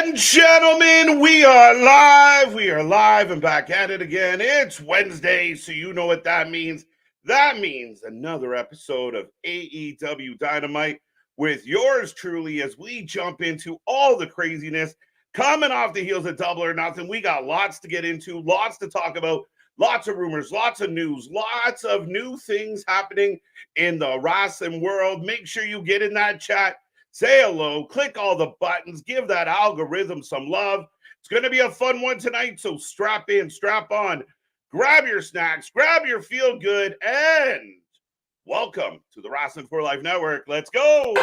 and gentlemen, we are live. We are live and back at it again. It's Wednesday, so you know what that means. That means another episode of AEW Dynamite with yours truly as we jump into all the craziness coming off the heels of Double or Nothing. We got lots to get into, lots to talk about, lots of rumors, lots of news, lots of new things happening in the wrestling world. Make sure you get in that chat. Say hello, click all the buttons, give that algorithm some love. It's going to be a fun one tonight, so strap in, strap on, grab your snacks, grab your feel good, and welcome to the Wrestling for Life Network. Let's go!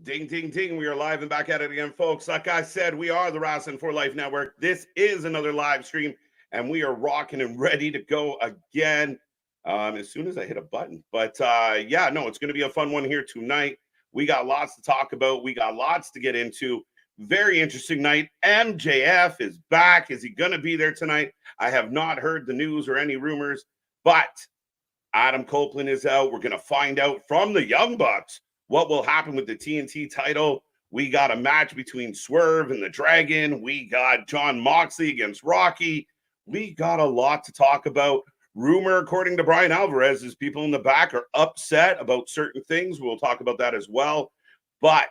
Ding, ding, ding. We are live and back at it again, folks. Like I said, we are the Wrestling for Life Network. This is another live stream, and we are rocking and ready to go again as soon as I hit a button. But yeah, no, it's going to be a fun one here tonight. We got lots to talk about. We got lots to get into. Very interesting night. MJF is back. Is he going to be there tonight? I have not heard the news or any rumors, but Adam Copeland is out. We're going to find out from the Young Bucks what will happen with the TNT title. We got a match between Swerve and the Dragon. We got John Moxley against Rocky. We got a lot to talk about. Rumor, according to Brian Alvarez, is people in the back are upset about certain things. We'll talk about that as well. But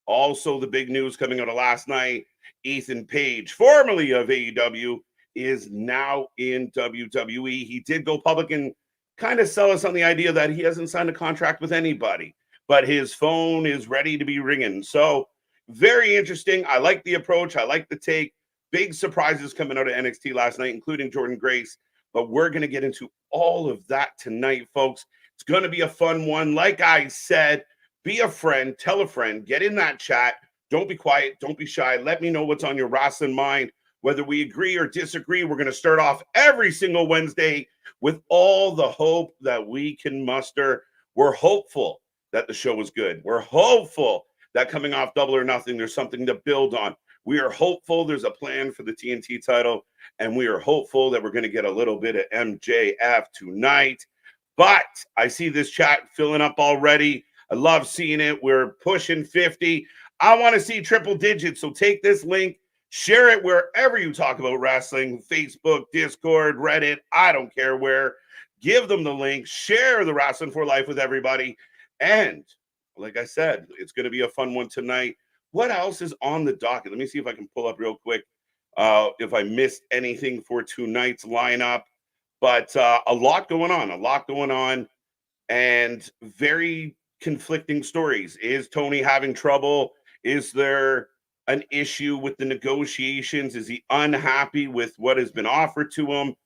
also the big news coming out of last night, Ethan Page, formerly of AEW, is now in WWE. He did go public and kind of sell us on the idea that he hasn't signed a contract with anybody, but his phone is ready to be ringing. So very interesting. I like the approach. I like the take. Big surprises coming out of NXT last night, including Jordan Grace. But we're going to get into all of that tonight, folks. It's going to be a fun one. Like I said, be a friend, tell a friend, get in that chat. Don't be quiet. Don't be shy. Let me know what's on your wrestling mind. Whether we agree or disagree, we're going to start off every single Wednesday with all the hope that we can muster. We're hopeful that the show was good. We're hopeful that coming off Double or Nothing, there's something to build on. We are hopeful there's a plan for the TNT title, and we are hopeful that we're going to get a little bit of MJF tonight. But I see this chat filling up already. I love seeing it. We're pushing 50. I want to see triple digits, so take this link, share it wherever you talk about wrestling, Facebook, Discord, Reddit, I don't care where. Give them the link, share the Wrestling for Life with everybody. And like I said, it's going to be a fun one tonight. What else is on the docket? Let me see if I can pull up real quick if I missed anything for tonight's lineup. But a lot going on, and very conflicting stories. Is Tony having trouble? Is there an issue with the negotiations? Is he unhappy with what has been offered to him?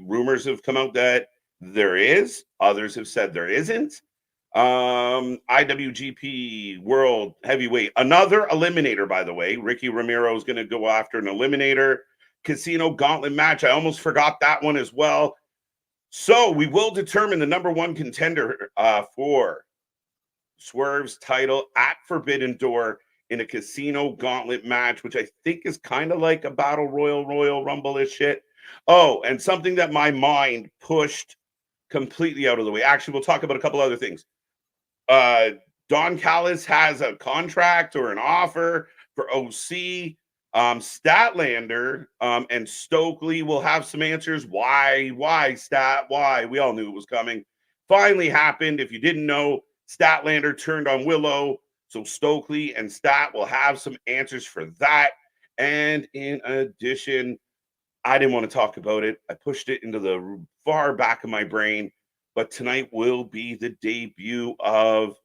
Rumors have come out that there is. Others have said there isn't. IWGP World Heavyweight, another eliminator, by the way. Ricky Romero is going to go after an eliminator. Casino Gauntlet match. I almost forgot that one as well. So we will determine the number one contender for Swerve's title at Forbidden Door in a Casino Gauntlet match, which I think is kind of like a Battle Royal Rumble-ish shit. Oh, and something that my mind pushed completely out of the way. Actually, we'll talk about a couple other things. Don Callis has a contract or an offer for OC. Statlander and Stokely will have some answers. Why, Stat? Why? We all knew it was coming. Finally happened. If you didn't know, Statlander turned on Willow. So Stokely and Stat will have some answers for that. And in addition, I didn't want to talk about it. I pushed it into the far back of my brain. But tonight will be the debut of,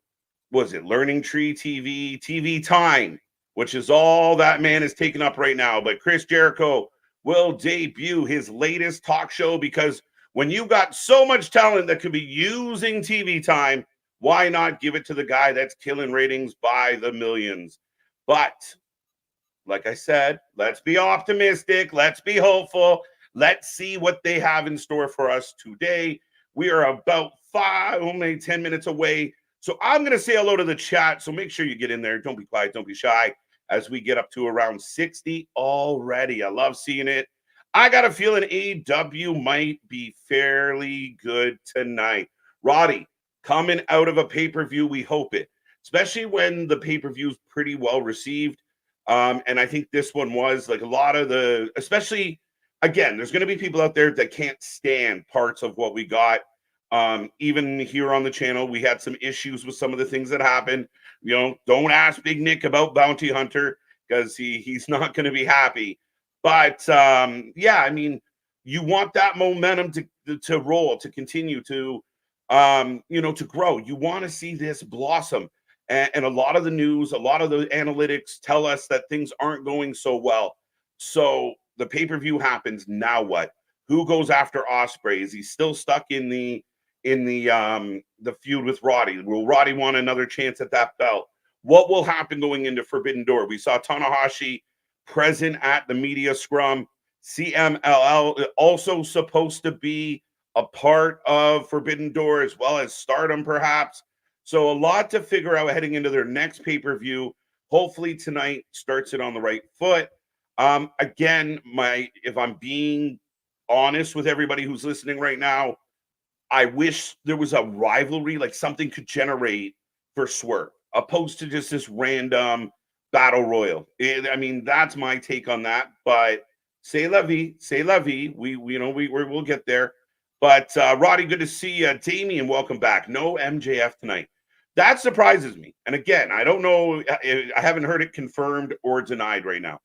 Learning Tree TV Time, which is all that man is taking up right now. But Chris Jericho will debut his latest talk show, because when you got so much talent that could be using TV time, why not give it to the guy that's killing ratings by the millions? But like I said, let's be optimistic. Let's be hopeful. Let's see what they have in store for us today. We are about 10 minutes away. So I'm going to say hello to the chat. So make sure you get in there. Don't be quiet. Don't be shy as we get up to around 60 already. I love seeing it. I got a feeling AEW might be fairly good tonight. Roddy, coming out of a pay-per-view, we hope it, especially when the pay-per-view is pretty well received. And I think this one was like a lot of the, especially, again, there's going to be people out there that can't stand parts of what we got. Even here on the channel, we had some issues with some of the things that happened. You know, don't ask Big Nick about Bounty Hunter because he's not going to be happy. But yeah, I mean, you want that momentum to roll, to continue to, to grow. You want to see this blossom. And a lot of the news, a lot of the analytics tell us that things aren't going so well. So the pay-per-view happens. Now what? Who goes after Ospreay? Is he still stuck in the feud with Roddy? Will Roddy want another chance at that belt? What will happen going into Forbidden Door? We saw Tanahashi present at the media scrum. CMLL also supposed to be a part of Forbidden Door as well as Stardom, perhaps. So a lot to figure out heading into their next pay-per-view. Hopefully tonight starts it on the right foot. Again, if I'm being honest with everybody who's listening right now, I wish there was a rivalry, like something could generate for Swerve, opposed to just this random battle royal. I mean, that's my take on that. But say la vie, say la vie. We'll get there. But Roddy, good to see you. Damien, welcome back. No MJF tonight. That surprises me. And again, I don't know. I haven't heard it confirmed or denied right now.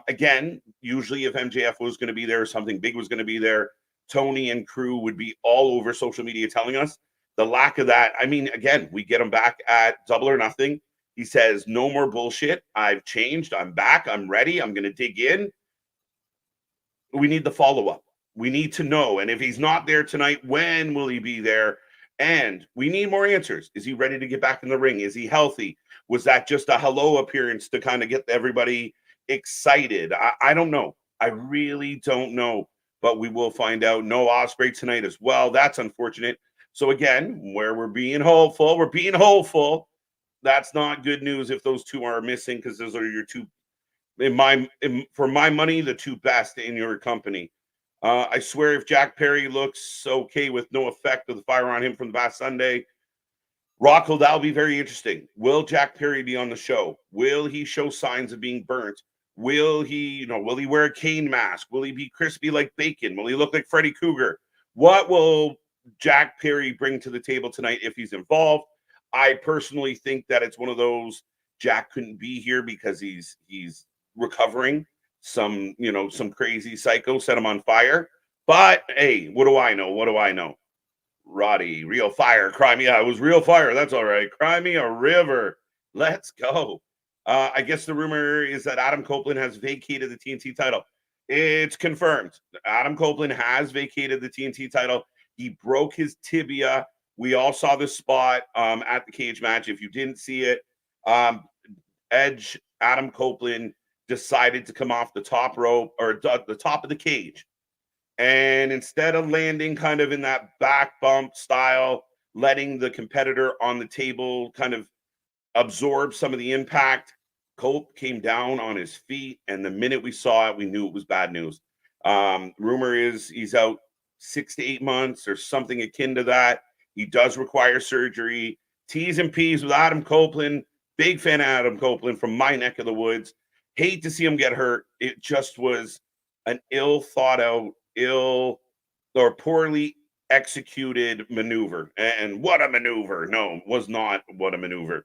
Again, usually if MJF was going to be there, something big was going to be there, Tony and crew would be all over social media telling us. The lack of that, I mean, again, we get him back at Double or Nothing. He says, no more bullshit. I've changed. I'm back. I'm ready. I'm going to dig in. We need the follow-up. We need to know. And if he's not there tonight, when will he be there? And we need more answers. Is he ready to get back in the ring? Is he healthy? Was that just a hello appearance to kind of get everybody excited? I don't know. I really don't know. But we will find out. No Ospreay tonight as well. That's unfortunate. So again, where we're being hopeful. That's not good news if those two are missing, because those are your two, for my money, the two best in your company. I swear, if Jack Perry looks okay with no effect of the fire on him from the past Sunday, Rockhold, that'll be very interesting. Will Jack Perry be on the show? Will he show signs of being burnt? Will he wear a cane mask? Will he be crispy like bacon? Will he look like Freddy Krueger? What will Jack Perry bring to the table tonight if he's involved? I personally think that it's one of those, Jack couldn't be here because he's recovering. Some crazy psycho set him on fire. But hey, what do I know? Roddy, real fire, cry me. Yeah, it was real fire. That's all right. Cry me a river. Let's go. I guess the rumor is that Adam Copeland has vacated the TNT title. It's confirmed. Adam Copeland has vacated the TNT title. He broke his tibia. We all saw the spot at the cage match. If you didn't see it, Edge, Adam Copeland decided to come off the top rope or the top of the cage. And instead of landing kind of in that back bump style, letting the competitor on the table kind of absorb some of the impact, Cope came down on his feet. And the minute we saw it, we knew it was bad news. Rumor is he's out 6 to 8 months or something akin to that. He does require surgery. T's and P's with Adam Copeland. Big fan of Adam Copeland from my neck of the woods. Hate to see him get hurt. It just was an ill thought out, poorly executed maneuver. And what a maneuver. No, it was not what a maneuver.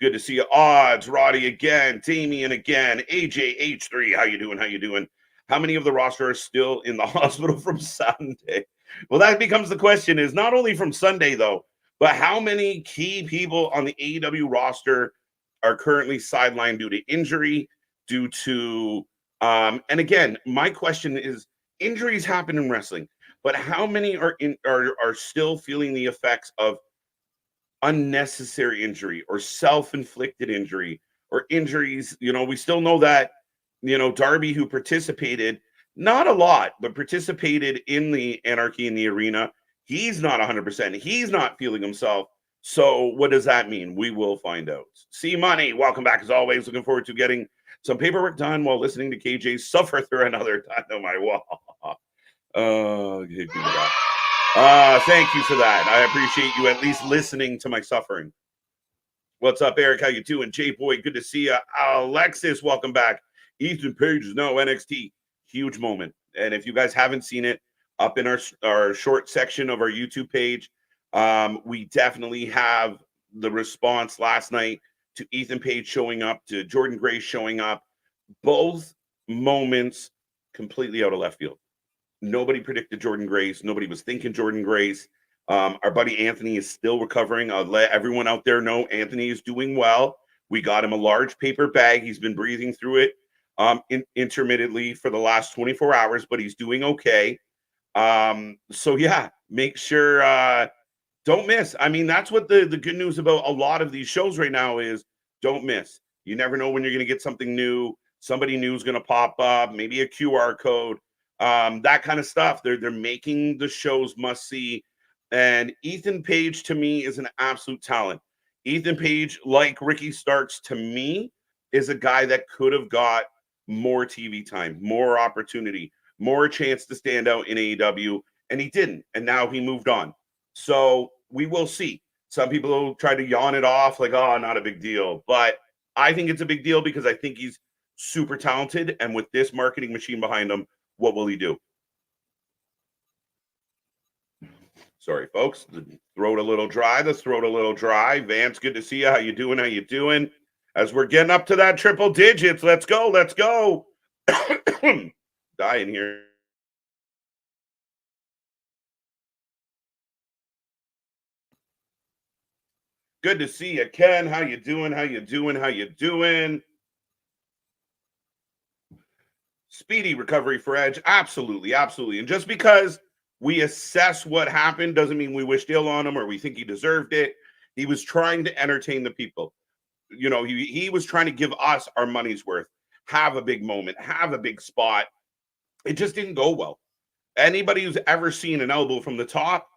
Good to see you. Odds, Roddy again, Damien again, AJH3. How you doing? How many of the roster are still in the hospital from Sunday? Well, that becomes the question, is not only from Sunday, though, but how many key people on the AEW roster are currently sidelined due to injury, due to, and again, my question is, injuries happen in wrestling, but how many are still feeling the effects of unnecessary injury or self-inflicted injury or injuries? We still know that, Darby, who participated, Not a lot, but participated in the Anarchy in the Arena. He's not 100%. He's not feeling himself. So what does that mean? We will find out. C Money, welcome back as always. Looking forward to getting some paperwork done while listening to KJ suffer through another Dynamite wall. Thank you for that. I appreciate you at least listening to my suffering. What's up, Eric? How you doing? Jay Boy, good to see you. Alexis, welcome back. Ethan Page is now NXT. Huge moment. And if you guys haven't seen it, up in our short section of our YouTube page, we definitely have the response last night to Ethan Page showing up, to Jordan Grace showing up. Both moments completely out of left field. Nobody predicted Jordan Grace. Nobody was thinking Jordan Grace. Our buddy Anthony is still recovering. I'll let everyone out there know Anthony is doing well. We got him a large paper bag. He's been breathing through it intermittently for the last 24 hours, but he's doing okay. So yeah, make sure don't miss. I mean, that's what the good news about a lot of these shows right now is. Don't miss. You never know when you're going to get something new. Somebody new is going to pop up, maybe a QR code, that kind of stuff. They're making the shows must see. And Ethan Page to me is an absolute talent. Ethan Page, like Ricky Starks, to me is a guy that could have got more TV time, more opportunity, more chance to stand out in AEW, and he didn't. And now he moved on. So we will see. Some people try to yawn it off like, oh, not a big deal. But I think it's a big deal because I think he's super talented. And with this marketing machine behind him, what will he do? Sorry, folks. The throat a little dry. Vance, good to see you. How you doing? As we're getting up to that triple digits, let's go. Dying here. Good to see you, Ken. How you doing? Speedy recovery for Edge. Absolutely. And just because we assess what happened doesn't mean we wish ill on him or we think he deserved it. He was trying to entertain the people. You know, he was trying to give us our money's worth, have a big moment, have a big spot. It just didn't go well. Anybody who's ever seen an elbow from the top,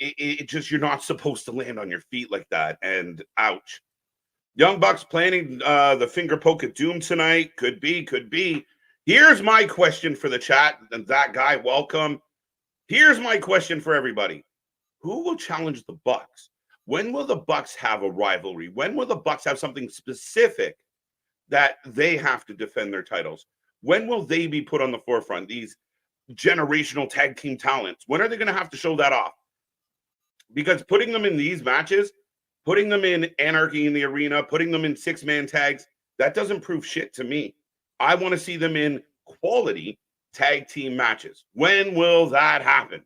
it just, you're not supposed to land on your feet like that. And ouch. Young Bucks planning the finger poke of doom tonight. Could be. Here's my question for the chat. And that guy, welcome. Here's my question for everybody. Who will challenge the Bucks? When will the Bucks have a rivalry? When will the Bucks have something specific that they have to defend their titles? When will they be put on the forefront? These generational tag team talents. When are they going to have to show that off? Because putting them in these matches, putting them in Anarchy in the Arena, putting them in 6-man tags, that doesn't prove shit to me. I want to see them in quality tag team matches. When will that happen?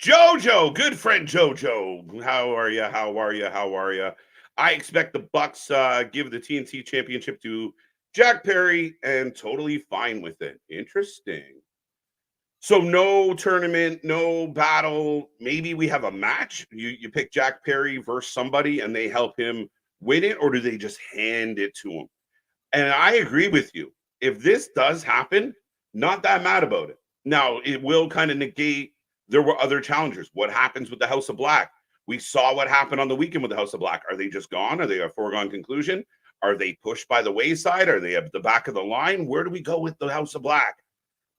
Jojo, good friend Jojo. How are you? I expect the Bucks give the TNT championship to Jack Perry and totally fine with it. Interesting. So no tournament, no battle. Maybe we have a match. You pick Jack Perry versus somebody and they help him win it, or do they just hand it to him? And I agree with you. If this does happen, not that mad about it. Now, it will kind of negate there were other challengers. What happens with the House of Black? We saw what happened on the weekend with the House of Black. Are they just gone? Are they a foregone conclusion? Are they pushed by the wayside? Are they at the back of the line? Where do we go with the House of Black?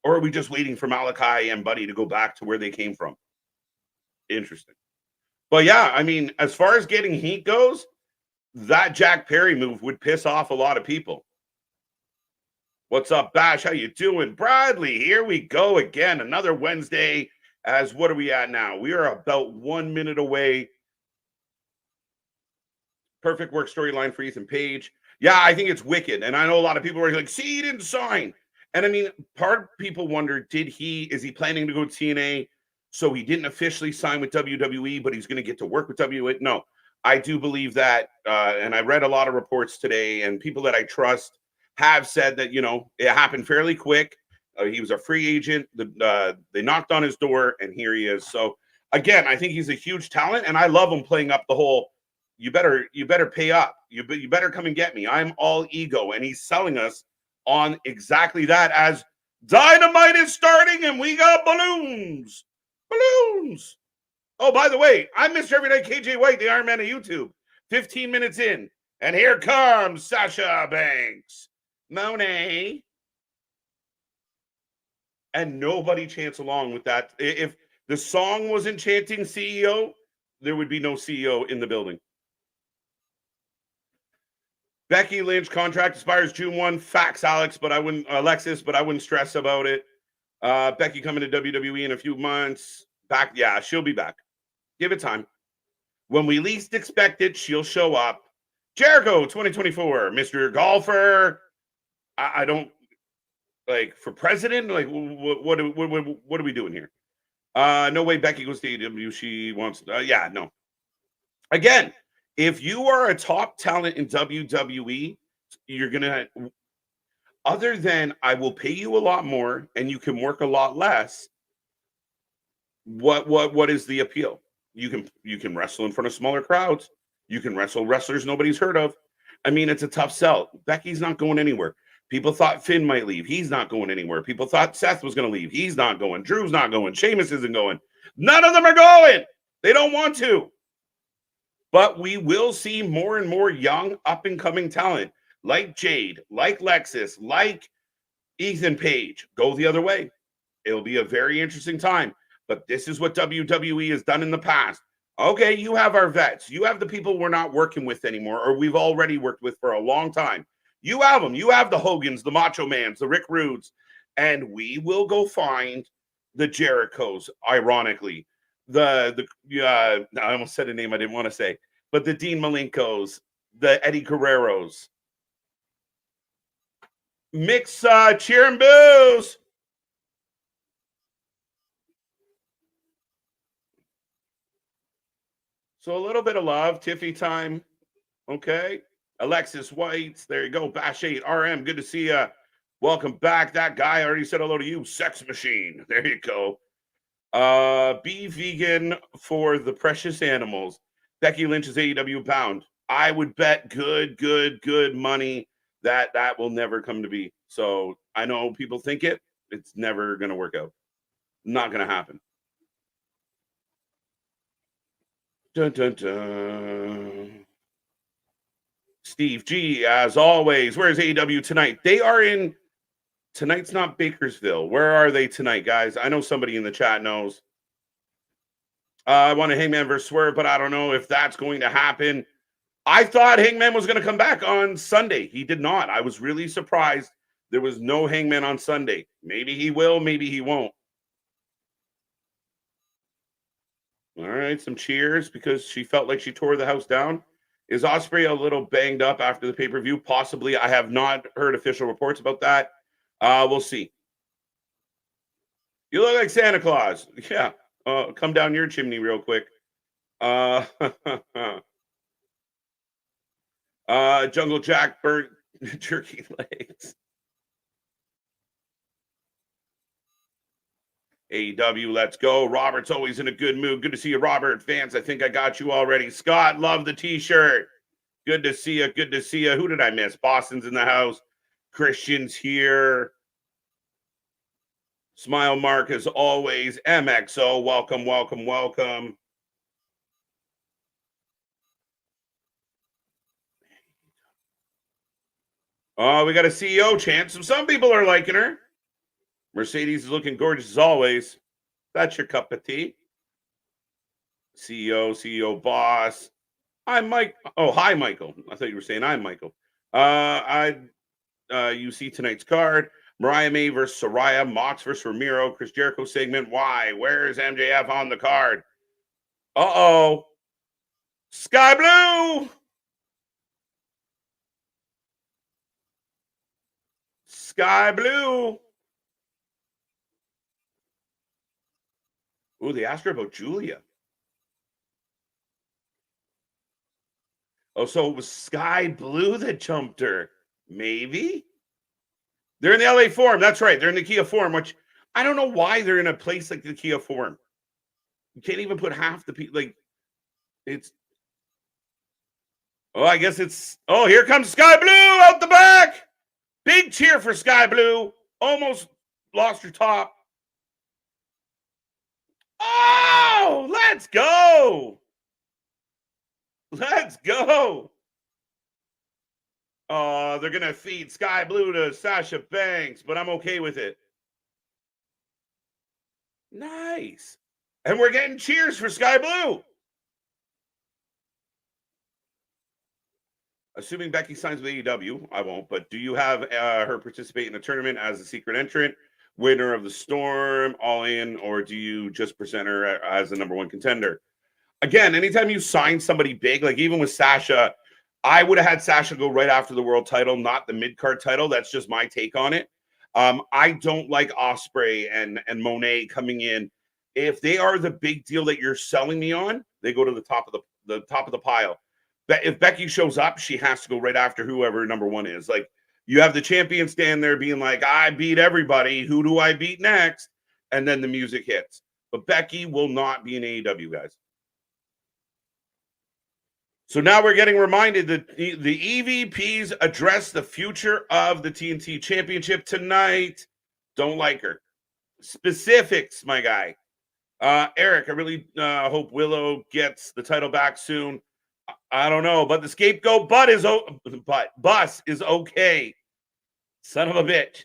Or are we just waiting for Malachi and Buddy to go back to where they came from? Interesting. But yeah, I mean, as far as getting heat goes, that Jack Perry move would piss off a lot of people. What's up, Bash? How you doing? Bradley, here we go again. Another Wednesday. As what are we at now? We are about 1 minute away. Perfect work storyline for Ethan Page. Yeah, I think it's wicked. And I know a lot of people are like, see, he didn't sign. And I mean, part of people wonder, is he planning to go to TNA? So he didn't officially sign with WWE, but he's going to get to work with WWE. No, I do believe that. And I read a lot of reports today, and people that I trust have said that, you know, it happened fairly quick. He was a free agent. They knocked on his door, and here he is. So again, I think he's a huge talent, and I love him playing up the whole, you better pay up. You better come and get me. I'm all ego. And he's selling us on exactly that, as Dynamite is starting and we got balloons. Balloons. Oh, by the way, I'm Mr. Everyday KJ White, the Iron Man of YouTube. 15 minutes in, and here comes Sasha Banks. Monet. And nobody chants along with that. If the song wasn't chanting CEO, there would be no CEO in the building. Becky Lynch contract expires June 1. Facts, Alexis, but I wouldn't stress about it. Becky coming to WWE in a few months. Back, yeah, she'll be back. Give it time. When we least expect it, she'll show up. Jericho 2024, Mr. Golfer. I don't like for president. Like, what are we doing here? No way Becky goes to AEW. She wants. Yeah, no. Again, if you are a top talent in WWE, you're gonna. Other than I will pay you a lot more and you can work a lot less. What is the appeal? You can wrestle in front of smaller crowds. You can wrestle wrestlers nobody's heard of. I mean, it's a tough sell. Becky's not going anywhere. People thought Finn might leave. He's not going anywhere. People thought Seth was going to leave. He's not going. Drew's not going. Sheamus isn't going. None of them are going. They don't want to. But we will see more and more young, up-and-coming talent like Jade, like Lexis, like Ethan Page go the other way. It'll be a very interesting time. But this is what WWE has done in the past. Okay, you have our vets. You have the people we're not working with anymore, or we've already worked with for a long time. You have them. You have the Hogans, the Macho Mans, the Rick Rudes. And we will go find the Jerichos, ironically. I almost said a name I didn't want to say. But the Dean Malenkos, the Eddie Guerreros. Mix cheer and booze. So a little bit of love, Tiffy time. Okay. Alexis White, there you go. Bash 8 RM, good to see you. Welcome back. That guy already said hello to you. Sex Machine. There you go. Be vegan for the precious animals. Becky Lynch is AEW bound. I would bet good money that will never come to be. So I know people think it. It's never going to work out. Not going to happen. Dun, dun, dun. Steve G, as always. Where's AEW tonight? They are in. Tonight's not Bakersville. Where are they tonight, guys? I know somebody in the chat knows. I want a Hangman versus Swerve, but I don't know if that's going to happen. I thought Hangman was going to come back on Sunday. He did not. I was really surprised there was no Hangman on Sunday. Maybe he will, maybe he won't. All right, some cheers because she felt like she tore the house down. Is Ospreay a little banged up after the pay-per-view? Possibly. I have not heard official reports about that. We'll see. You look like Santa Claus. Yeah. Come down your chimney real quick. Jungle Jack burnt jerky legs. AEW, let's go. Robert's always in a good mood. Good to see you, Robert. Fans, I think I got you already. Scott, love the t-shirt. Good to see you. Good to see you. Who did I miss? Boston's in the house. Christian's here. Smile Mark, as always. MXO, welcome. Oh, we got a CEO chant. Some people are liking her. Mercedes is looking gorgeous as always. That's your cup of tea. CEO boss. I'm Mike. Oh, hi, Michael. I thought you were saying I'm Michael. You see tonight's card. Mariah May versus Soraya. Mox versus Ramiro. Chris Jericho segment. Why? Where's MJF on the card? Uh-oh. Sky Blue. Sky Blue. Oh, they asked her about Julia. Oh, so it was Sky Blue that jumped her. Maybe? They're in the LA Forum. That's right. They're in the Kia Forum, which I don't know why they're in a place like the Kia Forum. You can't even put half the people. Like, it's. Oh, I guess it's. Oh, here comes Sky Blue out the back. Big cheer for Sky Blue. Almost lost her top. Oh, let's go. Let's go. They're going to feed Sky Blue to Sasha Banks, but I'm okay with it. Nice. And we're getting cheers for Sky Blue. Assuming Becky signs with AEW, I won't, but do you have her participate in a tournament as a secret entrant, winner of the Storm, all in, or do you just present her as the number one contender? Again, anytime you sign somebody big, like even with Sasha, I would have had Sasha go right after the world title, not the mid-card title. That's just my take on it. I don't like Ospreay and Monet coming in. If they are the big deal that you're selling me on, they go to the top of the top of the pile. But if Becky shows up, she has to go right after whoever number one is. Like, you have the champion stand there being like, I beat everybody. Who do I beat next? And then the music hits. But Becky will not be in AEW, guys. So now we're getting reminded that the EVPs address the future of the TNT Championship tonight. Don't like her. Specifics, my guy. Eric, I really hope Willow gets the title back soon. I don't know, but the scapegoat bus is okay. Son of a bitch.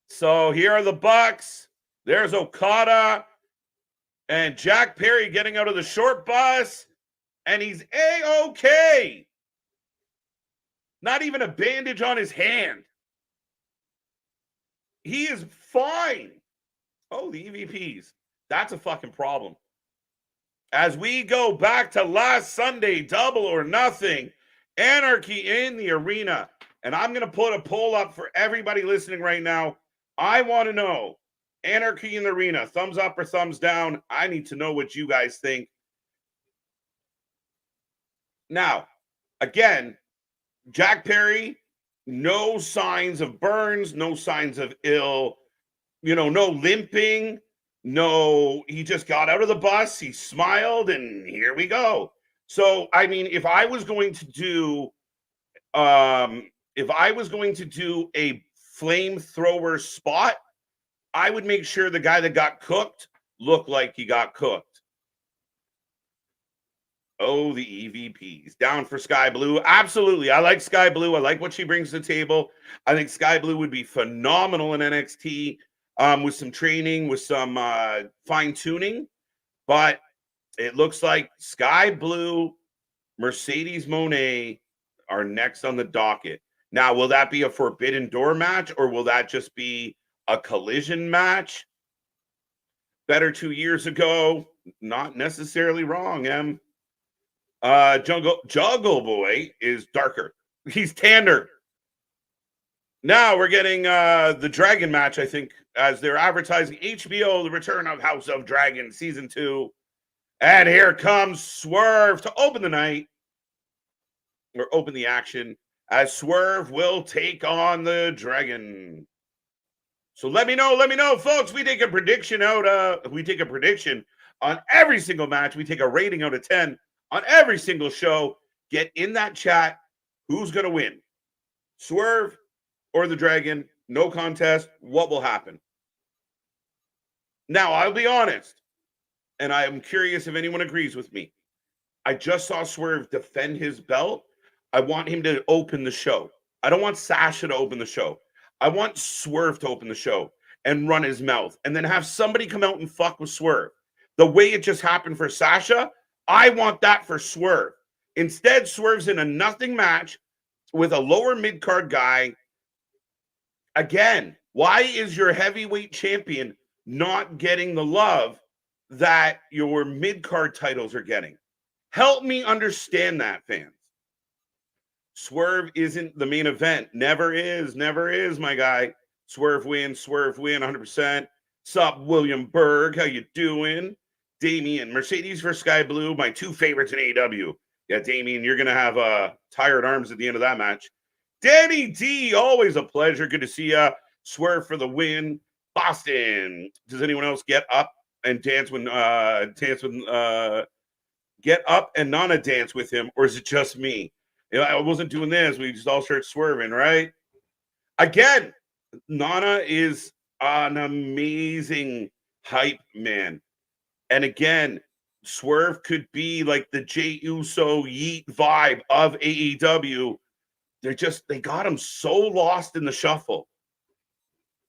So here are the Bucks. There's Okada and Jack Perry getting out of the short bus, and he's A-okay. Not even a bandage on his hand. He is fine. Oh, the EVPs. That's a fucking problem. As we go back to last Sunday, Double or Nothing, Anarchy in the arena. And I'm going to put a poll up for everybody listening right now. I want to know, Anarchy in the arena, thumbs up or thumbs down? I need to know what you guys think. Now, again, Jack Perry, no signs of burns, no signs of ill, no limping. No, he just got out of the bus, he smiled, and here we go. So, I mean, if I was going to do a flamethrower spot, I would make sure the guy that got cooked looked like he got cooked. Oh, the EVPs. Down for Sky Blue. Absolutely. I like Sky Blue. I like what she brings to the table. I think Sky Blue would be phenomenal in NXT. With some training, with some fine-tuning. But it looks like Sky Blue, Mercedes Moné are next on the docket. Now, will that be a Forbidden Door match, or will that just be a collision match? Better 2 years ago. Not necessarily wrong, Em. Juggle Boy is darker. He's tanner. Now we're getting the Dragon match, I think, as they're advertising HBO, the return of House of Dragon Season 2. And here comes Swerve to open the night, or open the action, as Swerve will take on the Dragon. So let me know, folks. We take a prediction on every single match. We take a rating out of 10 on every single show. Get in that chat. Who's going to win? Swerve or the Dragon? No contest. What will happen? Now, I'll be honest, and I am curious if anyone agrees with me. I just saw Swerve defend his belt. I want him to open the show. I don't want Sasha to open the show. I want Swerve to open the show and run his mouth, and then have somebody come out and fuck with Swerve. The way it just happened for Sasha, I want that for Swerve. Instead, Swerve's in a nothing match with a lower mid-card guy. Again, why is your heavyweight champion not getting the love that your mid-card titles are getting? Help me understand that, fans. Swerve isn't the main event. Never is, my guy. Swerve win, 100%. Sup, William Berg, how you doing? Damien, Mercedes for Sky Blue, my two favorites in AEW. Yeah, Damien, you're going to have tired arms at the end of that match. Danny D, always a pleasure. Good to see you. Swerve for the win. Boston. Does anyone else get up and dance when get up and Nana dance with him, or is it just me? I wasn't doing this. We just all start swerving, right? Again, Nana is an amazing hype man. And again, Swerve could be like the Jey Uso Yeet vibe of AEW. They got him so lost in the shuffle.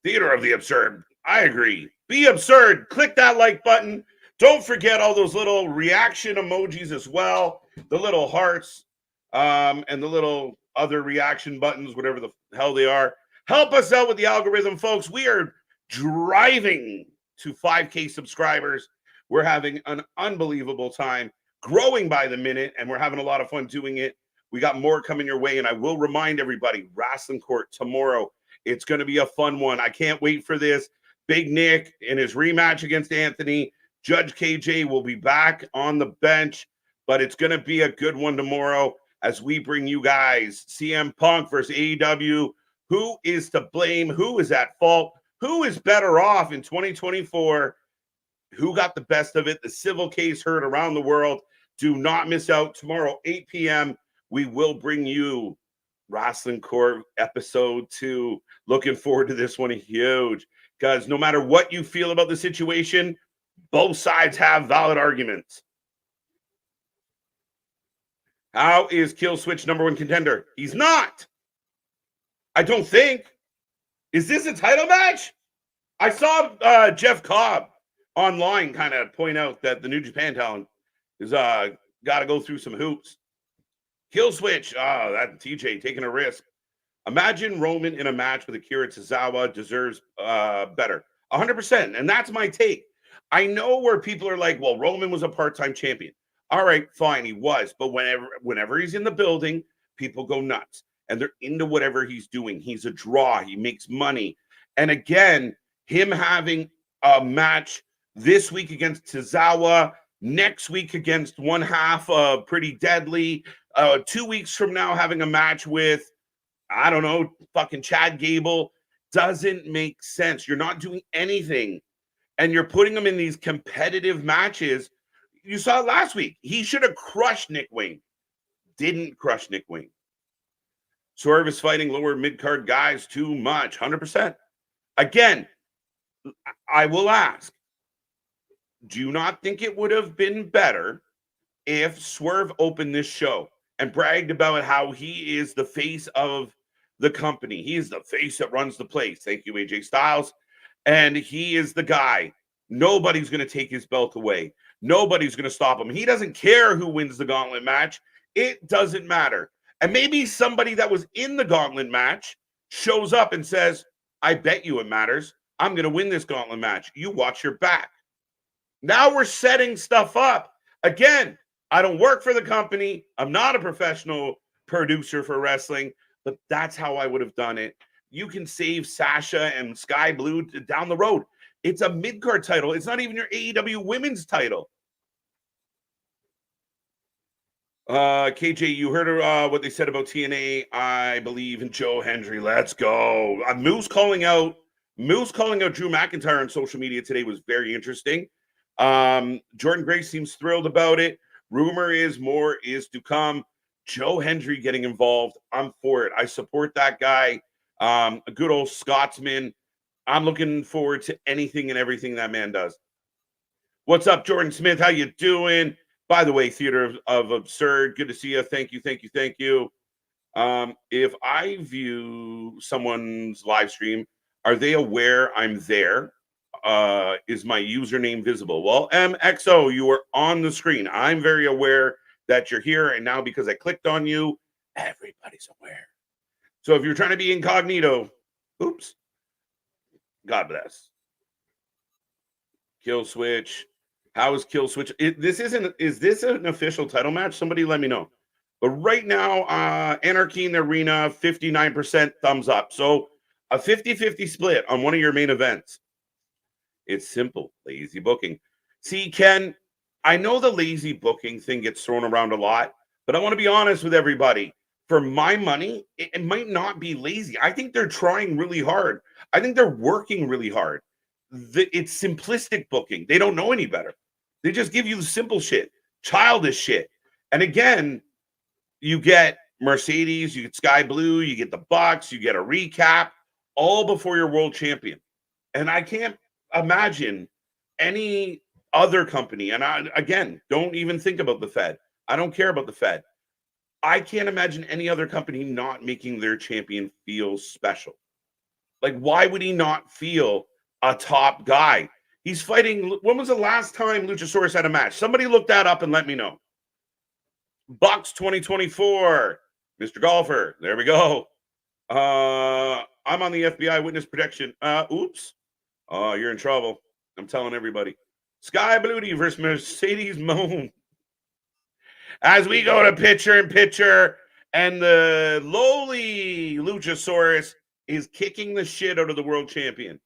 Theater of the absurd. I agree. Be absurd. Click that like button. Don't forget all those little reaction emojis as well. The little hearts and the little other reaction buttons, whatever the hell they are. Help us out with the algorithm, folks. We are driving to 5K subscribers. We're having an unbelievable time, growing by the minute, and we're having a lot of fun doing it. We got more coming your way, and I will remind everybody, Wrestling Court tomorrow. It's going to be a fun one. I can't wait for this. Big Nick in his rematch against Anthony. Judge KJ will be back on the bench, but it's going to be a good one tomorrow as we bring you guys CM Punk versus AEW. Who is to blame? Who is at fault? Who is better off in 2024? Who got the best of it? The civil case heard around the world. Do not miss out. Tomorrow, 8 p.m., we will bring you Wrestling Court episode 2. Looking forward to this one huge, because no matter what you feel about the situation, both sides have valid arguments. How is Killswitch #1 contender? He's not. I don't think. Is this a title match? I saw Jeff Cobb online kind of point out that the New Japan talent is got to go through some hoops. Killswitch, that TJ taking a risk. Imagine Roman in a match with Akira Tozawa deserves better. 100%. And that's my take. I know where people are like, well, Roman was a part-time champion. All right, fine, he was. But whenever he's in the building, people go nuts. And they're into whatever he's doing. He's a draw. He makes money. And again, him having a match this week against Tozawa, next week against one half of Pretty Deadly, 2 weeks from now having a match with, I don't know, fucking Chad Gable, doesn't make sense. You're not doing anything. And you're putting him in these competitive matches. You saw it last week. He should have crushed Nick Wayne. Didn't crush Nick Wayne. Swerve is fighting lower mid-card guys too much. 100%. Again, I will ask, do you not think it would have been better if Swerve opened this show and bragged about how he is the face of the company? He is the face that runs the place. Thank you, AJ Styles. And he is the guy. Nobody's going to take his belt away. Nobody's going to stop him. He doesn't care who wins the Gauntlet match. It doesn't matter. And maybe somebody that was in the Gauntlet match shows up and says, I bet you it matters. I'm going to win this Gauntlet match. You watch your back. Now we're setting stuff up. Again, I don't work for the company. I'm not a professional producer for wrestling, but that's how I would have done it. You can save Sasha and Sky Blue down the road. It's a mid-card title. It's not even your AEW women's title. KJ, you heard what they said about TNA. I believe in Joe Hendry. Let's go. Moose calling out Drew McIntyre on social media today was very interesting. Jordan Grace seems thrilled about it. Rumor is more is to come. Joe Hendry getting involved. I'm for it. I support that guy. A good old Scotsman. I'm looking forward to anything and everything that man does. What's up, Jordan Smith? How you doing? By the way, Theater of Absurd, good to see you. Thank you. If I view someone's live stream, are they aware I'm there? Is my username visible? Well, MXO, you are on the screen. I'm very aware that you're here. And now because I clicked on you, everybody's aware. So if you're trying to be incognito, oops. God bless. Kill Switch. How is Kill Switch? Is this an official title match? Somebody let me know. But right now, Anarchy in the Arena, 59% thumbs up. So a 50-50 split on one of your main events. It's simple. Lazy booking. See, Ken, I know the lazy booking thing gets thrown around a lot, but I want to be honest with everybody. For my money, it might not be lazy. I think they're trying really hard. I think they're working really hard. It's simplistic booking. They don't know any better. They just give you the simple shit, childish shit. And again, you get Mercedes, you get Sky Blue, you get the Bucks, you get a recap, all before you're world champion. And I can't imagine any other company, and again, don't even think about the Fed. I don't care about the Fed. I can't imagine any other company not making their champion feel special. Like, why would he not feel a top guy? He's fighting. When was the last time Luchasaurus had a match? Somebody look that up and let me know. Bucks 2024, Mr. Golfer. There we go. I'm on the FBI witness protection. Oops. Oh, you're in trouble. I'm telling everybody. Sky Blue versus Mercedes Moon. As we go to pitcher and pitcher, and the lowly Luchasaurus is kicking the shit out of the world champion.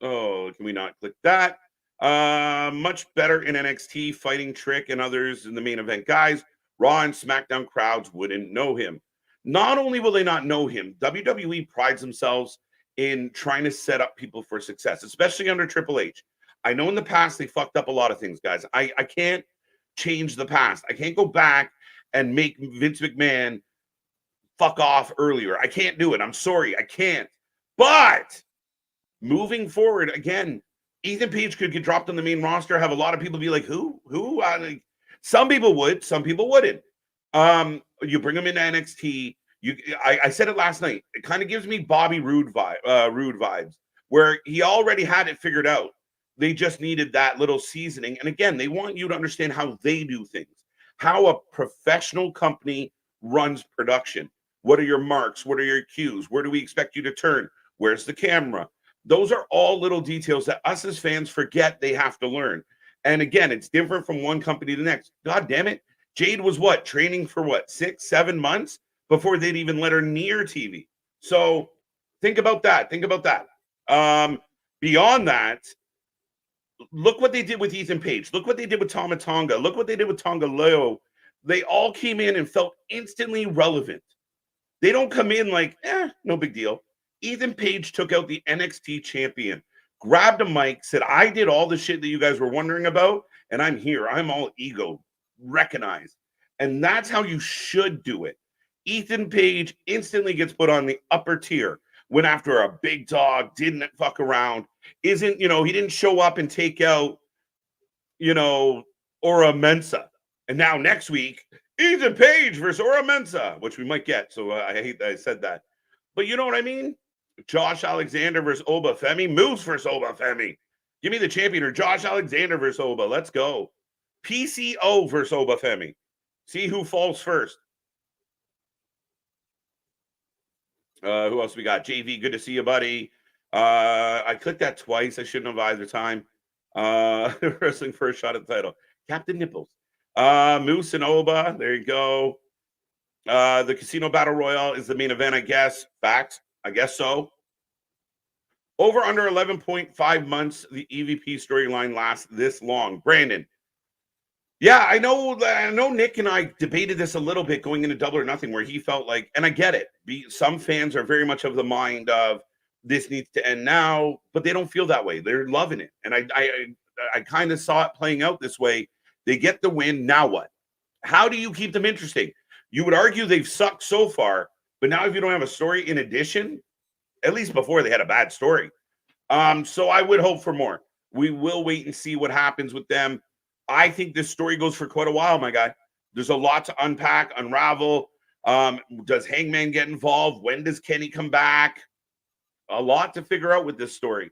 Oh, can we not click that? Much better in NXT, fighting Trick and others in the main event. Guys, Raw and SmackDown crowds wouldn't know him. Not only will they not know him, WWE prides themselves in trying to set up people for success, especially under Triple H. I know in the past they fucked up a lot of things, guys. I can't change the past. I can't go back and make Vince McMahon fuck off earlier. I can't do it. I'm sorry. I can't. But moving forward, again, Ethan Page could get dropped on the main roster, have a lot of people be like, who? Some people would, some people wouldn't. You bring him into NXT. I said it last night. It kind of gives me Bobby Roode vibes, where he already had it figured out. They just needed that little seasoning. And again, they want you to understand how they do things, how a professional company runs production. What are your marks? What are your cues? Where do we expect you to turn? Where's the camera? Those are all little details that us as fans forget they have to learn. And again, it's different from one company to the next. God damn it. Jade was training for 6-7 months before they'd even let her near TV. So think about that. Beyond that, look what they did with Ethan Page. Look what they did with Tama Tonga. Look what they did with Tonga Leo. They all came in and felt instantly relevant. They don't come in like, no big deal. Ethan Page took out the NXT champion, grabbed a mic, said, I did all the shit that you guys were wondering about, and I'm here. I'm all ego, recognized. And that's how you should do it. Ethan Page instantly gets put on the upper tier, went after a big dog, didn't fuck around, he didn't show up and take out, Ora Mensa. And now next week, Ethan Page versus Ora Mensa, which we might get. So I hate that I said that. But you know what I mean? Josh Alexander versus Oba Femi. Moose versus Oba Femi. Give me the champion, or Josh Alexander versus Oba. Let's go. PCO versus Oba Femi. See who falls first. Who else we got? JV, good to see you, buddy. I clicked that twice. I shouldn't have either time. Wrestling first shot at the title. Captain Nipples. Moose and Oba. There you go. The Casino Battle Royale is the main event, I guess. Fact. I guess so. Over under 11.5 months, the EVP storyline lasts this long. Brandon. Yeah, I know Nick and I debated this a little bit going into Double or Nothing, where he felt like, and I get it, some fans are very much of the mind of this needs to end now, but they don't feel that way. They're loving it. And I kind of saw it playing out this way. They get the win. Now what? How do you keep them interesting? You would argue they've sucked so far, but now if you don't have a story in addition, at least before they had a bad story. So I would hope for more. We will wait and see what happens with them. I think this story goes for quite a while, my guy. There's a lot to unpack, unravel. Does Hangman get involved? When does Kenny come back? A lot to figure out with this story.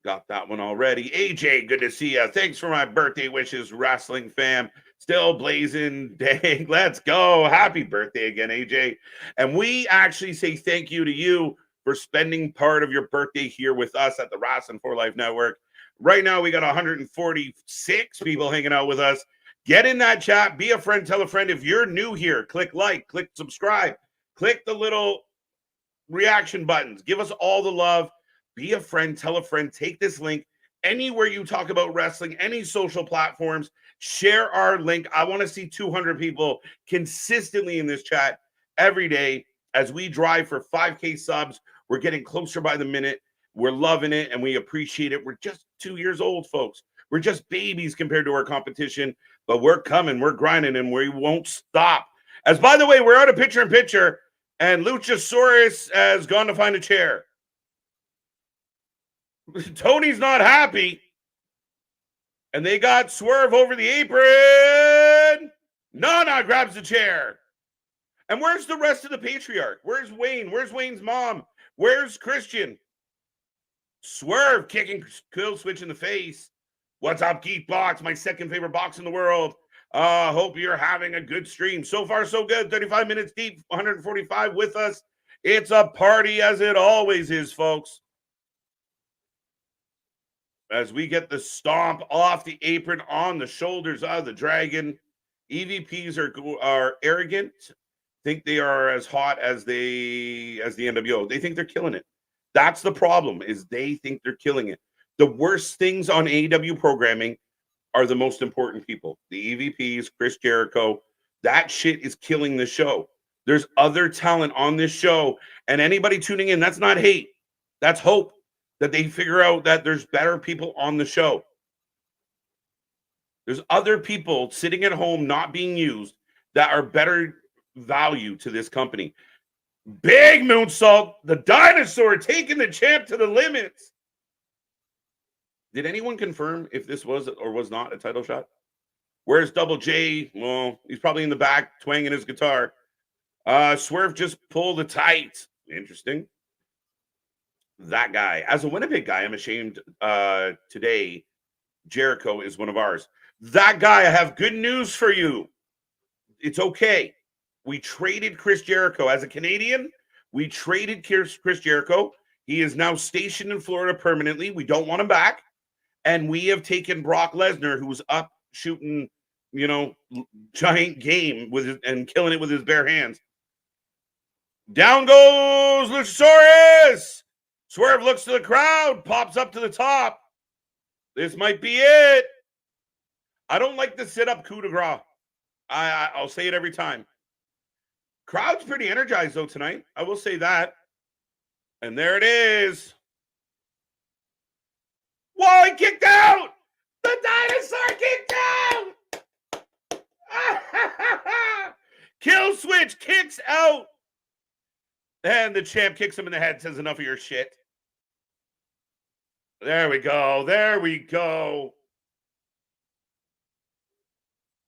Got that one already. AJ, good to see you. Thanks for my birthday wishes, wrestling fam. Still blazing. Dang, let's go. Happy birthday again, AJ. And we actually say thank you to you for spending part of your birthday here with us at the Wrestling for Life Network. Right now, we got 146 people hanging out with us. Get in that chat. Be a friend. Tell a friend. If you're new here, click like, click subscribe, click the little reaction buttons. Give us all the love. Be a friend. Tell a friend. Take this link anywhere you talk about wrestling, any social platforms. Share our link. I want to see 200 people consistently in this chat every day as we drive for 5K subs. We're getting closer by the minute. We're loving it, and we appreciate it. We're just 2 years old, folks. We're just babies compared to our competition, but we're coming, we're grinding, and we won't stop. As by the way, we're out of picture-in-picture, and Luchasaurus has gone to find a chair. Tony's not happy. And they got Swerve over the apron. Nana grabs the chair. And where's the rest of the patriarch? Where's Wayne? Where's Wayne's mom? Where's Christian? Swerve kicking Kill Switch in the face. What's up, Geek Box? My second favorite box in the world. Hope you're having a good stream. So far, so good. 35 minutes deep, 145 with us. It's a party as it always is, folks. As we get the stomp off the apron on the shoulders of the dragon. EVPs are arrogant, think they are as hot as the NWO. They think they're killing it. That's the problem, is they think they're killing it. The worst things on AEW programming are the most important people. The EVPs, Chris Jericho, that shit is killing the show. There's other talent on this show, and anybody tuning in, that's not hate. That's hope that they figure out that there's better people on the show. There's other people sitting at home not being used that are better value to this company. Big moonsault, the dinosaur taking the champ to the limits. Did anyone confirm if this was or was not a title shot? Where's Double J? Well, he's probably in the back twanging his guitar. Swerve just pulled it tight. Interesting. That guy. As a Winnipeg guy, I'm ashamed today Jericho is one of ours. That guy, I have good news for you. It's okay. We traded Chris Jericho. As a Canadian, we traded Chris Jericho. He is now stationed in Florida permanently. We don't want him back. And we have taken Brock Lesnar, who was up shooting, giant game and killing it with his bare hands. Down goes Luchasaurus. Swerve looks to the crowd, pops up to the top. This might be it. I don't like the sit-up coup de grace. I'll say it every time. Crowd's pretty energized, though, tonight. I will say that. And there it is. Whoa, he kicked out! The dinosaur kicked out! Kill Switch kicks out. And the champ kicks him in the head, says enough of your shit. There we go. There we go.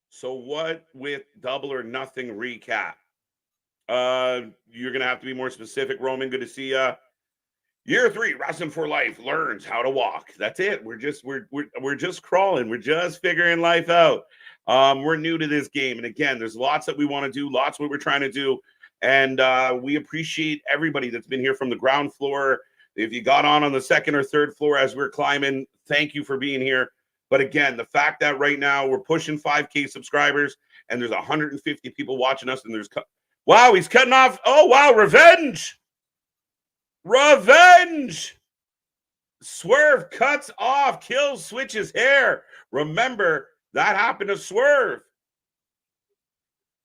So what with Double or Nothing recap? You're going to have to be more specific, Roman. Good to see you. Year 3, Wrestling for Life learns how to walk. That's it. We're just crawling. We're just figuring life out. We're new to this game. And again, there's lots that we want to do, lots what we're trying to do. And we appreciate everybody that's been here from the ground floor. If you got on the second or third floor as we're climbing, thank you for being here. But again, the fact that right now we're pushing 5K subscribers and there's 150 people watching us, and wow, he's cutting off. Oh, wow, revenge. Revenge. Swerve cuts off, kills Switch's hair. Remember, that happened to Swerve.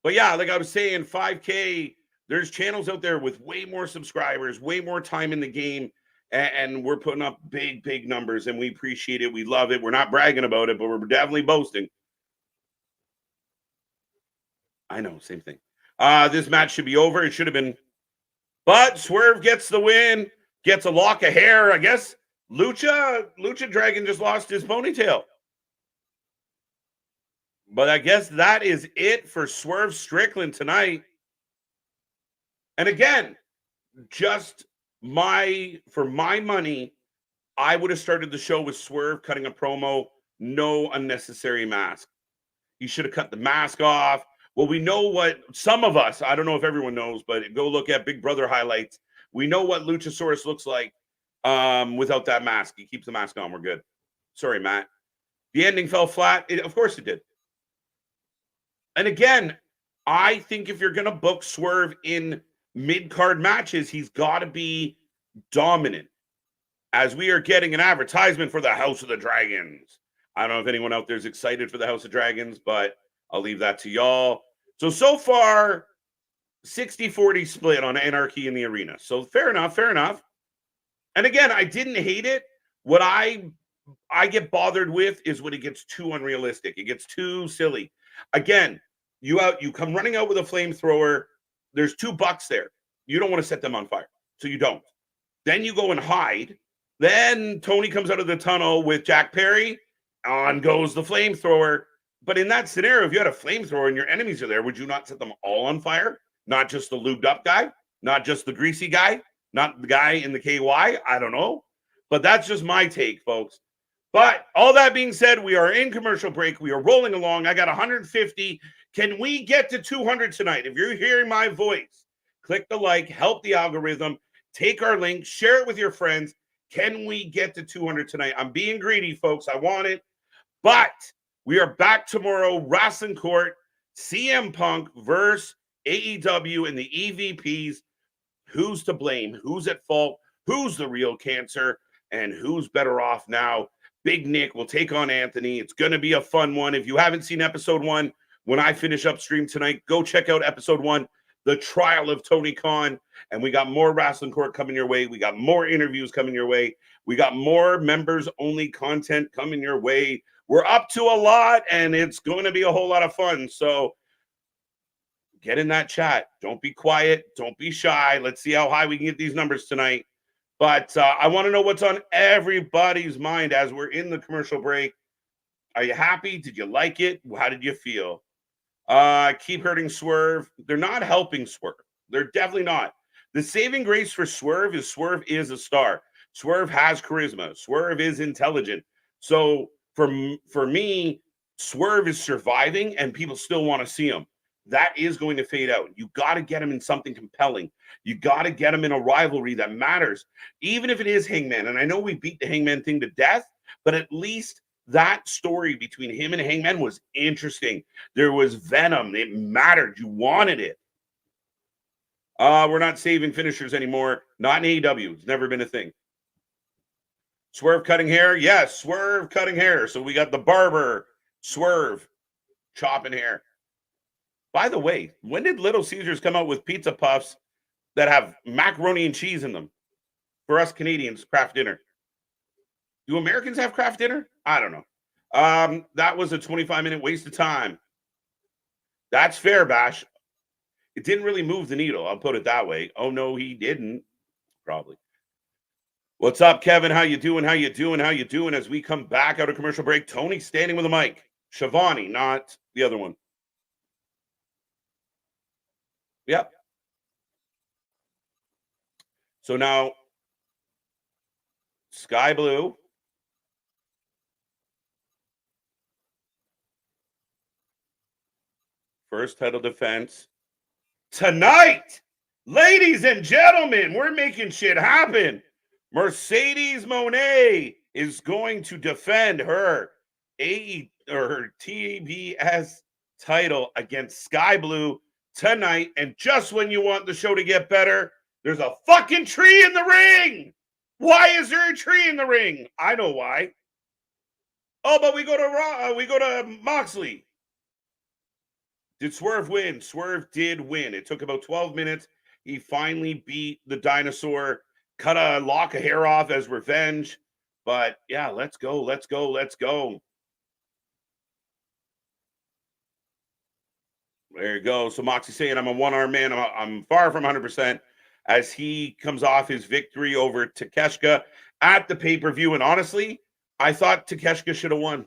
But yeah, like I was saying, 5K, there's channels out there with way more subscribers, way more time in the game, and we're putting up big, big numbers, and we appreciate it. We love it. We're not bragging about it, but we're definitely boasting. I know, same thing. This match should be over. It should have been. But Swerve gets the win, gets a lock of hair. I guess Lucha Dragon just lost his ponytail. But I guess that is it for Swerve Strickland tonight. And again, just for my money, I would have started the show with Swerve cutting a promo, no unnecessary mask. He should have cut the mask off. Well, we know what some of us, I don't know if everyone knows, but go look at Big Brother highlights. We know what Luchasaurus looks like without that mask. He keeps the mask on. We're good. Sorry, Matt. The ending fell flat. Of course it did. And again, I think if you're going to book Swerve in mid-card matches, he's got to be dominant. As we are getting an advertisement for the House of the Dragons. I don't know if anyone out there is excited for the House of Dragons, but I'll leave that to y'all. So far, 60-40 split on Anarchy in the Arena. So fair enough, fair enough. And again, I didn't hate it. What I I get bothered with is when it gets too unrealistic. It gets too silly. Again, you come running out with a flamethrower. There's 2 bucks there. You don't want to set them on fire, so you don't. Then you go and hide. Then Tony comes out of the tunnel with Jack Perry. On goes the flamethrower. But in that scenario, if you had a flamethrower and your enemies are there, would you not set them all on fire? Not just the lubed up guy, not just the greasy guy, not the guy in the KY. I don't know. But that's just my take, folks. But all that being said, we are in commercial break. We are rolling along. I got 150. Can we get to 200 tonight? If you're hearing my voice, click the like, help the algorithm, take our link, share it with your friends. Can we get to 200 tonight? I'm being greedy, folks. I want it. But we are back tomorrow, Wrestling Court, CM Punk versus AEW and the EVPs. Who's to blame? Who's at fault? Who's the real cancer? And who's better off now? Big Nick will take on Anthony. It's going to be a fun one. If you haven't seen episode 1, when I finish upstream tonight, go check out episode 1, The Trial of Tony Khan. And we got more Wrestling Court coming your way. We got more interviews coming your way. We got more members-only content coming your way. We're up to a lot, and it's going to be a whole lot of fun. So get in that chat. Don't be quiet. Don't be shy. Let's see how high we can get these numbers tonight. But I want to know what's on everybody's mind as we're in the commercial break. Are you happy? Did you like it? How did you feel? Keep hurting Swerve. They're not helping Swerve. They're definitely not. The saving grace for Swerve is a star. Swerve has charisma. Swerve is intelligent. So for me, Swerve is surviving, and people still want to see him. That is going to fade out. You got to get him in something compelling. You got to get him in a rivalry that matters, even if it is Hangman. And I know we beat the Hangman thing to death, but at least that story between him and Hangman was interesting. There was venom. It mattered. You wanted it. We're not saving finishers anymore. Not in AEW. It's never been a thing. Swerve cutting hair? Yes, Swerve cutting hair. So we got the barber, Swerve, chopping hair. By the way, when did Little Caesars come out with pizza puffs that have macaroni and cheese in them? For us Canadians, craft dinner. Do Americans have craft dinner? I don't know. That was a 25-minute waste of time. That's fair, Bash. It didn't really move the needle. I'll put it that way. Oh, no, he didn't. Probably. What's up, Kevin? How you doing? How you doing? How you doing? As we come back out of commercial break, Tony standing with a mic. Shivani, not the other one. Yep. So now, Sky Blue. First title defense. Tonight, ladies and gentlemen, we're making shit happen. Mercedes Moné is going to defend her TBS title against Sky Blue tonight. And just when you want the show to get better, there's a fucking tree in the ring. Why is there a tree in the ring? I know why. Oh, but we go to Moxley. Did Swerve win? Swerve did win. It took about 12 minutes. He finally beat the dinosaur, cut a lock of hair off as revenge. But yeah, let's go. Let's go. Let's go. There you go. So Moxie saying I'm a one-arm man. I'm far from 100% as he comes off his victory over Takeshita at the pay-per-view. And honestly, I thought Takeshita should have won.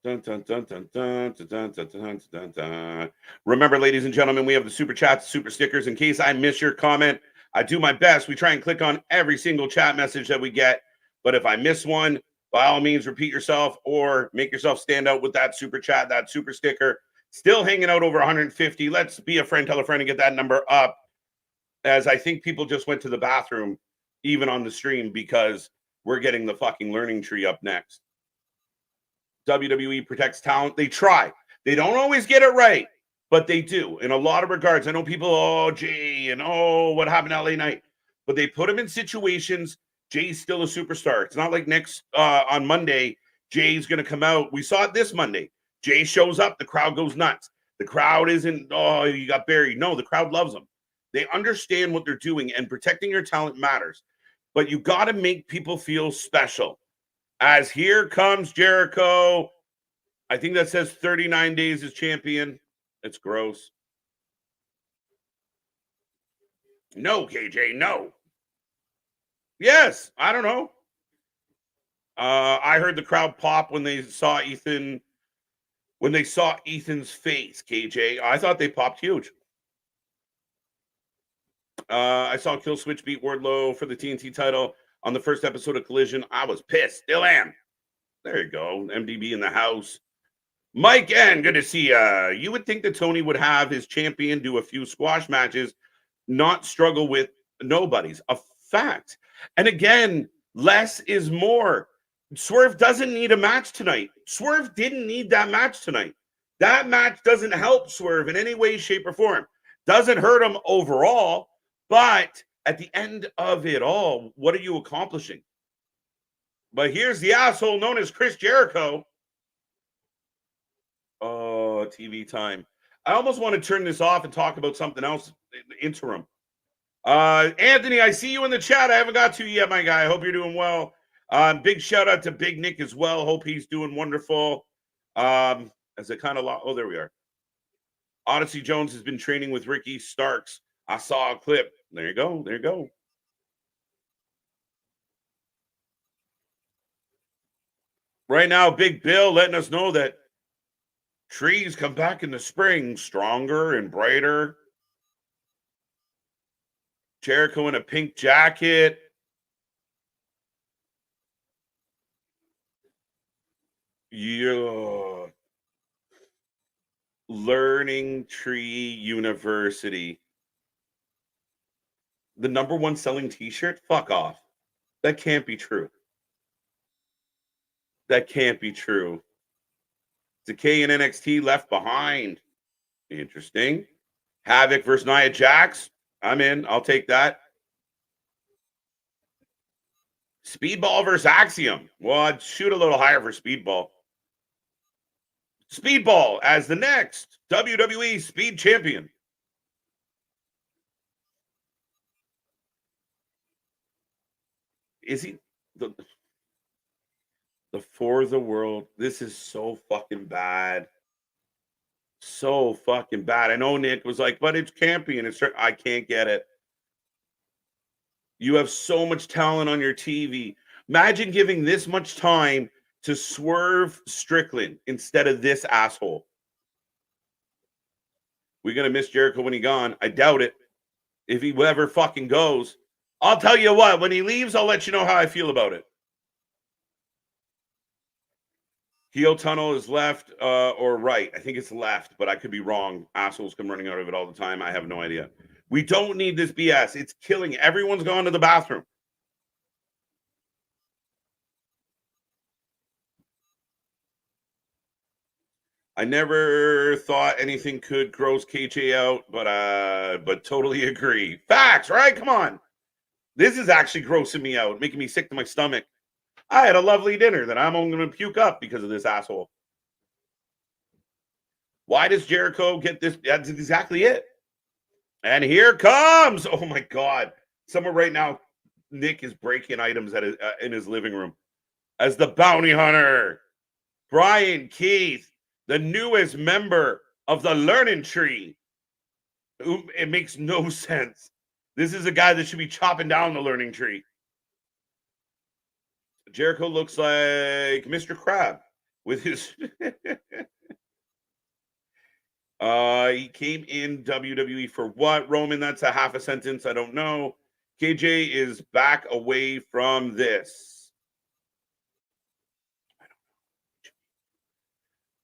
Dun, dun, dun, dun, dun, dun, dun, dun, dun, dun, dun. Remember, ladies and gentlemen, we have the super chats, super stickers. In case I miss your comment, I do my best. We try and click on every single chat message that we get. But if I miss one, by all means, repeat yourself or make yourself stand out with that super chat, that super sticker. Still hanging out over 150. Let's be a friend, tell a friend, and get that number up. As I think people just went to the bathroom, even on the stream, because we're getting the fucking learning tree up next. WWE protects talent. They try. They don't always get it right, but they do in a lot of regards. I know people, oh, Jay, and oh, what happened LA Night? But they put him in situations. Jay's still a superstar. It's not like next on Monday, Jay's going to come out. We saw it this Monday. Jay shows up. The crowd goes nuts. The crowd isn't, oh, you got buried. No, the crowd loves him. They understand what they're doing, and protecting your talent matters. But you got to make people feel special. As here comes Jericho. I think that says 39 days as champion. It's gross. No, KJ, no. Yes, I don't know. I heard the crowd pop when they saw Ethan. When they saw Ethan's face, KJ, I thought they popped huge. I saw Killswitch beat Wardlow for the TNT title on the first episode of Collision. I was pissed. Still am. There you go. MDB in the house. Mike N, good to see you. You would think that Tony would have his champion do a few squash matches, not struggle with nobodies. A fact. And again, less is more. Swerve doesn't need a match tonight. Swerve didn't need that match tonight. That match doesn't help Swerve in any way, shape, or form. Doesn't hurt him overall, but at the end of it all, what are you accomplishing? But here's the asshole known as Chris Jericho. Oh, TV time. I almost want to turn this off and talk about something else in the interim. Anthony, I see you in the chat. I haven't got to you yet, my guy. I hope you're doing well. Big shout out to Big Nick as well. Hope he's doing wonderful. As it kind of there we are. Odyssey Jones has been training with Ricky Starks. I saw a clip. There you go. There you go. Right now, Big Bill letting us know that trees come back in the spring stronger and brighter. Jericho in a pink jacket. Yeah. Learning Tree University. The #1 selling t-shirt? Fuck off. That can't be true. That can't be true. Decay and NXT left behind. Interesting. Havoc versus Nia Jax. I'm in. I'll take that. Speedball versus Axiom. Well, I'd shoot a little higher for Speedball. Speedball as the next WWE Speed Champion. Is he the For the World? This is so fucking bad. So fucking bad. I know Nick was like, but it's campy and I can't get it. You have so much talent on your TV. Imagine giving this much time to Swerve Strickland instead of this asshole. We're going to miss Jericho when he's gone. I doubt it. If he ever fucking goes. I'll tell you what, when he leaves, I'll let you know how I feel about it. Heel tunnel is left or right. I think it's left, but I could be wrong. Assholes come running out of it all the time. I have no idea. We don't need this BS. It's killing. Everyone's gone to the bathroom. I never thought anything could gross KJ out, but totally agree. Facts, right? Come on. This is actually grossing me out, making me sick to my stomach. I had a lovely dinner that I'm only going to puke up because of this asshole. Why does Jericho get this? That's exactly it. And here comes, oh my God. Someone right now, Nick is breaking items in his living room. As the bounty hunter, Brian Keith, the newest member of the Learning Tree. It makes no sense. This is a guy that should be chopping down the Learning Tree. Jericho looks like Mr. Crab with his... he came in WWE for what, Roman? That's a half a sentence. I don't know. KJ is back away from this.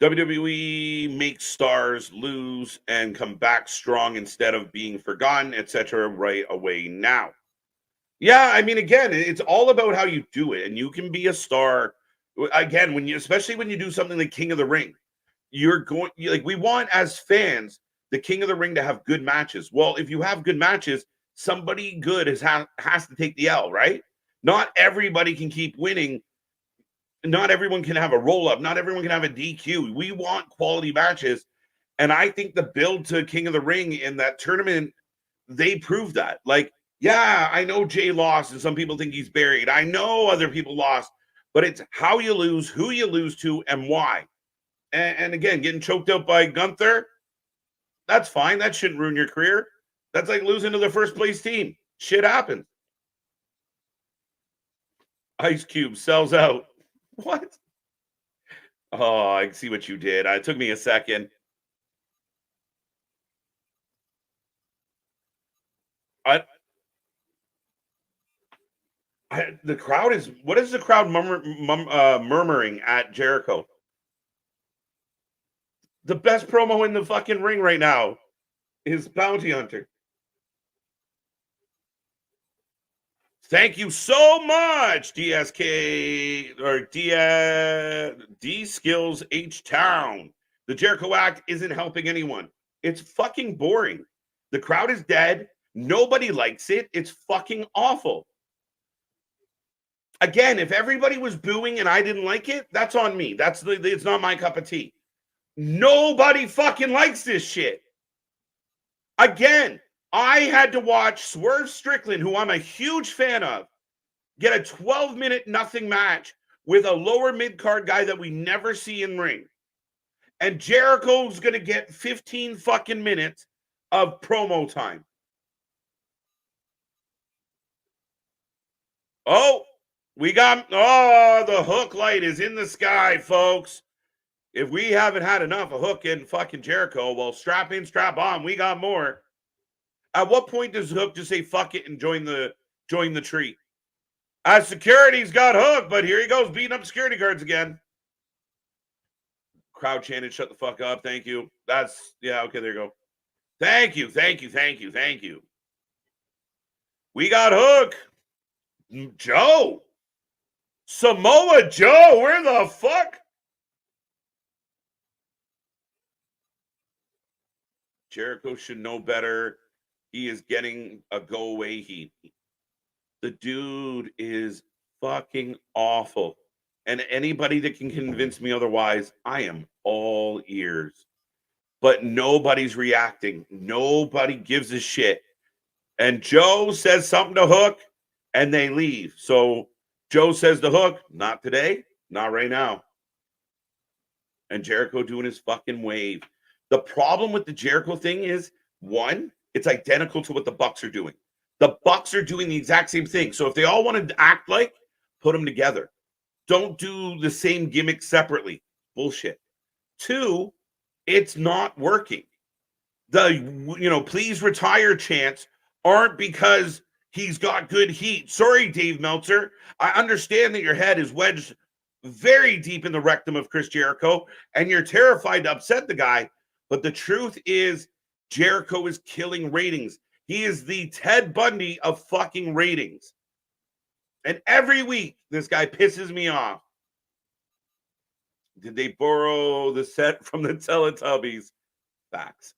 WWE makes stars lose and come back strong instead of being forgotten, etc. right away now. Yeah, I mean, again, it's all about how you do it, and you can be a star. Again, especially when you do something like King of the Ring, we want as fans the King of the Ring to have good matches. Well, if you have good matches, somebody good has to take the L, right? Not everybody can keep winning. Not everyone can have a roll-up. Not everyone can have a DQ. We want quality matches. And I think the build to King of the Ring in that tournament they proved that. Like, yeah, I know Jay lost and some people think he's buried. I know other people lost, but it's how you lose, who you lose to, and why. And again, getting choked out by Gunther, that's fine. That shouldn't ruin your career. That's like losing to the first place team. Shit happens. Ice Cube sells out. What? Oh, I see what you did. It took me a second. The crowd is, what is the crowd murmuring at Jericho? The best promo in the fucking ring right now is Bounty Hunter. Thank you so much, DSK or D Skills H Town. The Jericho Act isn't helping anyone. It's fucking boring. The crowd is dead. Nobody likes it. It's fucking awful. Again, if everybody was booing and I didn't like it, that's on me. It's not my cup of tea. Nobody fucking likes this shit. Again, I had to watch Swerve Strickland, who I'm a huge fan of, get a 12-minute nothing match with a lower mid-card guy that we never see in ring. And Jericho's going to get 15 fucking minutes of promo time. Oh, the hook light is in the sky, folks. If we haven't had enough of Hook and fucking Jericho, well, strap in, strap on. We got more. At what point does Hook just say fuck it and join the tree? As security's got Hook, but here he goes beating up security guards again. Crowd chanted, shut the fuck up. Thank you. Okay, there you go. Thank you. We got Hook. Joe. Samoa Joe, where the fuck? Jericho should know better. He is getting a go-away heat. The dude is fucking awful. And anybody that can convince me otherwise, I am all ears. But nobody's reacting. Nobody gives a shit. And Joe says something to Hook, and they leave. So Joe says to Hook, not today, not right now. And Jericho doing his fucking wave. The problem with the Jericho thing is, one, it's identical to what the Bucks are doing. The Bucks are doing the exact same thing. So if they all want to act like, put them together. Don't do the same gimmick separately. Bullshit. Two, it's not working. The, please retire chants aren't because he's got good heat. Sorry, Dave Meltzer. I understand that your head is wedged very deep in the rectum of Chris Jericho, and you're terrified to upset the guy. But the truth is, Jericho is killing ratings. He is the Ted Bundy of fucking ratings. And every week, this guy pisses me off. Did they borrow the set from the Teletubbies? Facts.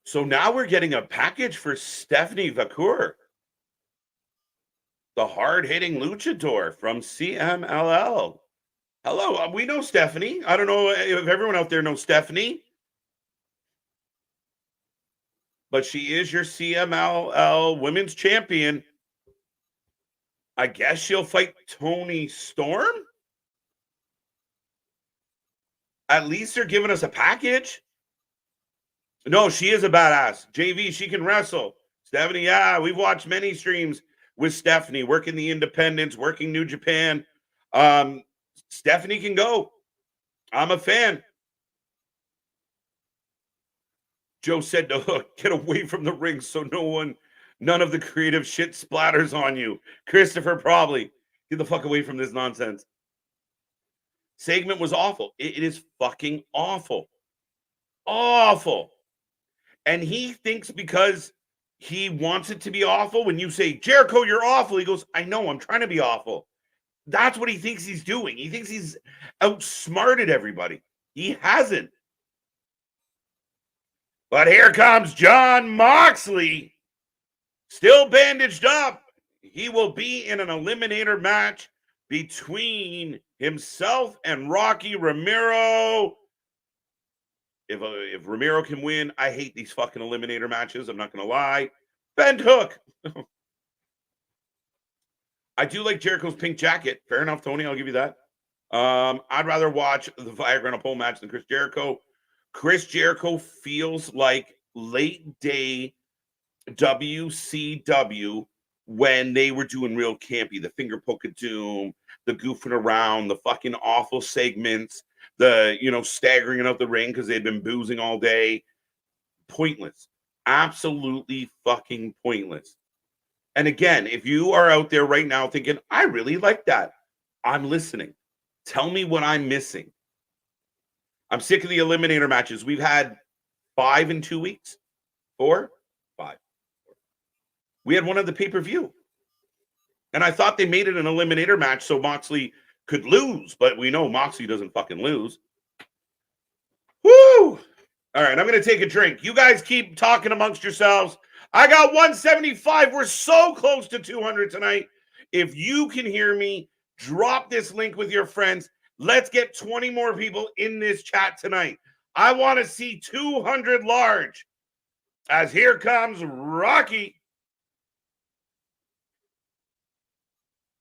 So now we're getting a package for Stephanie Vacour, the hard-hitting luchador from CMLL. Hello, we know Stephanie. I don't know if everyone out there knows Stephanie, but she is your CMLL women's champion. I guess she'll fight Toni Storm? At least they're giving us a package. No, she is a badass. JV, she can wrestle. Stephanie, yeah, we've watched many streams with Stephanie, working the independents, working New Japan. Stephanie can go. I'm a fan. Joe said to Hook, get away from the ring so none of the creative shit splatters on you. Christopher, probably. Get the fuck away from this nonsense. Segment was awful. It is fucking awful. Awful. And he thinks because he wants it to be awful, when you say, Jericho, you're awful, he goes, I know, I'm trying to be awful. That's what he thinks he's doing. He thinks he's outsmarted everybody. He hasn't. But here comes Jon Moxley, still bandaged up. He will be in an eliminator match between himself and Rocky Romero. If Ramiro can win, I hate these fucking eliminator matches. I'm not going to lie. Bend Hook. I do like Jericho's pink jacket. Fair enough, Tony. I'll give you that. I'd rather watch the Viagra and a pole match than Chris Jericho. Chris Jericho feels like late day WCW when they were doing real campy, the finger poke of doom, the goofing around, the fucking awful segments, the, staggering out the ring because they'd been boozing all day. Pointless. Absolutely fucking pointless. And again, if you are out there right now thinking, I really like that, I'm listening. Tell me what I'm missing. I'm sick of the eliminator matches. We've had 5 in 2 weeks. 4? 5. We had one of the pay-per-view. And I thought they made it an eliminator match so Moxley could lose, but we know Moxley doesn't fucking lose. Woo! All right, I'm going to take a drink. You guys keep talking amongst yourselves. I got 175. We're so close to 200 tonight. If you can hear me, drop this link with your friends. Let's get 20 more people in this chat tonight. I want to see 200 large. As here comes Rocky.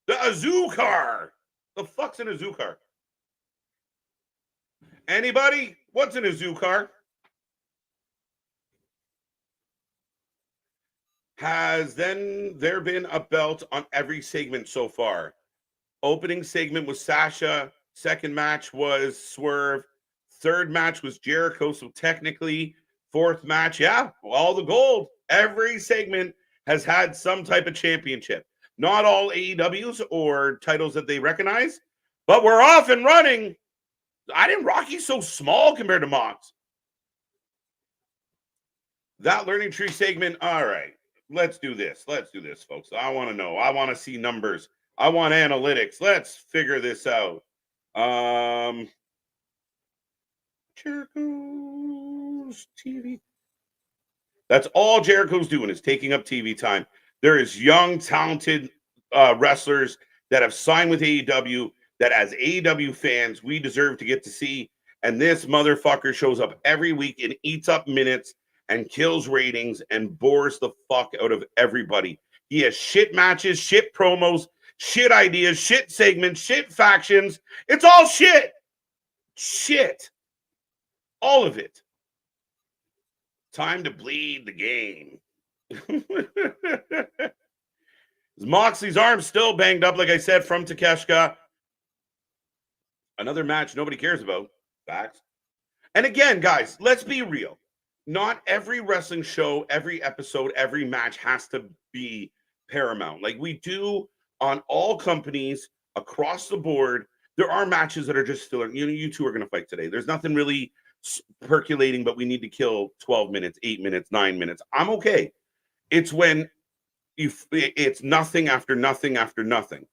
The Azúcar. The fuck's an Azúcar? Anybody? What's an Azúcar? Has there been a belt on every segment so far? Opening segment was Sasha. Second match was Swerve. Third match was Jericho. So technically, fourth match, yeah, all the gold. Every segment has had some type of championship. Not all AEWs or titles that they recognize, but we're off and running. I didn't Rocky so small compared to Mox. That learning tree segment, all right. Let's do this. Let's do this, folks. I want to know. I want to see numbers. I want analytics. Let's figure this out. Jericho's TV. That's all Jericho's doing is taking up TV time. There is young, talented wrestlers that have signed with AEW that as AEW fans, we deserve to get to see. And this motherfucker shows up every week and eats up minutes and kills ratings and bores the fuck out of everybody. He has shit matches, shit promos, shit ideas, shit segments, shit factions. It's all shit. Shit. All of it. Time to bleed the game. Moxley's arm still banged up, like I said, from Takeshita. Another match nobody cares about. Facts. And again, guys, let's be real. Not every wrestling show, every episode, every match has to be paramount. Like we do on all companies across the board, there are matches that are just filler. You two are going to fight today. There's nothing really percolating, but we need to kill 12 minutes, 8 minutes, 9 minutes. I'm okay. It's when it's nothing after nothing after nothing.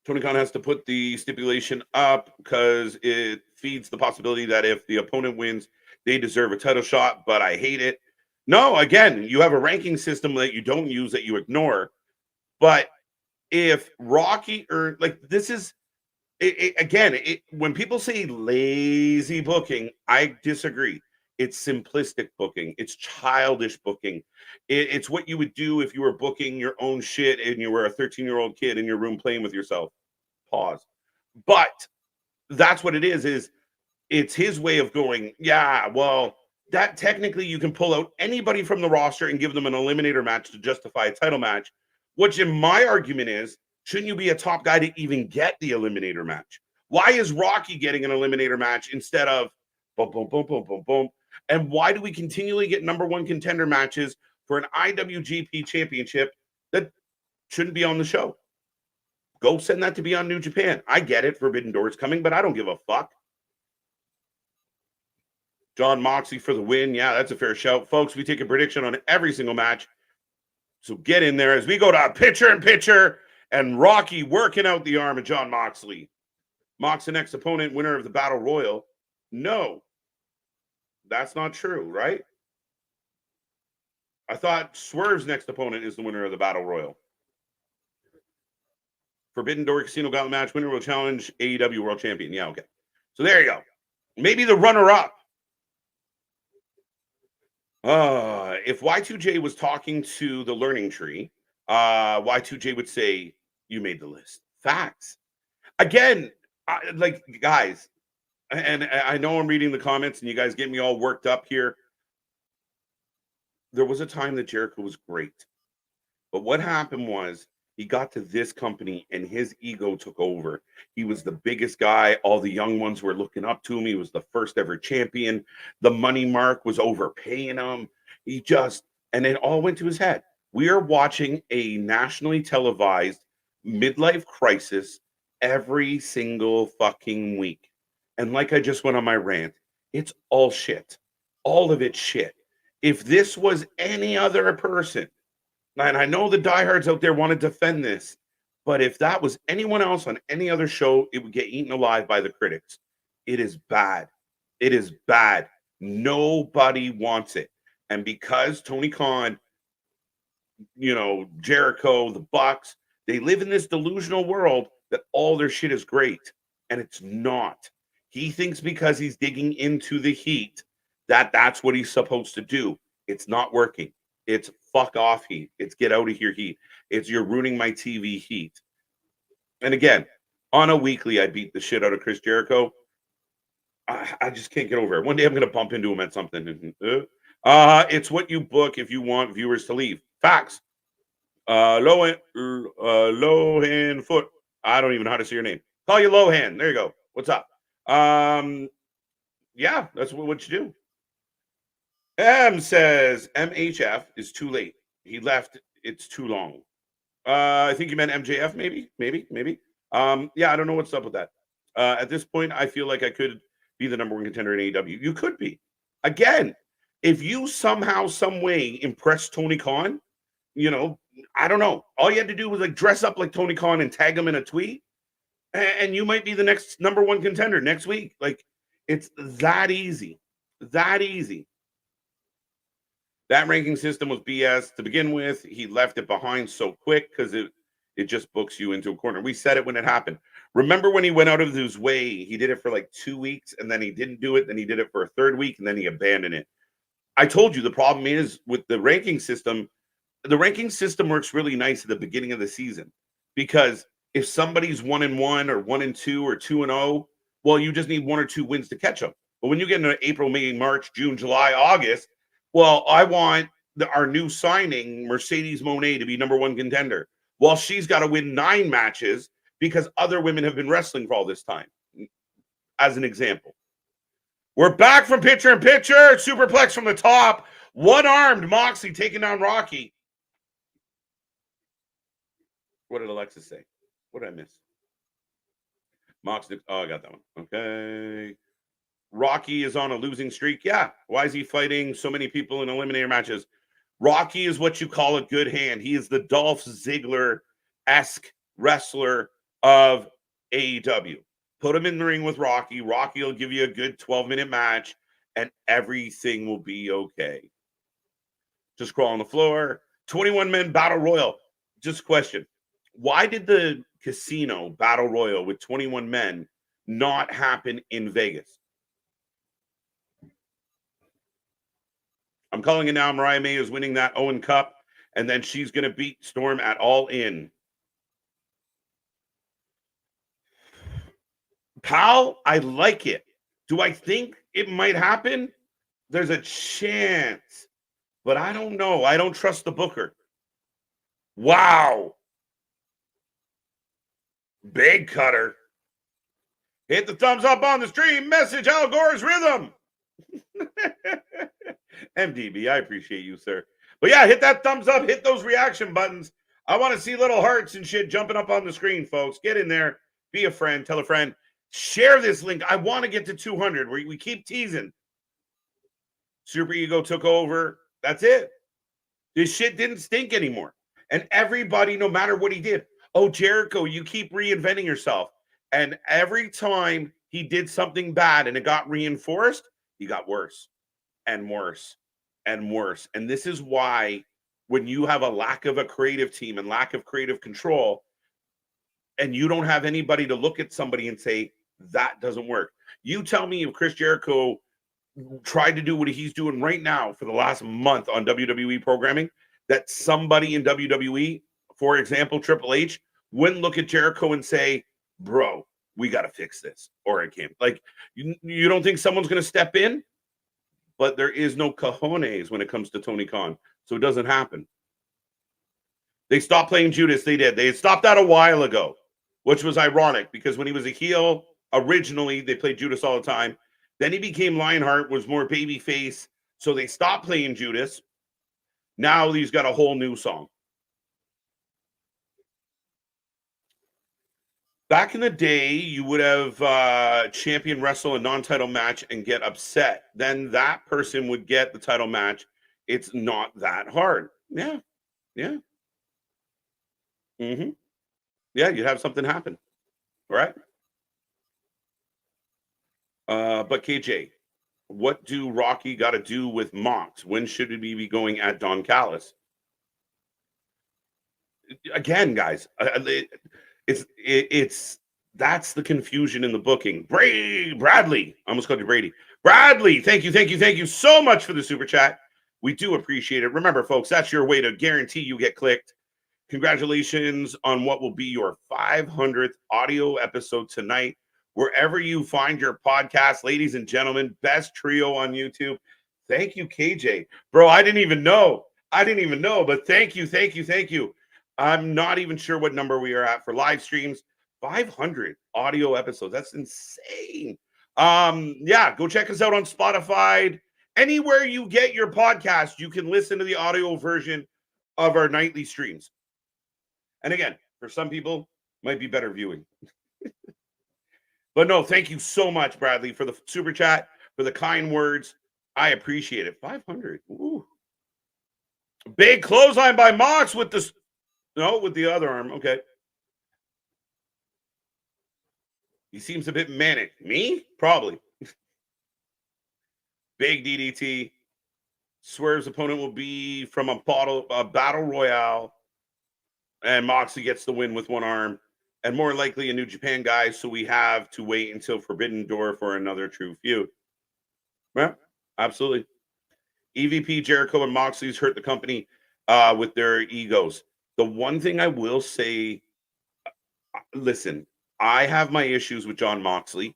Tony Khan has to put the stipulation up because it feeds the possibility that if the opponent wins, they deserve a title shot, but I hate it. No, again, you have a ranking system that you don't use, that you ignore. But if Rocky or like this is, when people say lazy booking, I disagree. It's simplistic booking. It's childish booking. It's what you would do if you were booking your own shit and you were a 13-year-old kid in your room playing with yourself. Pause. But that's what it is it's his way of going, yeah, well, that technically you can pull out anybody from the roster and give them an eliminator match to justify a title match, which in my argument is, shouldn't you be a top guy to even get the eliminator match? Why is Rocky getting an eliminator match instead of boom, boom, boom, boom, boom, boom? And why do we continually get number one contender matches for an IWGP championship that shouldn't be on the show? Go send that to be on New Japan. I get it. Forbidden Door's coming, but I don't give a fuck. John Moxley for the win. Yeah, that's a fair shout. Folks, we take a prediction on every single match. So get in there as we go to pitcher and Rocky working out the arm of John Moxley. Mox the next opponent, winner of the Battle Royal. No, that's not true, right? I thought Swerve's next opponent is the winner of the Battle Royal. Forbidden Door Casino Gauntlet match winner will challenge AEW World Champion. Yeah, okay. So there you go. Maybe the runner-up. If Y2J was talking to the learning tree, Y2J would say, you made the list. Facts. Again, like, guys, and I know I'm reading the comments and you guys get me all worked up here. There was a time that Jericho was great. But what happened was he got to this company and his ego took over. He was the biggest guy. All the young ones were looking up to him. He was the first ever champion. The money mark was overpaying him. And it all went to his head. We are watching a nationally televised midlife crisis every single fucking week. And like I just went on my rant, it's all shit. All of it shit. If this was any other person, and I know the diehards out there want to defend this, but if that was anyone else on any other show, it would get eaten alive by the critics. It is bad. It is bad. Nobody wants it. And because Tony Khan, Jericho, the Bucks, they live in this delusional world that all their shit is great. And it's not. He thinks because he's digging into the heat that's what he's supposed to do. It's not working. It's fuck off heat. It's get out of here heat. It's you're ruining my TV heat. And again, on a weekly, I beat the shit out of Chris Jericho. I just can't get over it. One day I'm going to bump into him at something. It's what you book if you want viewers to leave. Facts. Lohan Foot. I don't even know how to say your name. Call you Lohan. There you go. What's up? Yeah, that's what you do. M says MHF is too late. He left. It's too long. I think you meant MJF, maybe. Yeah, I don't know what's up with that. At this point, I feel like I could be the number one contender in AEW. You could be. Again, if you somehow, some way impress Tony Khan, I don't know. All you had to do was like dress up like Tony Khan and tag him in a tweet, and you might be the next number one contender next week. Like, it's that easy. That easy. That ranking system was BS to begin with. He left it behind so quick because it just books you into a corner. We said it when it happened. Remember when he went out of his way? He did it for like 2 weeks, and then he didn't do it. Then he did it for a third week, and then he abandoned it. I told you the problem is with the ranking system. The ranking system works really nice at the beginning of the season because if somebody's 1-1 or 1-2 or 2-0, well, you just need 1 or 2 wins to catch them. But when you get into April, May, March, June, July, August, well, I want our new signing, Mercedes Moné, to be number one contender. Well, she's got to win 9 matches because other women have been wrestling for all this time, as an example. We're back from picture-in-picture. Superplex from the top. One-armed Moxley taking down Rocky. What did Alexis say? What did I miss? Moxley. Oh, I got that one. Okay. Rocky is on a losing streak. Yeah. Why is he fighting so many people in eliminator matches? Rocky is what you call a good hand. He is the Dolph Ziggler-esque wrestler of AEW. Put him in the ring with Rocky. Rocky will give you a good 12-minute match, and everything will be okay. Just crawl on the floor. 21-man battle royal. Just a question. Why did the casino battle royal with 21 men not happen in Vegas? I'm calling it now. Mariah May is winning that Owen Cup, and then she's going to beat Storm at All In. Pal, I like it. Do I think it might happen? There's a chance, but I don't know. I don't trust the booker. Wow. Big cutter. Hit the thumbs up on the stream. Message Al Gore's rhythm. MDB, I appreciate you, sir. But yeah, hit that thumbs up. Hit those reaction buttons. I want to see little hearts and shit jumping up on the screen, folks. Get in there. Be a friend. Tell a friend. Share this link. I want to get to 200. We keep teasing. Super Ego took over. That's it. This shit didn't stink anymore. And everybody, no matter what he did, oh, Jericho, you keep reinventing yourself. And every time he did something bad and it got reinforced, he got worse and worse and worse. And this is why when you have a lack of a creative team and lack of creative control, and you don't have anybody to look at somebody and say, that doesn't work. You tell me if Chris Jericho tried to do what he's doing right now for the last month on WWE programming, that somebody in WWE, for example, Triple H, wouldn't look at Jericho and say, bro, we got to fix this, or it can't. Like, you don't think someone's going to step in? But there is no cojones when it comes to Tony Khan, so it doesn't happen. They stopped playing Judas. They did. They had stopped that a while ago, which was ironic because when he was a heel, originally they played Judas all the time. Then he became Lionheart, was more babyface, so they stopped playing Judas. Now he's got a whole new song. Back in the day, you would have champion wrestle a non-title match and get upset. Then that person would get the title match. It's not that hard. Yeah. Yeah. Mm-hmm. Yeah, you'd have something happen. Right? But KJ, what do Rocky got to do with Mox? When should we be going at Don Callis? Again, guys, it's that's the confusion in the booking. Bradley, I almost called you Brady. Bradley, thank you so much for the super chat. We do appreciate it. Remember, folks, that's your way to guarantee you get clicked. Congratulations on what will be your 500th audio episode tonight. Wherever you find your podcast, ladies and gentlemen, best trio on YouTube. Thank you, KJ. Bro, I didn't even know, but thank you. I'm not even sure what number we are at for live streams. 500 audio episodes. That's insane. Yeah, go check us out on Spotify. Anywhere you get your podcast, you can listen to the audio version of our nightly streams. And again, for some people, might be better viewing. But no, thank you so much, Bradley, for the super chat, for the kind words. I appreciate it. 500. Ooh. Big clothesline by Mox with the with the other arm. Okay. He seems a bit manic. Me? Probably. Big DDT. Swerve's opponent will be from a battle royale. And Moxley gets the win with one arm. And more likely a New Japan guy, so we have to wait until Forbidden Door for another true feud. Yeah, absolutely. EVP, Jericho, and Moxley's hurt the company with their egos. The one thing I will say, listen, I have my issues with John Moxley,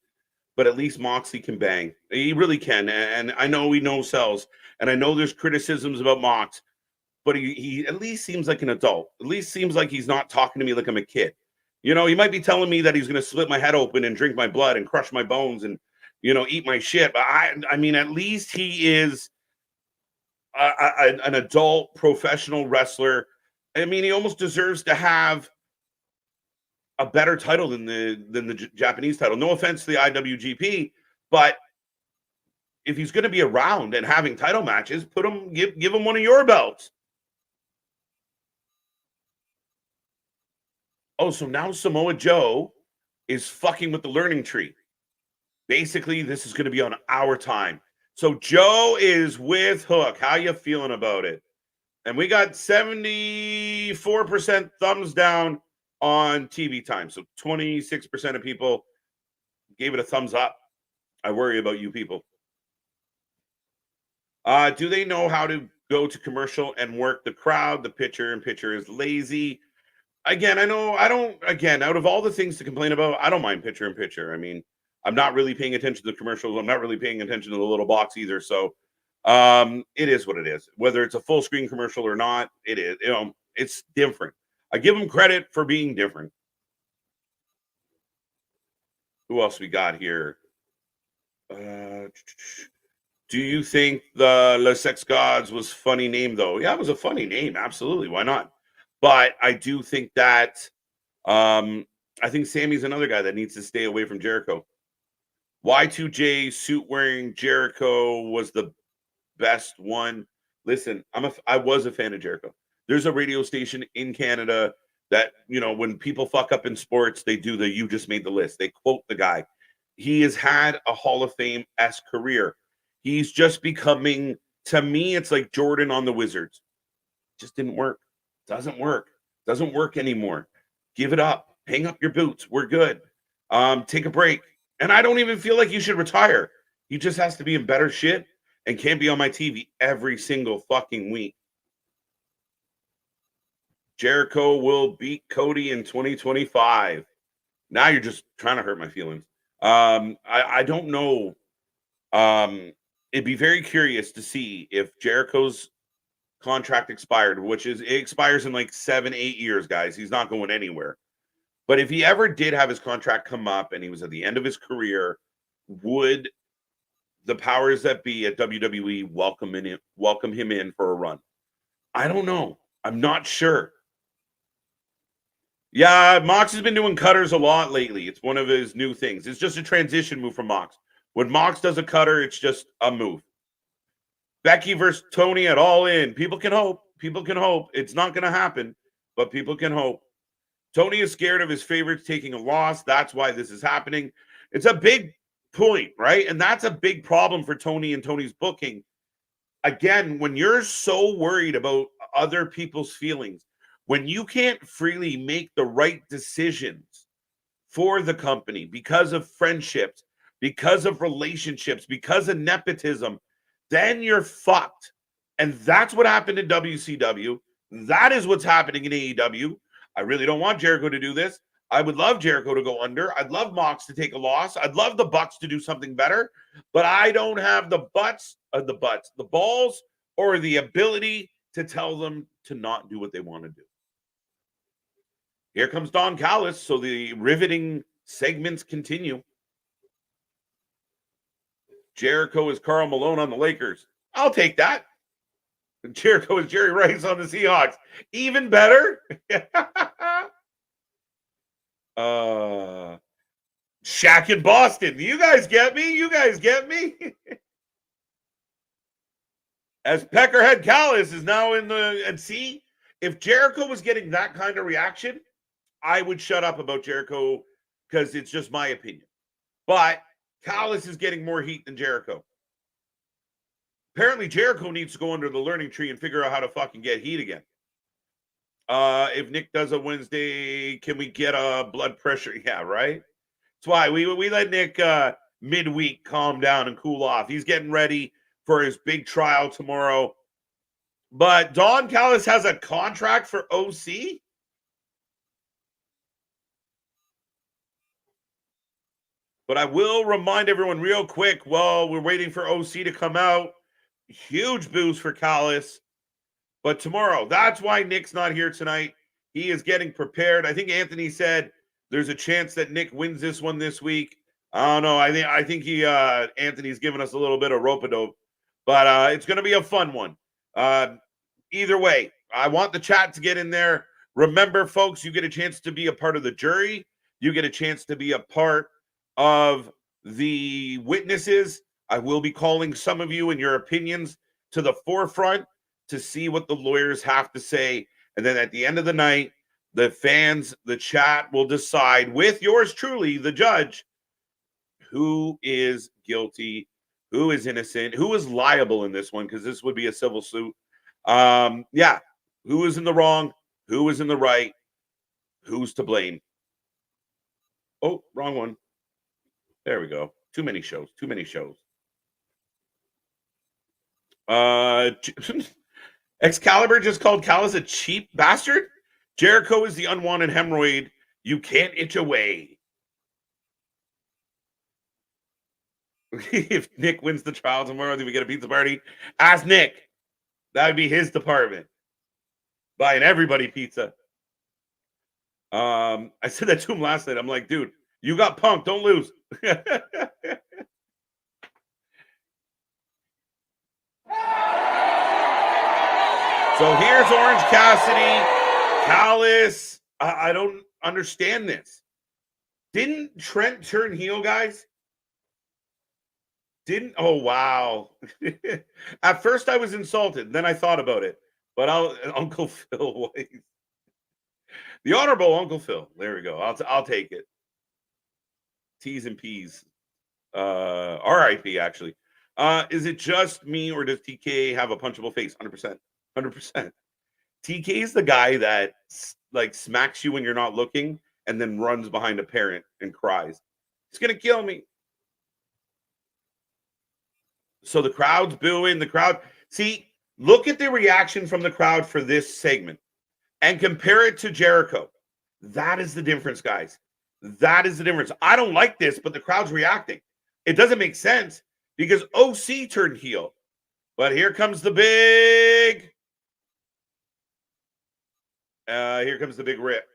but at least Moxley can bang. He really can. And I know he knows sells. And I know there's criticisms about Mox, but he at least seems like an adult. At least seems like he's not talking to me like I'm a kid. You know, he might be telling me that he's going to split my head open and drink my blood and crush my bones and, eat my shit. But I mean, at least he is an adult professional wrestler. I mean, he almost deserves to have a better title than the Japanese title. No offense to the IWGP, but if he's going to be around and having title matches, give him one of your belts. Oh, so now Samoa Joe is fucking with the learning tree. Basically, this is going to be on our time. So Joe is with Hook. How you feeling about it? And we got 74% thumbs down on TV time. So 26% of people gave it a thumbs up. I worry about you people. Do they know how to go to commercial and work the crowd? The pitcher is lazy. Again, out of all the things to complain about, I don't mind pitcher in pitcher. I mean, I'm not really paying attention to the commercials. I'm not really paying attention to the little box either. So it is what it is. Whether it's a full screen commercial or not, it is. It's different. I give them credit for being different. Who else we got here? Do you think the Le Sex Gods was funny name, though? Yeah, it was a funny name. Absolutely. Why not? But I do think that I think Sammy's another guy that needs to stay away from Jericho. Y2J suit wearing Jericho was the best one. Listen, I was a fan of Jericho. There's a radio station in Canada that, when people fuck up in sports, they do you just made the list. They quote the guy. He has had a Hall of Fame-esque career. He's just becoming, to me, it's like Jordan on the Wizards. Just didn't work. Doesn't work anymore. Give it up. hang up your boots. We're good. Take a break. And I don't even feel like you should retire. He just has to be in better shit and can't be on my TV every single fucking week. Jericho will beat Cody in 2025. Now you're just trying to hurt my feelings. I don't know. It'd be very curious to see if Jericho's contract expired, it expires in like 7-8 years, guys. He's not going anywhere. But if he ever did have his contract come up and he was at the end of his career, would the powers that be at WWE welcome him in for a run? I don't know. I'm not sure. Yeah, Mox has been doing cutters a lot lately. It's one of his new things. It's just a transition move from Mox. When Mox does a cutter, it's just a move. Becky versus Tony at All In. People can hope. People can hope. It's not going to happen, but people can hope. Tony is scared of his favorites taking a loss. That's why this is happening. It's a big point, right? And that's a big problem for Tony and Tony's booking. Again, when you're so worried about other people's feelings, when you can't freely make the right decisions for the company because of friendships, because of relationships, because of nepotism, then you're fucked. And that's what happened in WCW. That is what's happening in AEW. I really don't want Jericho to do this. I would love Jericho to go under. I'd love Mox to take a loss. I'd love the Bucks to do something better, but I don't have the balls, or the ability to tell them to not do what they want to do. Here comes Don Callis, so the riveting segments continue. Jericho is Karl Malone on the Lakers. I'll take that. Jericho is Jerry Rice on the Seahawks. Even better. Shaq in Boston. You guys get me? You guys get me? As Peckerhead Callis is now in the... And see, if Jericho was getting that kind of reaction, I would shut up about Jericho because it's just my opinion. But Callis is getting more heat than Jericho. Apparently, Jericho needs to go under the learning tree and figure out how to fucking get heat again. If Nick does a Wednesday, can we get a blood pressure? Yeah, right? That's why we let Nick midweek calm down and cool off. He's getting ready for his big trial tomorrow. But Don Callis has a contract for OC? But I will remind everyone real quick while we're waiting for OC to come out. Huge boost for Callis. But tomorrow, that's why Nick's not here tonight. He is getting prepared. I think Anthony said there's a chance that Nick wins this one this week. I don't know. I think Anthony's giving us a little bit of rope-a-dope. But it's going to be a fun one. Either way, I want the chat to get in there. Remember, folks, you get a chance to be a part of the jury. You get a chance to be a part of the witnesses. I will be calling some of you and your opinions to the forefront to see what the lawyers have to say. And then at the end of the night, the fans, the chat will decide with yours truly, the judge, who is guilty, who is innocent, who is liable in this one, because this would be a civil suit. Yeah, who is in the wrong, who is in the right, who's to blame. Oh, wrong one. There we go. Too many shows. Excalibur just called Callis a cheap bastard. Jericho is the unwanted hemorrhoid you can't itch away. If Nick wins the trial tomorrow, then we get a pizza party. Ask Nick. That would be his department. Buying everybody pizza. I said that to him last night. I'm like, dude, you got punked. Don't lose. So here's Orange Cassidy. Callis. I don't understand this. Didn't Trent turn heel, guys? Didn't? Oh, wow. At first I was insulted. Then I thought about it. But Uncle Phil. The Honorable Uncle Phil. There we go. I'll take it. T's and P's. RIP, actually. Is it just me, or does TK have a punchable face? 100%. 100%. TK is the guy that like smacks you when you're not looking and then runs behind a parent and cries, "He's going to kill me." So the crowd's booing. The crowd, see, look at the reaction from the crowd for this segment and compare it to Jericho. That is the difference, guys. That is the difference. I don't like this, but the crowd's reacting. It doesn't make sense because OC turned heel. But here comes the big rip.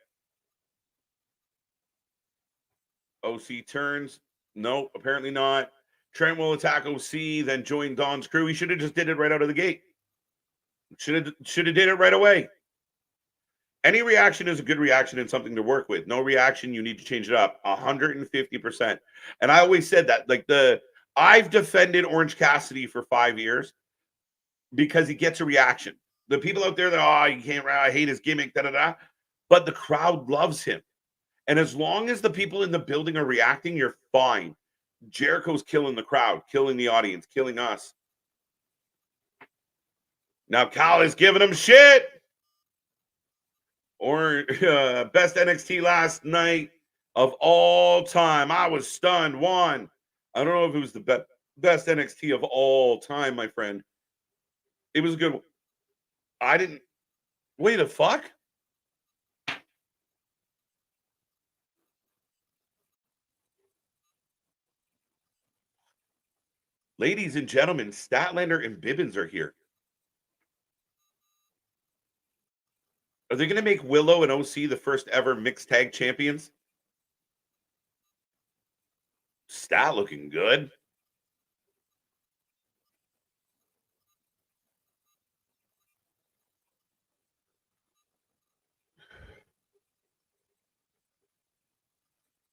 OC turns. Nope, apparently not. Trent will attack OC, then join Don's crew. He should have just did it right out of the gate. Should have did it right away. Any reaction is a good reaction and something to work with. No reaction, you need to change it up 150%. And I always said that. I've defended Orange Cassidy for 5 years because he gets a reaction. The people out there that, you can't, I hate his gimmick, da-da-da. But the crowd loves him. And as long as the people in the building are reacting, you're fine. Jericho's killing the crowd, killing the audience, killing us. Now Callis giving him shit. Or best NXT last night of all time. I was stunned. One. I don't know if it was the best NXT of all time, my friend. It was a good one. I didn't. Wait, the fuck? Ladies and gentlemen, Statlander and Bibbins are here. Are they going to make Willow and OC the first ever mixed tag champions? Stat looking good.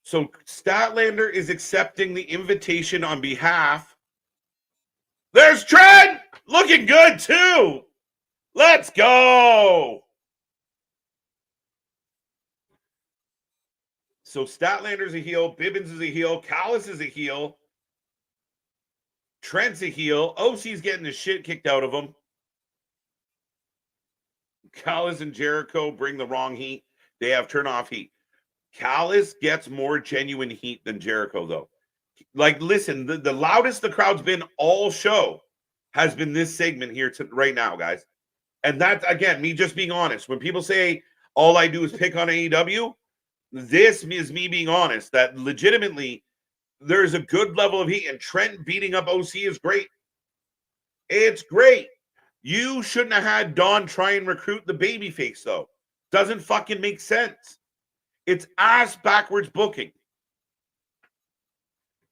So Statlander is accepting the invitation on behalf. There's Trent! Looking good, too! Let's go! So Statlander's a heel, Bibbins is a heel, Callis is a heel, Trent's a heel, OC's getting the shit kicked out of him. Callis and Jericho bring the wrong heat. They have turn-off heat. Callis gets more genuine heat than Jericho, though. Listen, the loudest the crowd's been all show has been this segment here right now, guys. And that's, again, me just being honest. When people say all I do is pick on AEW, this is me being honest, that legitimately there's a good level of heat, and Trent beating up OC is great. It's great. You shouldn't have had Don try and recruit the babyface, though. Doesn't fucking make sense. It's ass backwards booking.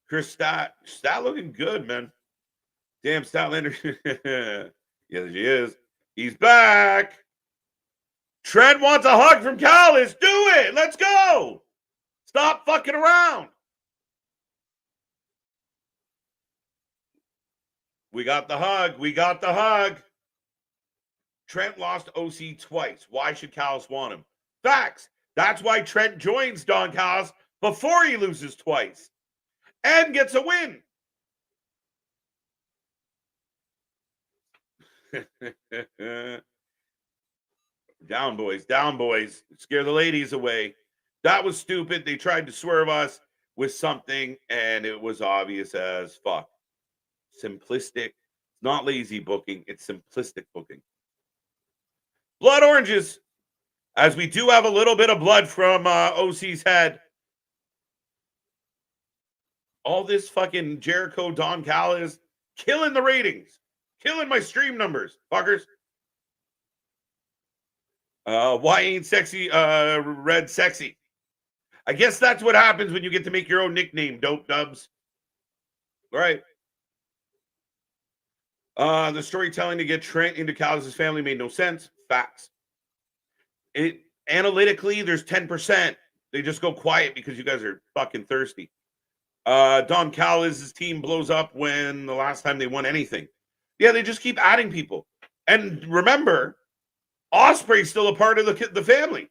Chris Stat looking good, man. Damn, Statlander. Yes, he is. He's back. Trent wants a hug from Callis. Do it. Let's go. Stop fucking around. We got the hug. We got the hug. Trent lost OC twice. Why should Callis want him? Facts. That's why Trent joins Don Callis before he loses twice and gets a win. Down, boys. Down, boys. Scare the ladies away. That was stupid. They tried to swerve us with something, and it was obvious as fuck. Simplistic. Not lazy booking. It's simplistic booking. Blood oranges. As we do have a little bit of blood from OC's head. All this fucking Jericho, Don Callis, killing the ratings. Killing my stream numbers, fuckers. Why ain't sexy red sexy? I guess that's what happens when you get to make your own nickname, dope dubs. All right. The storytelling to get Trent into Callis' family made no sense. Facts. Analytically, there's 10%. They just go quiet because you guys are fucking thirsty. Don Callis' team blows up when the last time they won anything. Yeah, they just keep adding people. And remember, Osprey's still a part of the family.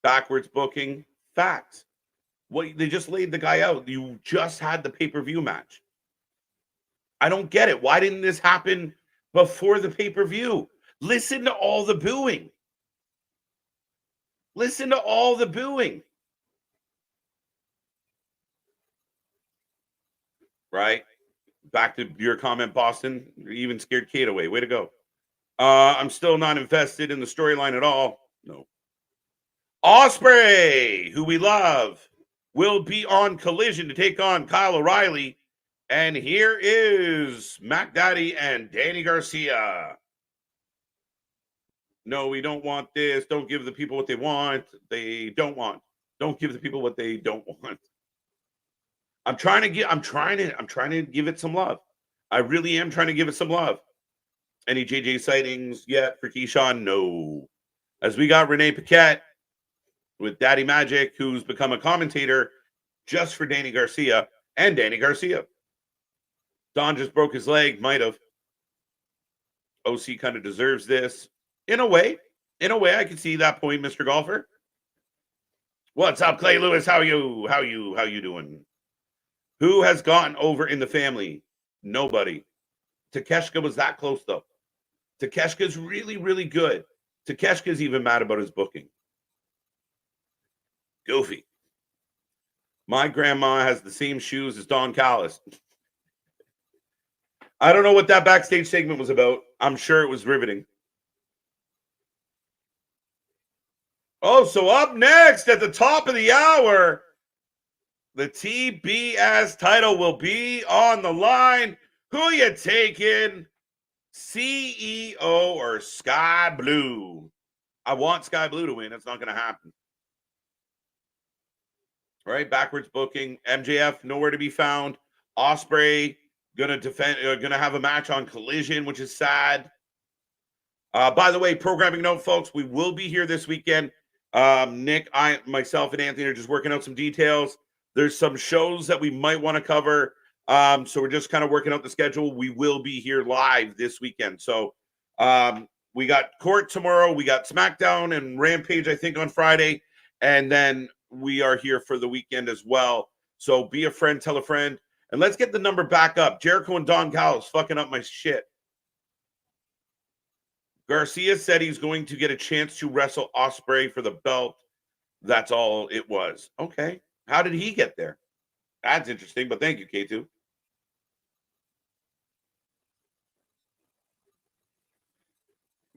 Backwards booking. Facts. They just laid the guy out. You just had the pay-per-view match. I don't get it. Why didn't this happen before the pay-per-view? Listen to all the booing. Listen to all the booing. Right? Back to your comment, Boston. You even scared Kate away. Way to go. I'm still not invested in the storyline at all. No. Ospreay, who we love, will be on Collision to take on Kyle O'Reilly. And here is Mac Daddy and Danny Garcia. No, we don't want this. Don't give the people what they want. They don't want. Don't give the people what they don't want. I'm trying to give it some love. I really am trying to give it some love. Any JJ sightings yet for Keyshawn? No. As we got Renee Paquette with Daddy Magic, who's become a commentator just for Danny Garcia and Danny Garcia. Don just broke his leg, might have. OC kind of deserves this. In a way, I can see that point, Mr. Golfer. What's up, Clay Lewis? How you doing? Who has gotten over in the family? Nobody. Takeshka was that close, though. Takeshka's really, really good. Takeshka's even mad about his booking. Goofy. My grandma has the same shoes as Don Callis. I don't know what that backstage segment was about. I'm sure it was riveting. Oh, so up next at the top of the hour, the TBS title will be on the line. Who you taking? CEO or Sky Blue? I want Sky Blue to win. It's not going to happen. All right, backwards booking. MJF nowhere to be found. Ospreay gonna have a match on Collision, which is sad. By the way, programming note, folks, we will be here this weekend. Nick, myself, and Anthony are just working out some details. There's some shows that we might want to cover. So we're just kind of working out the schedule. We will be here live this weekend. So we got Court tomorrow. We got SmackDown and Rampage, I think, on Friday. And then we are here for the weekend as well. So be a friend, tell a friend. And let's get the number back up. Jericho and Don Callis fucking up my shit. Garcia said he's going to get a chance to wrestle Ospreay for the belt. That's all it was. Okay. How did he get there? That's interesting, but thank you, K2.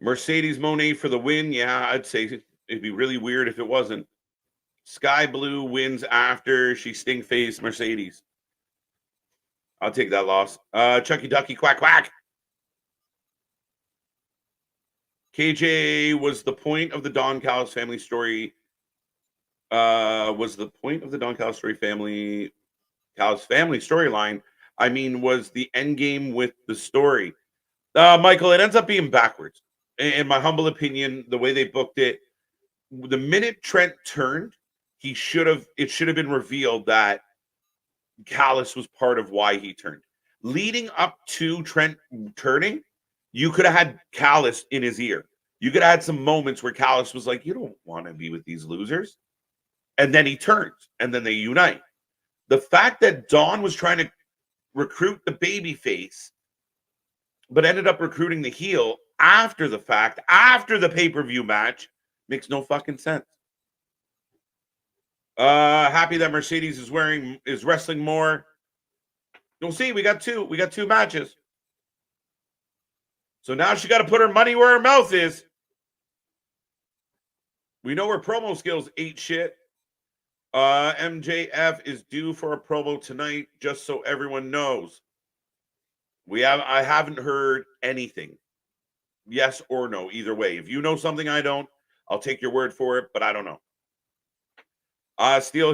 Mercedes Moné for the win. Yeah, I'd say it'd be really weird if it wasn't. Sky Blue wins after she sting-faced Mercedes. I'll take that loss. Chucky Ducky, quack, quack. KJ was the point of the Don Callis family story. Was the point of the Don Callis family storyline. I mean, was the end game with the story. Michael, it ends up being backwards. In my humble opinion, the way they booked it, the minute Trent turned, it should have been revealed that Callis was part of why he turned. Leading up to Trent turning, you could have had Callis in his ear. You could have had some moments where Callis was like, you don't want to be with these losers. And then he turns, and then they unite. The fact that Dawn was trying to recruit the babyface, but ended up recruiting the heel after the fact, after the pay-per-view match, makes no fucking sense. Happy that Mercedes is wrestling more. You'll see, we got two matches. So now she got to put her money where her mouth is. We know her promo skills ain't shit. MJF is due for a promo tonight, just so everyone knows. I haven't heard anything. Yes or no, either way. If you know something I don't, I'll take your word for it, but I don't know. Still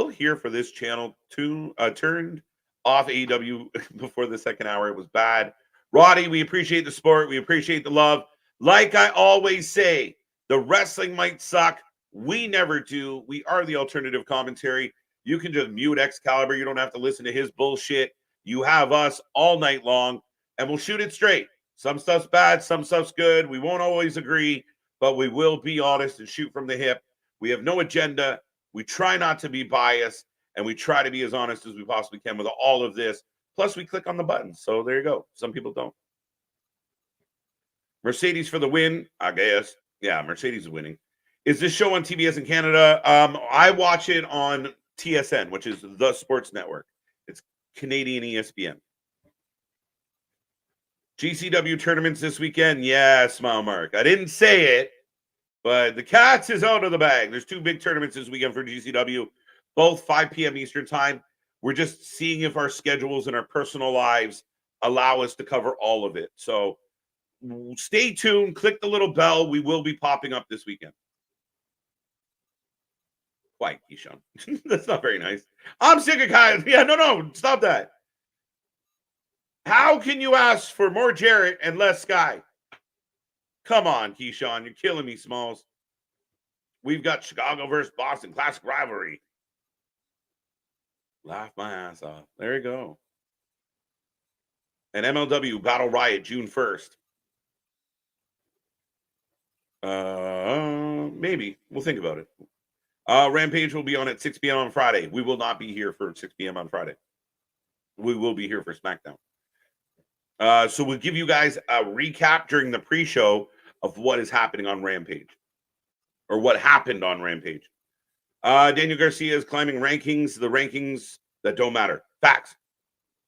here for this channel. Turned off AEW before the second hour. It was bad. Roddy, we appreciate the support. We appreciate the love. Like I always say, the wrestling might suck. We never do. We are the alternative commentary. You can just mute Excalibur. You don't have to listen to his bullshit. You have us all night long, and we'll shoot it straight. Some stuff's bad, some stuff's good. We won't always agree, but we will be honest and shoot from the hip. We have no agenda. We try not to be biased, and we try to be as honest as we possibly can with all of this. Plus, we click on the buttons. So there you go. Some people don't. Mercedes for the win, I guess. Yeah, Mercedes is winning. Is this show on TBS in Canada? I watch it on TSN, which is the sports network. It's Canadian ESPN. GCW tournaments this weekend? Yeah, smile mark. I didn't say it, but the Cats is out of the bag. There's 2 big tournaments this weekend for GCW, both 5 p.m. Eastern time. We're just seeing if our schedules and our personal lives allow us to cover all of it. So stay tuned. Click the little bell. We will be popping up this weekend. Quiet, Keyshawn. That's not very nice. I'm sick of Kyle. Yeah, no. Stop that. How can you ask for more Jarrett and less Sky? Come on, Keyshawn. You're killing me, Smalls. We've got Chicago versus Boston. Classic rivalry. Laugh my ass off. There you go. And MLW Battle Riot June 1st. Maybe. We'll think about it. Rampage will be on at 6 p.m. on Friday. We will not be here for 6 p.m. on Friday. We will be here for SmackDown. So we'll give you guys a recap during the pre-show of what is happening on Rampage. Or what happened on Rampage. Daniel Garcia is climbing rankings. The rankings that don't matter. Facts.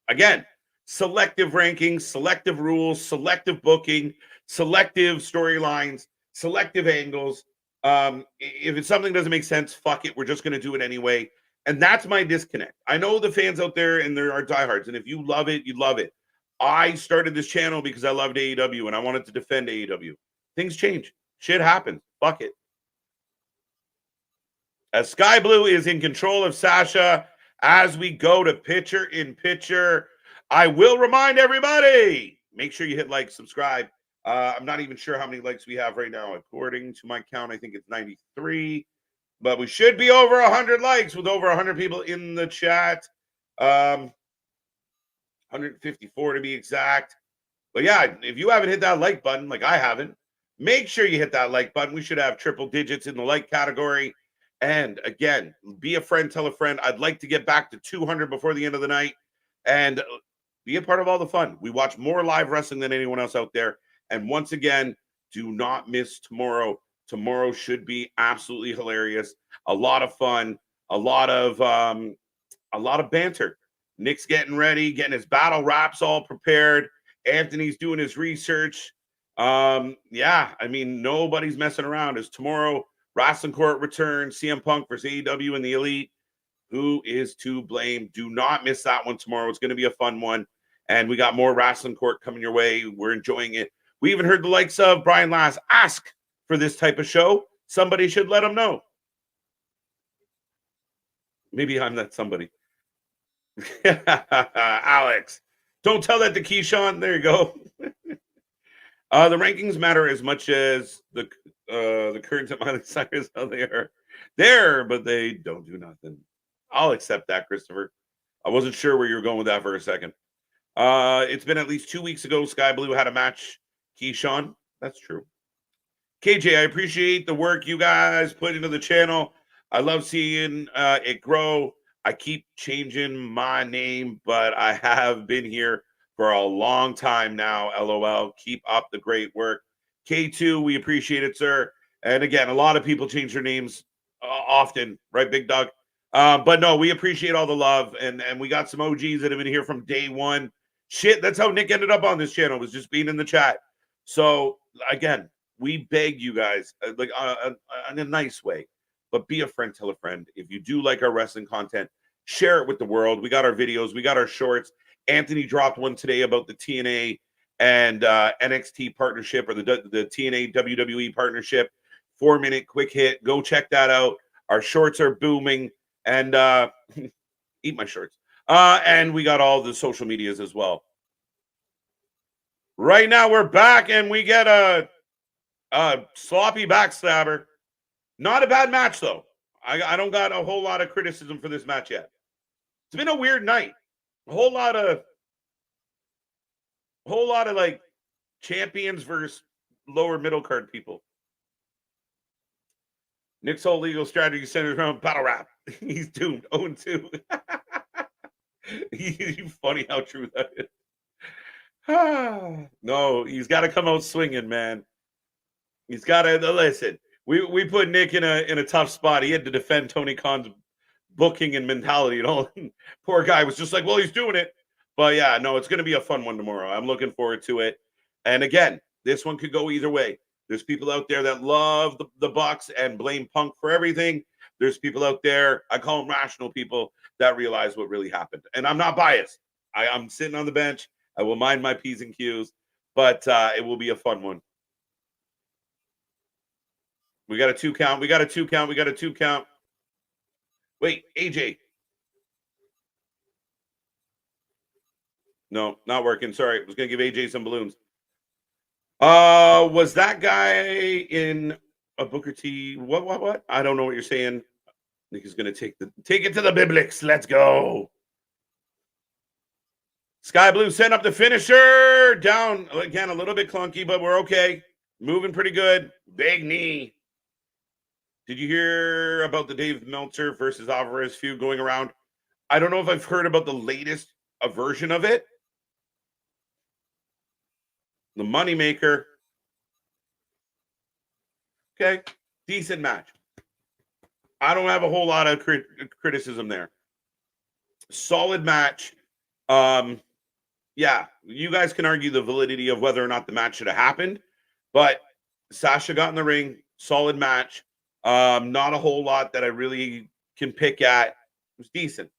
Again, selective rankings, selective rules, selective booking, selective storylines, selective angles. If it's something that doesn't make sense, fuck it. We're just going to do it anyway. And that's my disconnect. I know the fans out there, and there are diehards. And if you love it, you love it. I started this channel because I loved AEW and I wanted to defend AEW. Things change. Shit happens. Fuck it. As Sky Blue is in control of Sasha as we go to picture in picture, I will remind everybody, make sure you hit like, subscribe. I'm not even sure how many likes we have right now. According to my count, I think it's 93. But we should be over 100 likes with over 100 people in the chat. 154 to be exact. But yeah, if you haven't hit that like button, like I haven't, make sure you hit that like button. We should have triple digits in the like category. And again, be a friend, tell a friend. I'd like to get back to 200 before the end of the night and be a part of all the fun. We watch more live wrestling than anyone else out there. And once again, do not miss tomorrow. Tomorrow should be absolutely hilarious. A lot of fun, a lot of banter. Nick's getting ready, getting his battle raps all prepared. Anthony's doing his research. Yeah, I mean, nobody's messing around. As tomorrow, Wrestling Court returns, CM Punk versus AEW and the Elite. Who is to blame? Do not miss that one tomorrow. It's going to be a fun one. And we got more Wrestling Court coming your way. We're enjoying it. We even heard the likes of Brian Lass ask for this type of show. Somebody should let him know. Maybe I'm that somebody. Alex, don't tell that to Keyshawn. There you go. The rankings matter as much as the current Miley Cyrus, how they are there, but they don't do nothing. I'll accept that, Christopher. I wasn't sure where you were going with that for a second. It's been at least 2 weeks ago. Sky Blue had a match. Keyshawn, that's true. KJ, I appreciate the work you guys put into the channel. I love seeing it grow. I keep changing my name, but I have been here for a long time now. LOL. Keep up the great work. K2, we appreciate it, sir. And again, a lot of people change their names often, right, Big Dog? But no, we appreciate all the love. And we got some OGs that have been here from day one. Shit, that's how Nick ended up on this channel, was just being in the chat. So, again, we beg you guys, like in a nice way, but be a friend, tell a friend. If you do like our wrestling content, share it with the world. We got our videos. We got our shorts. Anthony dropped one today about the TNA and NXT partnership, or the TNA WWE partnership. 4-minute quick hit. Go check that out. Our shorts are booming. And eat my shorts. And we got all the social medias as well. Right now we're back and we get a sloppy backstabber. Not a bad match, though. I don't got a whole lot of criticism for this match yet. It's been a weird night. A whole lot of like champions versus lower middle card people. Nick's whole legal strategy centers around battle rap. He's doomed. 0-2. Funny how true that is. No, he's got to come out swinging, man. He's got to listen. We put Nick in a tough spot. He had to defend Tony Khan's booking and mentality and all. Poor guy was just like, well, he's doing it. But yeah, no, it's going to be a fun one tomorrow. I'm looking forward to it. And again, this one could go either way. There's people out there that love the Bucks and blame Punk for everything. There's people out there, I call them rational people, that realize what really happened. And I'm not biased. I'm sitting on the bench. I will mind my P's and Q's, but it will be a fun one. We got a 2 count. We got a 2 count. We got a 2 count. Wait, AJ. No, not working. Sorry. I was going to give AJ some balloons. Was that guy in a Booker T? What? I don't know what you're saying. I think he's going to take it to the Biblix. Let's go. Sky Blue sent up the finisher. Down again, a little bit clunky, but we're okay. Moving pretty good. Big knee. Did you hear about the Dave Meltzer versus Alvarez feud going around? I don't know if I've heard about the latest version of it. The Moneymaker. Okay. Decent match. I don't have a whole lot of criticism there. Solid match. Yeah, you guys can argue the validity of whether or not the match should have happened, but Sasha got in the ring. Solid match. Not a whole lot that I really can pick at. It was decent.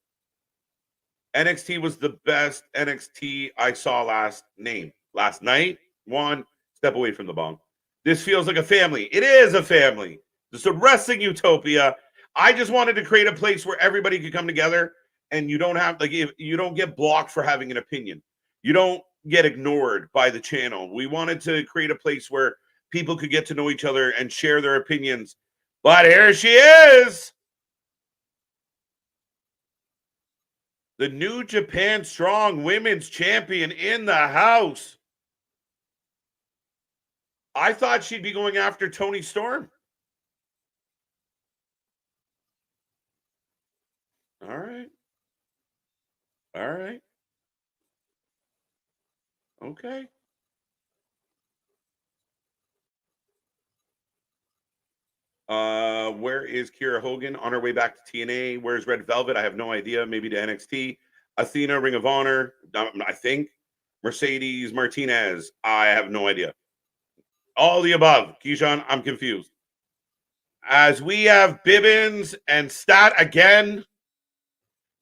NXT was the best NXT I saw last night. One step away from the bong. This feels like a family. It is a family. It's a wrestling utopia. I just wanted to create a place where everybody could come together, and you don't have you don't get blocked for having an opinion. You don't get ignored by the channel. We wanted to create a place where people could get to know each other and share their opinions. But here she is. The New Japan Strong Women's Champion in the house. I thought she'd be going after Toni Storm. All right. All right. Okay. Where is Kiera Hogan? On her way back to TNA. Where's Red Velvet? I have no idea. Maybe to NXT. Athena, Ring of Honor. I think. Mercedes Martinez. I have no idea. All the above. Keyshawn, I'm confused. As we have Bibbins and Stat again.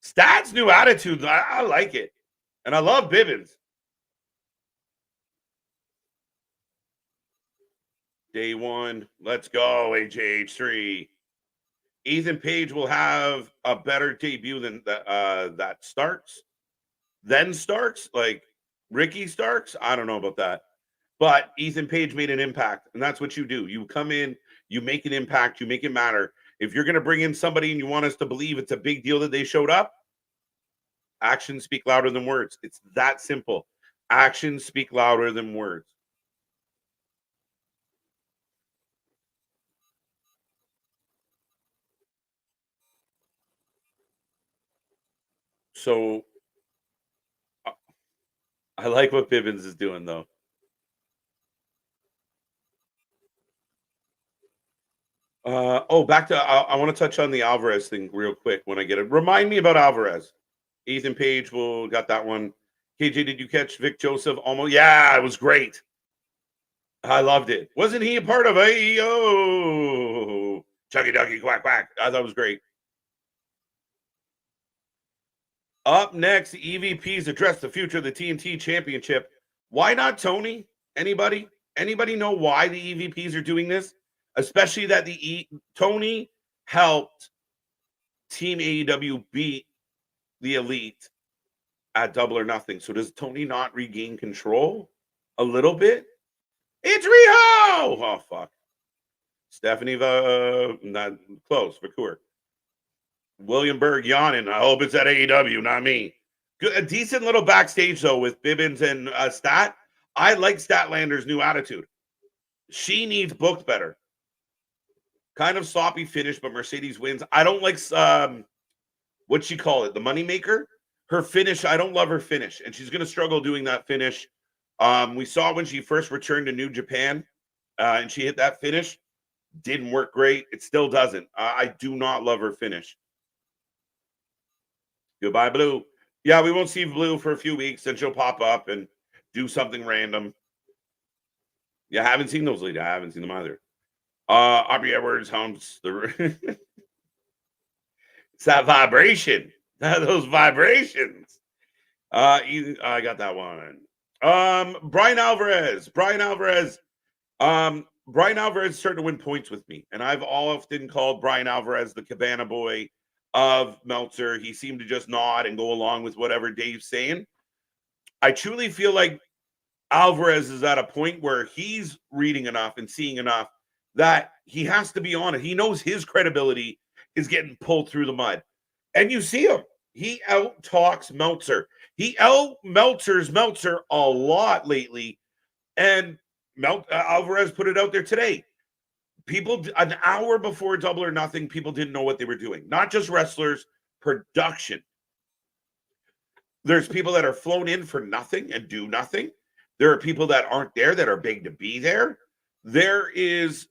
Stat's new attitude. I like it. And I love Bibbins. Day one. Let's go, AJH3. Ethan Page will have a better debut than that Starks. Then Starks, like Ricky Starks. I don't know about that. But Ethan Page made an impact, and that's what you do. You come in, you make an impact, you make it matter. If you're going to bring in somebody and you want us to believe it's a big deal that they showed up, actions speak louder than words. It's that simple. Actions speak louder than words. So I like what Bibbins is doing, though. Back to I want to touch on the Alvarez thing real quick when I get it. Remind me about Alvarez. Ethan Page will got that one. KJ, did you catch Vic Joseph? Almost, yeah, it was great. I loved it. Wasn't he a part of AEW? Chucky Ducky Quack Quack. I thought it was great. Up next, the EVPs address the future of the TNT Championship. Why not Tony? Anybody? Anybody know why the EVPs are doing this? Especially that Tony helped Team AEW beat the Elite at Double or Nothing. So does Tony not regain control a little bit? It's Riho! Oh, fuck. Stephanie, not close, Vacour. William Berg yawning. I hope it's at AEW, not me. Good, a decent little backstage, though, with Bibbins and Stat. I like Statlander's new attitude. She needs booked better. Kind of sloppy finish, but Mercedes wins. I don't like, what'd she call it? The Moneymaker? Her finish, I don't love her finish. And she's going to struggle doing that finish We saw when she first returned to New Japan, and she hit that finish. Didn't work great. It still doesn't. I do not love her finish. Goodbye, Blue. Yeah, we won't see Blue for a few weeks, then she'll pop up and do something random. Yeah, I haven't seen those lately. I haven't seen them either. Aubrey Edwards humps the. It's that vibration. Those vibrations. I got that one. Brian Alvarez. Brian Alvarez is starting to win points with me, and I've often called Brian Alvarez the Cabana Boy of Meltzer. He seemed to just nod and go along with whatever Dave's saying. I truly feel like Alvarez is at a point where he's reading enough and seeing enough that he has to be on it. He knows his credibility is getting pulled through the mud. And you see him. He out-talks Meltzer. He out-Meltzers Meltzer a lot lately. And Alvarez put it out there today. People, an hour before Double or Nothing, people didn't know what they were doing. Not just wrestlers, production. There's people that are flown in for nothing and do nothing. There are people that aren't there that are big to be there. There is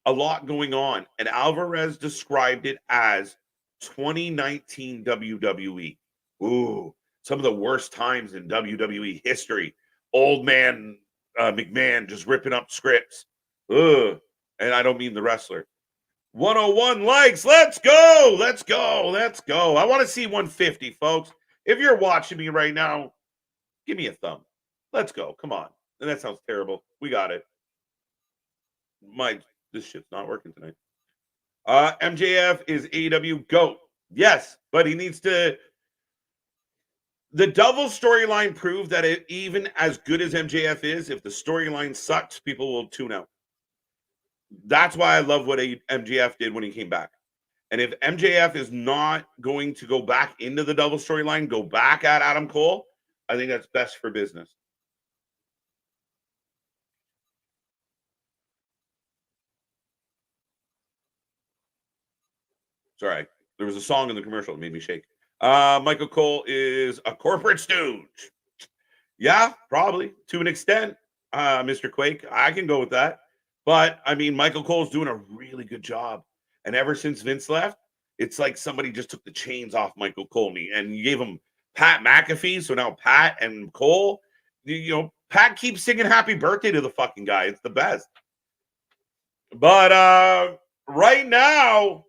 a lot going on. And Alvarez described it as 2019 WWE. Ooh, some of the worst times in WWE history. Old man McMahon just ripping up scripts. Ugh. And I don't mean the wrestler. 101 likes. Let's go. Let's go. Let's go. I want to see 150, folks. If you're watching me right now, give me a thumb. Let's go. Come on. And that sounds terrible. We got it. This shit's not working tonight. MJF is AEW GOAT. Yes, but he needs to. The double storyline proved that even as good as MJF is, if the storyline sucks, people will tune out. That's why I love what MJF did when he came back. And if MJF is not going to go back into the double storyline, go back at Adam Cole, I think that's best for business. Sorry, there was a song in the commercial that made me shake. Michael Cole is a corporate stooge. Yeah, probably to an extent, Mr. Quake. I can go with that. But I mean, Michael Cole's doing a really good job. And ever since Vince left, it's like somebody just took the chains off Michael Cole and you gave him Pat McAfee. So now Pat and Cole, Pat keeps singing happy birthday to the fucking guy. It's the best. But right now,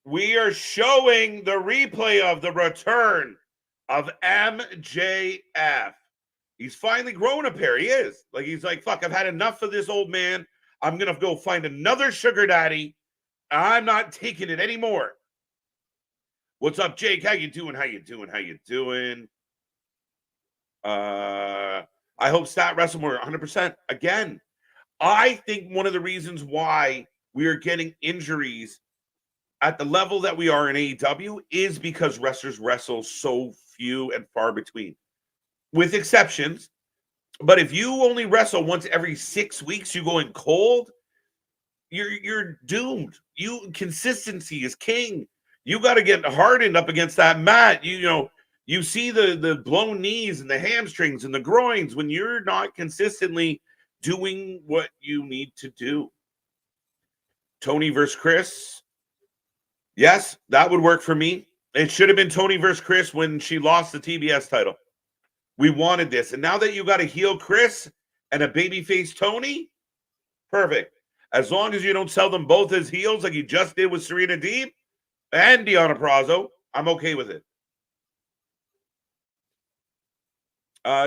we are showing the replay of the return of MJF. He's finally grown a pair. He is. He's like, fuck, I've had enough of this old man. I'm going to go find another sugar daddy. I'm not taking it anymore. What's up, Jake? How you doing? How you doing? How you doing? I hope Stat Wrestle more 100%. Again, I think one of the reasons why we are getting injuries at the level that we are in AEW is because wrestlers wrestle so few and far between, with exceptions. But if you only wrestle once every 6 weeks, you go in cold, you're doomed. Consistency is king. You got to get hardened up against that mat. You see the blown knees and the hamstrings and the groins when you're not consistently doing what you need to do. Tony versus Chris. Yes, that would work for me. It should have been Tony versus Chris when she lost the TBS title. We wanted this. And now that you got a heel Chris and a babyface Tony, perfect. As long as you don't sell them both as heels like you just did with Serena Deeb and Deonna Purrazzo, I'm okay with it.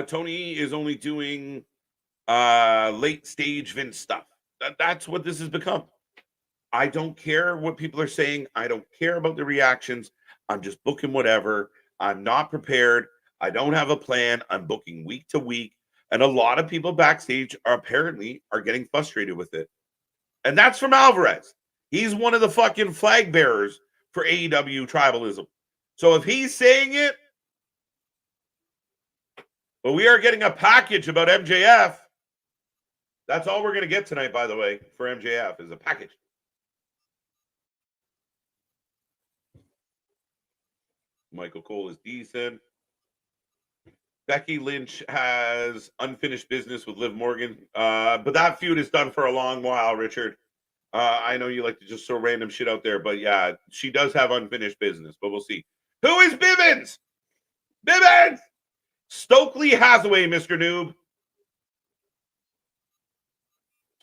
Tony is only doing late stage Vince stuff. That's what this has become. I don't care what people are saying. I don't care about the reactions. I'm just booking whatever. I'm not prepared. I don't have a plan. I'm booking week to week. And a lot of people backstage are getting frustrated with it. And that's from Alvarez. He's one of the fucking flag bearers for AEW tribalism. So if he's saying it, but we are getting a package about MJF. That's all we're going to get tonight, by the way, for MJF is a package. Michael Cole is decent. Becky Lynch has unfinished business with Liv Morgan. But that feud is done for a long while, Richard. I know you like to just throw random shit out there, but yeah, she does have unfinished business, but we'll see. Who is Bivens? Bivens! Stokely Hathaway, Mr. Noob.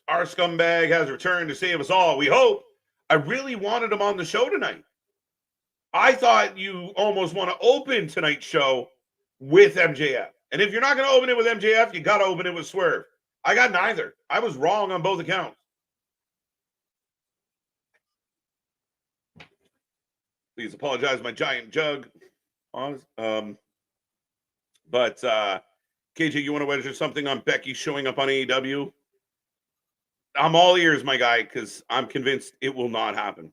Our scumbag has returned to save us all, we hope. I really wanted him on the show tonight. I thought you almost want to open tonight's show with MJF. And if you're not going to open it with MJF, you got to open it with Swerve. I got neither. I was wrong on both accounts. Please apologize, my giant jug. But KJ, you want to wedge something on Becky showing up on AEW? I'm all ears, my guy, because I'm convinced it will not happen.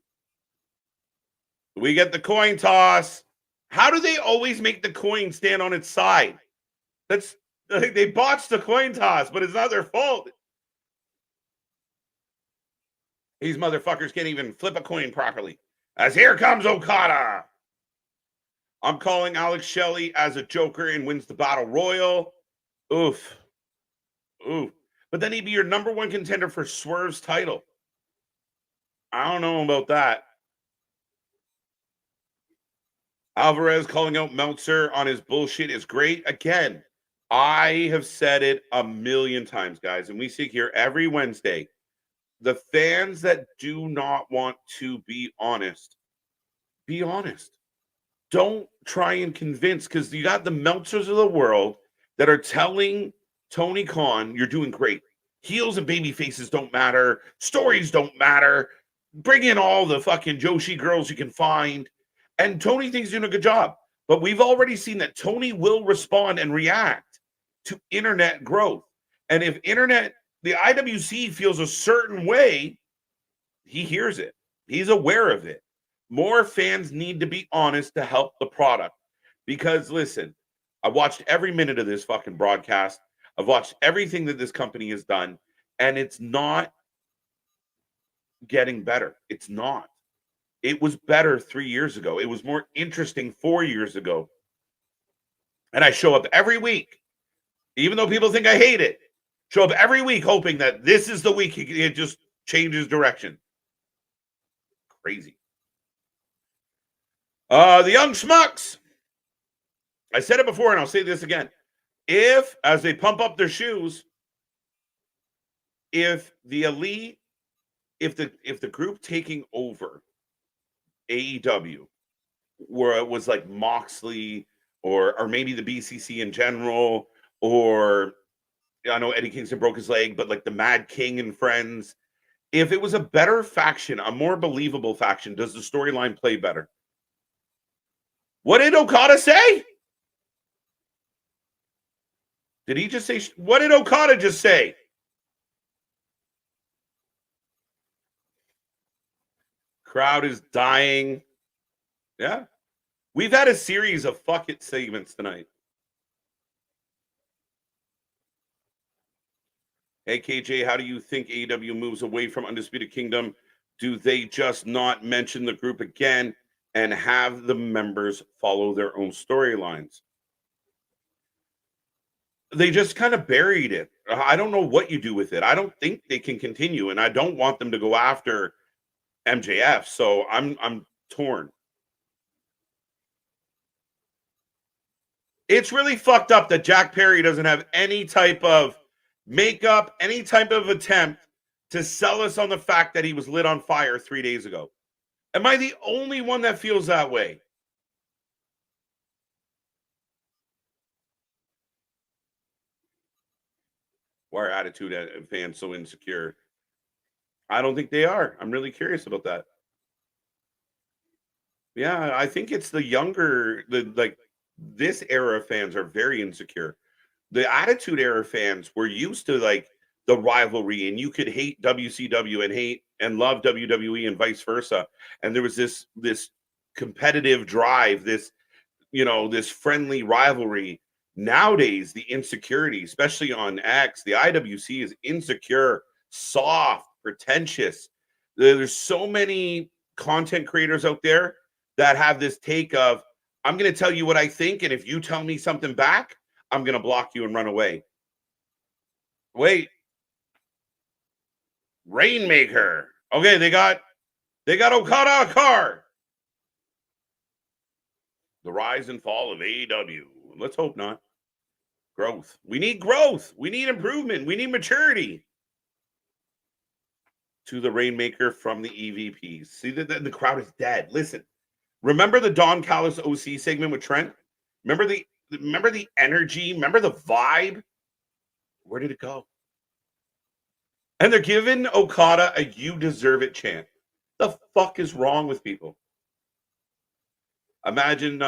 We get the coin toss. How do they always make the coin stand on its side? They botched the coin toss, but it's not their fault. These motherfuckers can't even flip a coin properly. As here comes Okada. I'm calling Alex Shelley as a Joker and wins the Battle Royal. Oof. Oof. But then he'd be your number one contender for Swerve's title. I don't know about that. Alvarez calling out Meltzer on his bullshit is great. Again, I have said it a million times, guys, and we see here every Wednesday. The fans that do not want to be honest. Don't try and convince, because you got the Meltzers of the world that are telling Tony Khan, you're doing great. Heels and baby faces don't matter. Stories don't matter. Bring in all the fucking Joshi girls you can find. And Tony thinks he's doing a good job. But we've already seen that Tony will respond and react to internet growth. And if the IWC feels a certain way, he hears it. He's aware of it. More fans need to be honest to help the product. Because, listen, I watched every minute of this fucking broadcast. I've watched everything that this company has done, and it's not getting better. It's not. It was better 3 years ago. It was more interesting 4 years ago. And I show up every week, even though people think I hate it, show up every week hoping that this is the week it just changes direction. Crazy. The Young Schmucks. I said it before, and I'll say this again. If, as they pump up their shoes, if the elite, if the group taking over AEW, where it was like Moxley or maybe the BCC in general, or I know Eddie Kingston broke his leg, but like the Mad King and friends, if it was a better faction, a more believable faction, does the storyline play better? What did Okada say? Did he just say? What did Okada just say? Crowd is dying. Yeah. We've had a series of fuck it segments tonight. Hey, KJ, how do you think AEW moves away from Undisputed Kingdom? Do they just not mention the group again and have the members follow their own storylines? They just kind of buried it. I don't know what you do with it. I don't think they can continue, and I don't want them to go after MJF, so I'm torn. It's really fucked up that Jack Perry doesn't have any type of makeup, any type of attempt to sell us on the fact that he was lit on fire 3 days ago. Am I the only one that feels that way? Why are Attitude fans so insecure? I don't think they are. I'm really curious about that. Yeah, I think it's the younger, this era of fans are very insecure. The Attitude Era fans were used to like the rivalry, and you could hate WCW and hate and love WWE and vice versa. And there was this competitive drive, this friendly rivalry. Nowadays, the insecurity, especially on X, the IWC is insecure, soft, pretentious. There's so many content creators out there that have this take of, I'm going to tell you what I think, and if you tell me something back, I'm going to block you and run away. Wait. Rainmaker. Okay, they got Okada a car. The rise and fall of AEW. Let's hope not. Growth. We need growth. We need improvement. We need maturity. To the Rainmaker from the EVPs. See, the crowd is dead. Listen, remember the Don Callis OC segment with Trent? Remember the energy? Remember the vibe? Where did it go? And they're giving Okada a "you deserve it" chant. The fuck is wrong with people? Imagine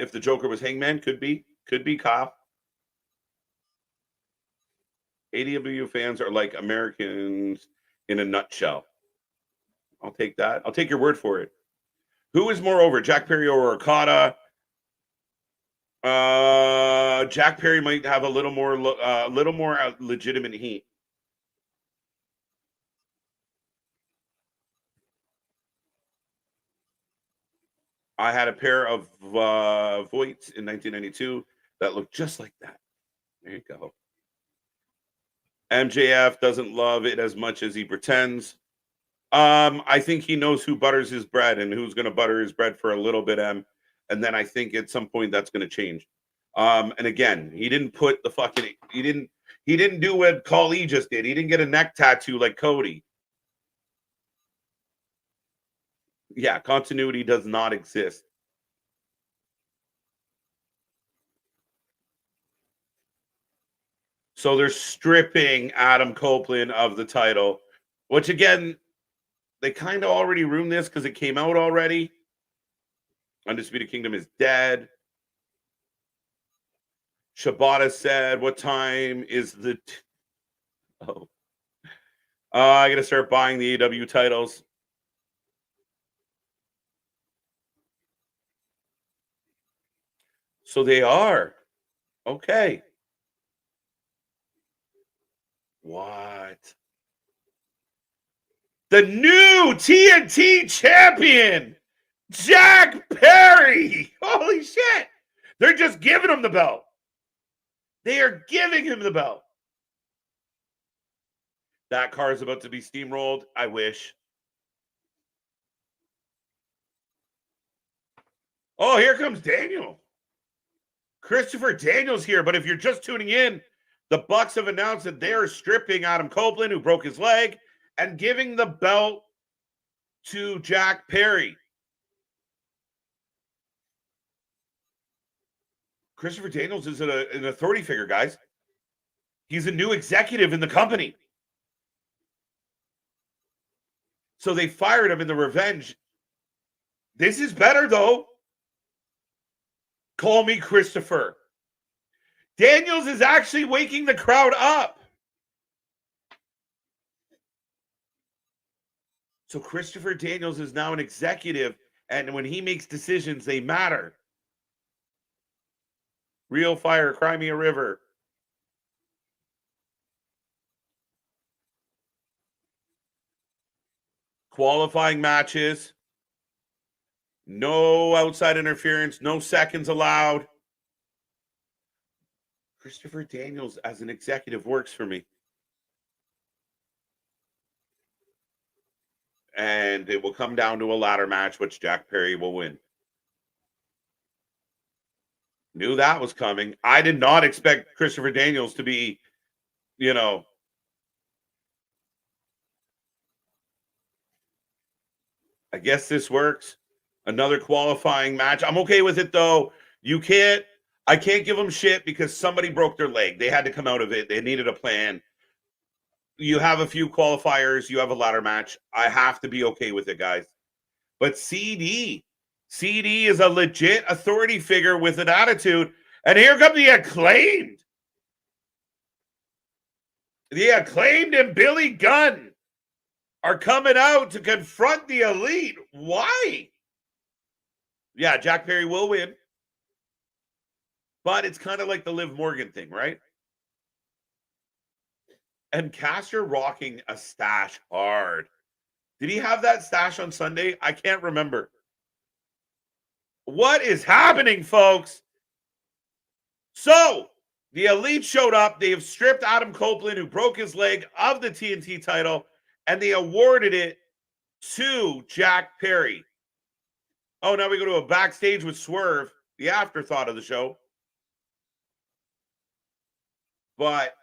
if the Joker was Hangman. Could be Kyle. AEW fans are like Americans in a nutshell. I'll take that. I'll take your word for it. Who is more over, Jack Perry or Okada? Jack Perry might have a little more legitimate heat. I had a pair of Voights in 1992 that looked just like that. There you go. MJF doesn't love it as much as he pretends. I think he knows who butters his bread and who's going to butter his bread for a little bit, and then I think at some point that's going to change. And again, he didn't put the fucking he didn't do what Callis just did. He didn't get a neck tattoo like Cody. Yeah, continuity does not exist. So they're stripping Adam Copeland of the title, which again, they kind of already ruined this because it came out already. Undisputed Kingdom is dead. Shibata said, "What time is the?" I gotta start buying the AEW titles. So they are okay. What? The new TNT champion, Jack Perry. Holy shit. They're just giving him the belt. They are giving him the belt. That car is about to be steamrolled. I wish. Oh, here comes Daniel. Christopher Daniels here. But if you're just tuning in, the Bucks have announced that they are stripping Adam Copeland, who broke his leg, and giving the belt to Jack Perry. Christopher Daniels is an authority figure, guys. He's a new executive in the company. So they fired him in the revenge. This is better, though. Call me Christopher. Daniels is actually waking the crowd up. So Christopher Daniels is now an executive, and when he makes decisions, they matter. Real fire, cry me a river. Qualifying matches. No outside interference. No seconds allowed. Christopher Daniels as an executive works for me. And it will come down to a ladder match, which Jack Perry will win. Knew that was coming. I did not expect Christopher Daniels to be, I guess this works. Another qualifying match. I'm okay with it, though. I can't give them shit because somebody broke their leg. They had to come out of it. They needed a plan. You have a few qualifiers. You have a ladder match. I have to be okay with it, guys. But CD is a legit authority figure with an attitude. And here come the Acclaimed. The Acclaimed and Billy Gunn are coming out to confront the Elite. Why? Yeah, Jack Perry will win. But it's kind of like the Liv Morgan thing, right? And Caster rocking a stash hard. Did he have that stash on Sunday? I can't remember. What is happening, folks? So, The Elite showed up. They have stripped Adam Copeland, who broke his leg, of the TNT title, and they awarded it to Jack Perry. Oh, now we go to a backstage with Swerve, the afterthought of the show. But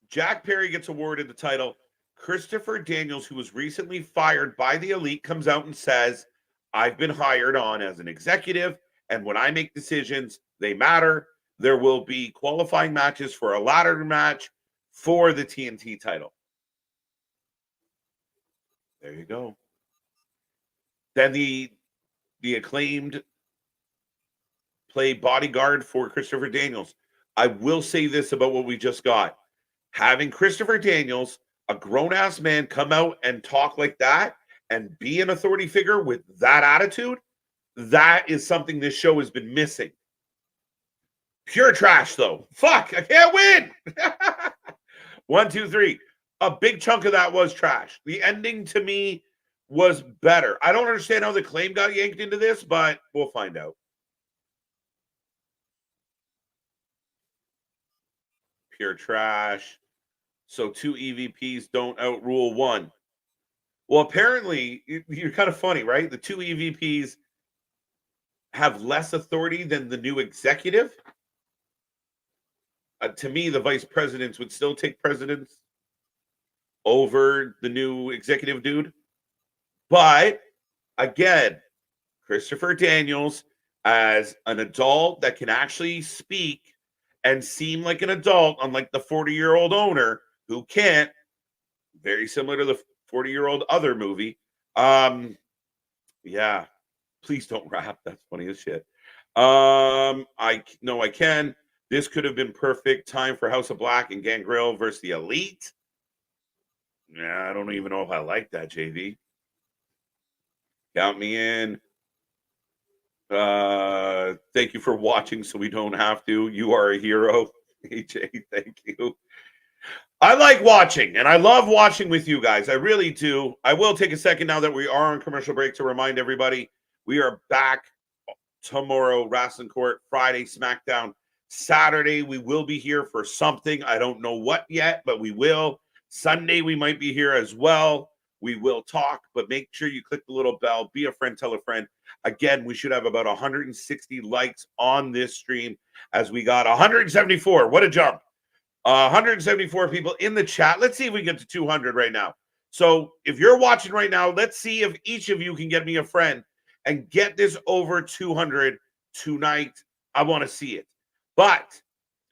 Jack Perry gets awarded the title. Christopher Daniels, who was recently fired by the Elite, comes out and says, I've been hired on as an executive, and when I make decisions, they matter. There will be qualifying matches for a ladder match for the TNT title. There you go. Then the Acclaimed play bodyguard for Christopher Daniels. I will say this about what we just got. Having Christopher Daniels, a grown-ass man, come out and talk like that and be an authority figure with that attitude, that is something this show has been missing. Pure trash, though. Fuck, I can't win. 1, 2, 3. A big chunk of that was trash. The ending to me was better. I don't understand how the Claim got yanked into this, but we'll find out. Pure trash. So 2 EVPs don't outrule 1. Well, apparently, you're kind of funny, right? The 2 EVPs have less authority than the new executive. To me, the vice presidents would still take precedence over the new executive dude. But again, Christopher Daniels, as an adult that can actually speak and seem like an adult, unlike the 40-year-old owner who can't, very similar to the 40-year-old other movie. Yeah, please don't rap. That's funny as shit. I can. This could have been perfect time for House of Black and Gangrel versus the Elite. Yeah, I don't even know if I like that, JV. Count me in. Thank you for watching so we don't have to. You are a hero. AJ, thank you. I like watching, and I love watching with you guys. I really do. I will take a second now that we are on commercial break to remind everybody we are back tomorrow, Wrestling Court, Friday, SmackDown. Saturday, we will be here for something. I don't know what yet, but we will. Sunday, we might be here as well. We will talk, but make sure you click the little bell. Be a friend, tell a friend. Again, we should have about 160 likes on this stream as we got 174. What a jump. 174 people in the chat. Let's see if we get to 200 right now. So if you're watching right now, let's see if each of you can get me a friend and get this over 200 tonight. I want to see it. But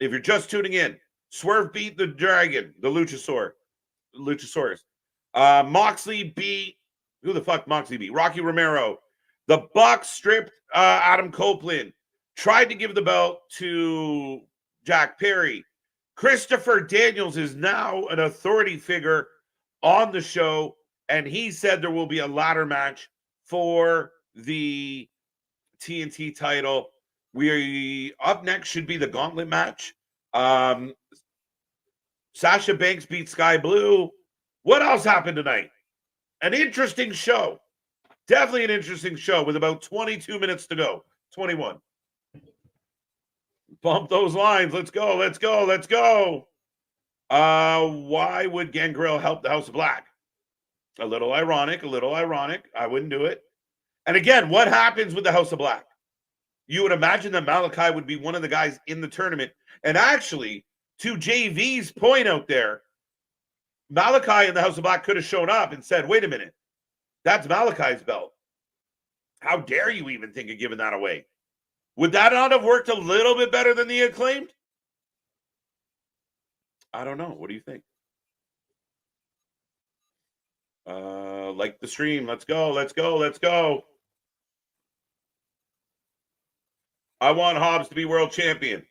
if you're just tuning in, Swerve beat the Dragon, the Luchasaurus. Moxley beat, who the fuck Moxley beat? Rocky Romero. The Bucks stripped Adam Copeland. Tried to give the belt to Jack Perry. Christopher Daniels is now an authority figure on the show, and he said there will be a ladder match for the TNT title. We up next should be the Gauntlet match. Sasha Banks beat Sky Blue. What else happened tonight? An interesting show. Definitely an interesting show with about 22 minutes to go. 21. Bump those lines. Let's go. Let's go. Let's go. Why would Gangrel help the House of Black? A little ironic. A little ironic. I wouldn't do it. And again, what happens with the House of Black? You would imagine that Malachi would be one of the guys in the tournament. And actually, to JV's point out there, Malachi and the House of Black could have shown up and said, wait a minute, that's Malachi's belt. How dare you even think of giving that away? Would that not have worked a little bit better than the Acclaimed? I don't know. What do you think? Like the stream. Let's go. Let's go. Let's go. I want Hobbs to be world champion.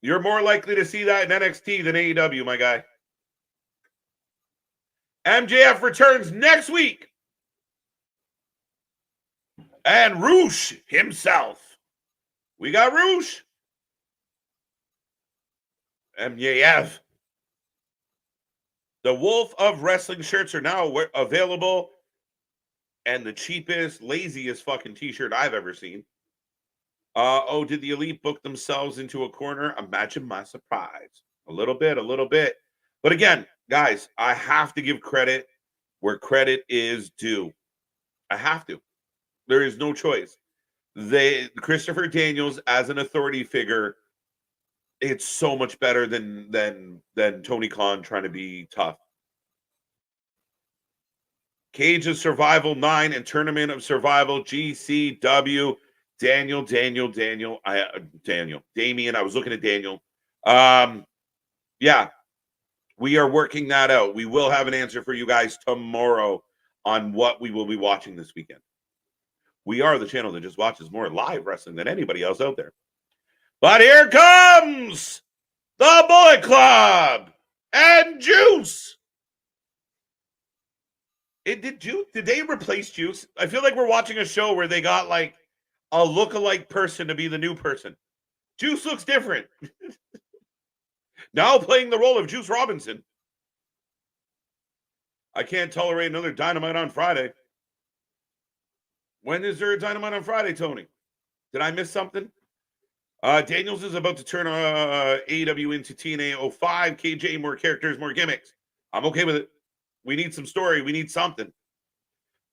You're more likely to see that in NXT than AEW, my guy. MJF returns next week. And Roosh himself. We got Roosh. MJF. The Wolf of Wrestling shirts are now available. And the cheapest, laziest fucking t-shirt I've ever seen. Oh, did the Elite book themselves into a corner? Imagine my surprise. A little bit. But again, guys, I have to give credit where credit is due. I have to. There is no choice. Christopher Daniels as an authority figure, it's so much better than Tony Khan trying to be tough. Cage of Survival 9 and Tournament of Survival GCW. Daniel. Damien. I was looking at Daniel. Yeah, we are working that out. We will have an answer for you guys tomorrow on what we will be watching this weekend. We are the channel that just watches more live wrestling than anybody else out there. But here comes the Bullet Club and Juice. Did they replace Juice? I feel like we're watching a show where they got like a look-alike person to be the new person. Juice looks different. Now playing the role of Juice Robinson. I can't tolerate another Dynamite on Friday. When is there a Dynamite on Friday, Tony? Did I miss something? Daniels is about to turn AEW into TNA 05. KJ, more characters, more gimmicks. I'm okay with it. We need some story. We need something.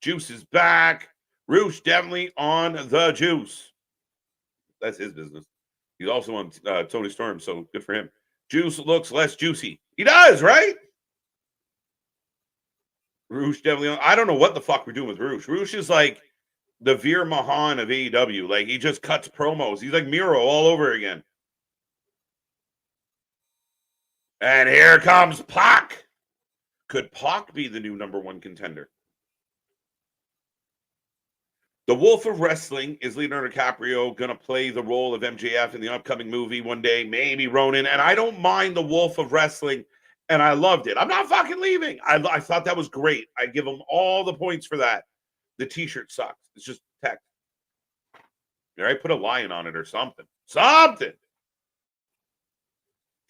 Juice is back. Roosh definitely on the Juice. That's his business. He's also on Tony Storm, so good for him. Juice looks less juicy. He does, right? Roosh definitely on. I don't know what the fuck we're doing with Roosh. Roosh is like the Veer Mahan of AEW. Like, he just cuts promos. He's like Miro all over again. And here comes Pac. Could Pac be the new #1 contender? The Wolf of Wrestling is Leonardo DiCaprio going to play the role of MJF in the upcoming movie one day, maybe Ronin. And I don't mind the Wolf of Wrestling, and I loved it. I'm not fucking leaving. I thought that was great. I'd give him all the points for that. The t-shirt sucks. It's just text. All right, put a lion on it or something. Something.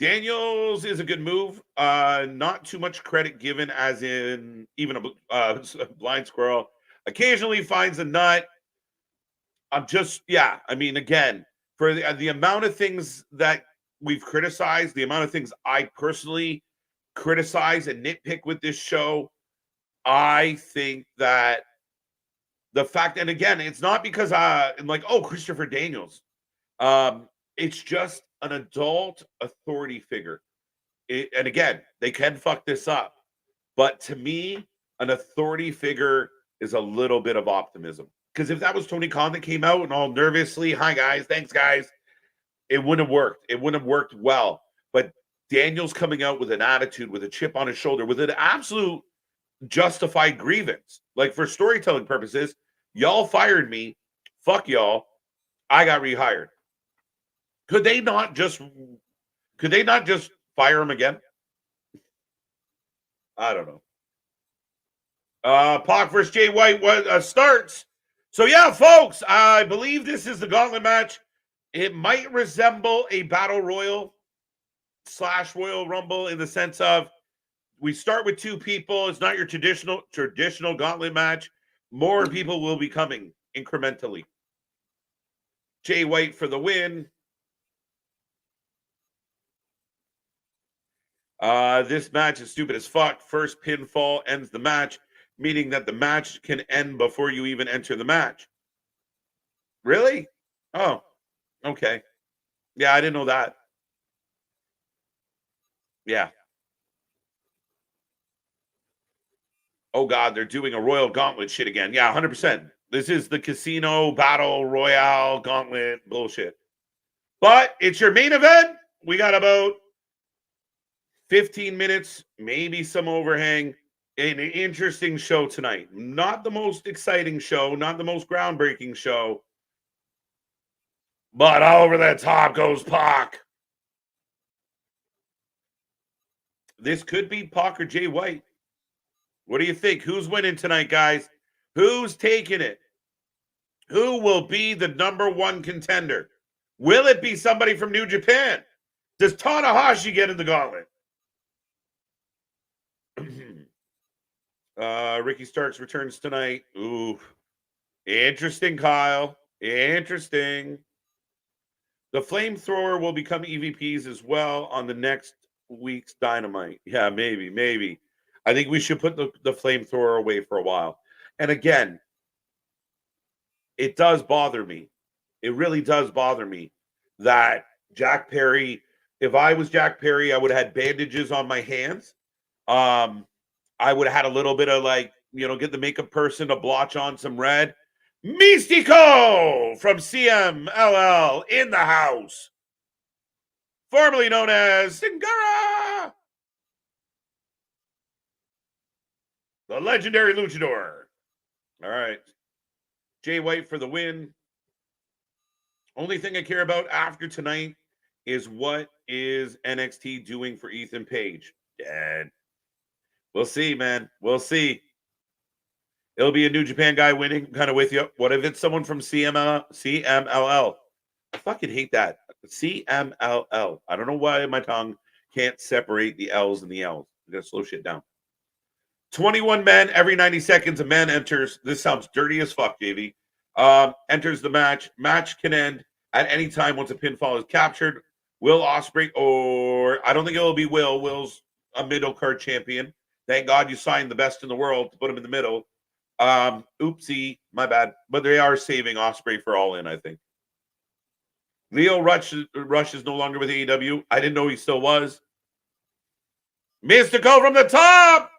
Daniels is a good move. Not too much credit given, as in even a blind squirrel occasionally finds a nut. I mean, again, for the amount of things that we've criticized, the amount of things I personally criticize and nitpick with this show, I think that the fact, and again, it's not because I'm like, oh, Christopher Daniels. It's just an adult authority figure. And again, they can fuck this up. But to me, an authority figure is a little bit of optimism. Because if that was Tony Khan that came out and all nervously, hi guys, thanks guys, it wouldn't have worked. It wouldn't have worked well. But Daniel's coming out with an attitude, with a chip on his shoulder, with an absolute justified grievance. Like, for storytelling purposes, y'all fired me. Fuck y'all. I got rehired. Could they not just fire him again? I don't know. Pac versus Jay White starts. So yeah, folks, I believe this is the Gauntlet match. It might resemble a Battle Royal / Royal Rumble in the sense of we start with 2 people. It's not your traditional Gauntlet match. More people will be coming incrementally. Jay White for the win. This match is stupid as fuck. First pinfall ends the match, meaning that the match can end before you even enter the match. Really? Oh, okay. Yeah, I didn't know that. Yeah. Oh, God, they're doing a Royal Gauntlet shit again. Yeah, 100%. This is the Casino Battle Royale Gauntlet bullshit. But it's your main event. We got about 15 minutes, maybe some overhang. An interesting show tonight. Not the most exciting show, not the most groundbreaking show. But over the top goes Pac. This could be Pac or Jay White. What do you think? Who's winning tonight, guys? Who's taking it? Who will be the #1 contender? Will it be somebody from New Japan? Does Tanahashi get in the gauntlet? Ricky Starks returns tonight. Ooh. Interesting, Kyle. Interesting. The flamethrower will become EVPs as well on the next week's Dynamite. Yeah, maybe. I think we should put the flamethrower away for a while. And again, it does bother me. It really does bother me that Jack Perry, if I was Jack Perry, I would have had bandages on my hands. I would have had a little bit of get the makeup person to blotch on some red. Mystico from CMLL in the house, formerly known as Singara, the legendary luchador. All right. Jay White for the win. Only thing I care about after tonight is what is NXT doing for Ethan Page. Dead. We'll see, man. We'll see. It'll be a New Japan guy winning. I'm kind of with you. What if it's someone from CMLL? I fucking hate that. CMLL. I don't know why my tongue can't separate the L's and the L's. I gotta slow shit down. 21 men every 90 seconds. A man enters. This sounds dirty as fuck, JV. Enters the match. Match can end at any time once a pinfall is captured. Will Ospreay, or I don't think it'll be Will. Will's a middle card champion. Thank God you signed the best in the world to put him in the middle. Oopsie, my bad. But they are saving Ospreay for All In, I think. Leo Rush is no longer with AEW. I didn't know he still was. Mystical from the top.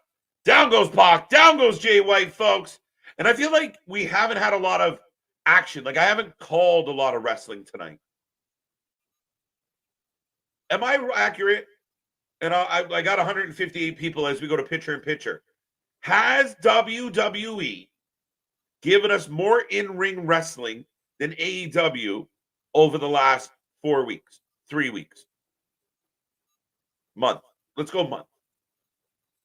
Down goes Pac. Down goes Jay White, folks. And I feel like we haven't had a lot of action. Like, I haven't called a lot of wrestling tonight. Am I accurate? And I got 158 people as we go to picture in picture. Has WWE given us more in-ring wrestling than AEW over the last 4 weeks, 3 weeks? Month. Let's go month.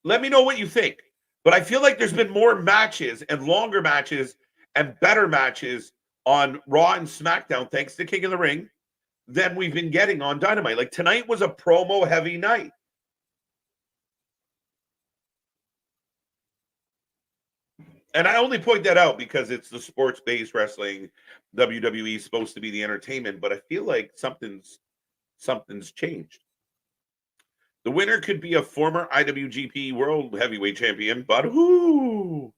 Let me know what you think. But I feel like there's been more matches and longer matches and better matches on Raw and SmackDown, thanks to King of the Ring, than we've been getting on Dynamite. Like, tonight was a promo-heavy night. And I only point that out because it's the sports-based wrestling. WWE is supposed to be the entertainment, but I feel like something's changed. The winner could be a former IWGP World Heavyweight Champion, but who?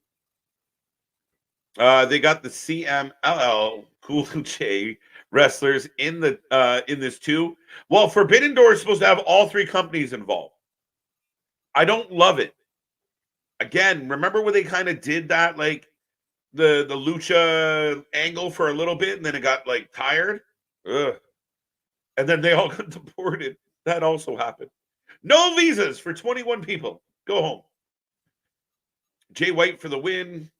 They got the CMLL Cool J wrestlers in this too. Well, Forbidden Door is supposed to have all three companies involved. I don't love it. Again, remember when they kind of did that, like the lucha angle for a little bit, and then it got like tired? Ugh. And then they all got deported. That also happened. No visas for 21 people. Go home. Jay White for the win.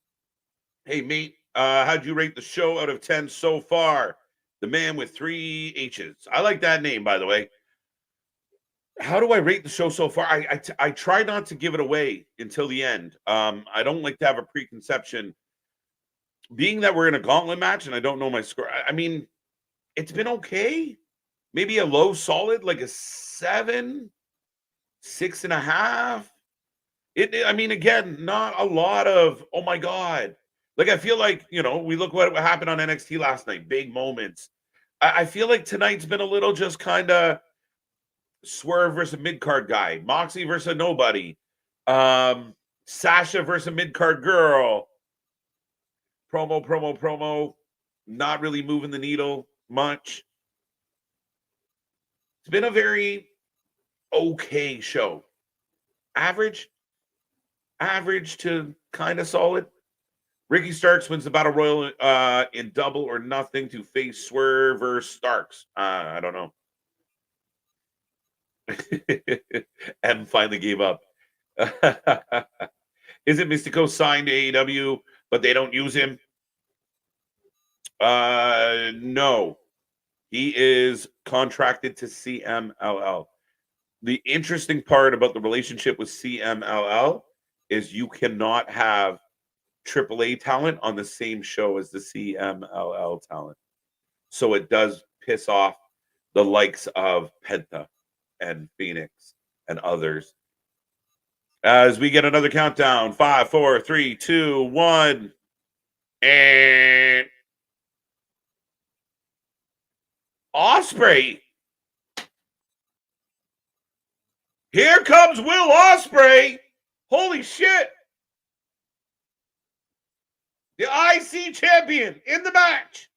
Hey, mate, how'd you rate the show out of 10 so far? The man with 3 H's. I like that name, by the way. How do I rate the show so far? I try not to give it away until the end. I don't like to have a preconception. Being that we're in a gauntlet match and I don't know my score, I mean, it's been okay. Maybe a low solid, like a 7, 6.5. I mean, again, not a lot of, oh my God. Like, I feel like, we look what happened on NXT last night. Big moments. I feel like tonight's been a little just kind of Swerve versus a mid-card guy. Moxley versus a nobody. Sasha versus a mid-card girl. Promo. Not really moving the needle much. It's been a very okay show. Average to kind of solid. Ricky Starks wins the Battle Royal in Double or Nothing to face Swerve versus Starks. I don't know. M finally gave up. Is it Mystico signed to AEW, but they don't use him? No. He is contracted to CMLL. The interesting part about the relationship with CMLL is you cannot have AAA talent on the same show as the CMLL talent. So it does piss off the likes of Penta and Phoenix and others. As we get another countdown, 5, 4, 3, 2, 1, and Ospreay. Here comes Will Ospreay. Holy shit. The IC champion in the match.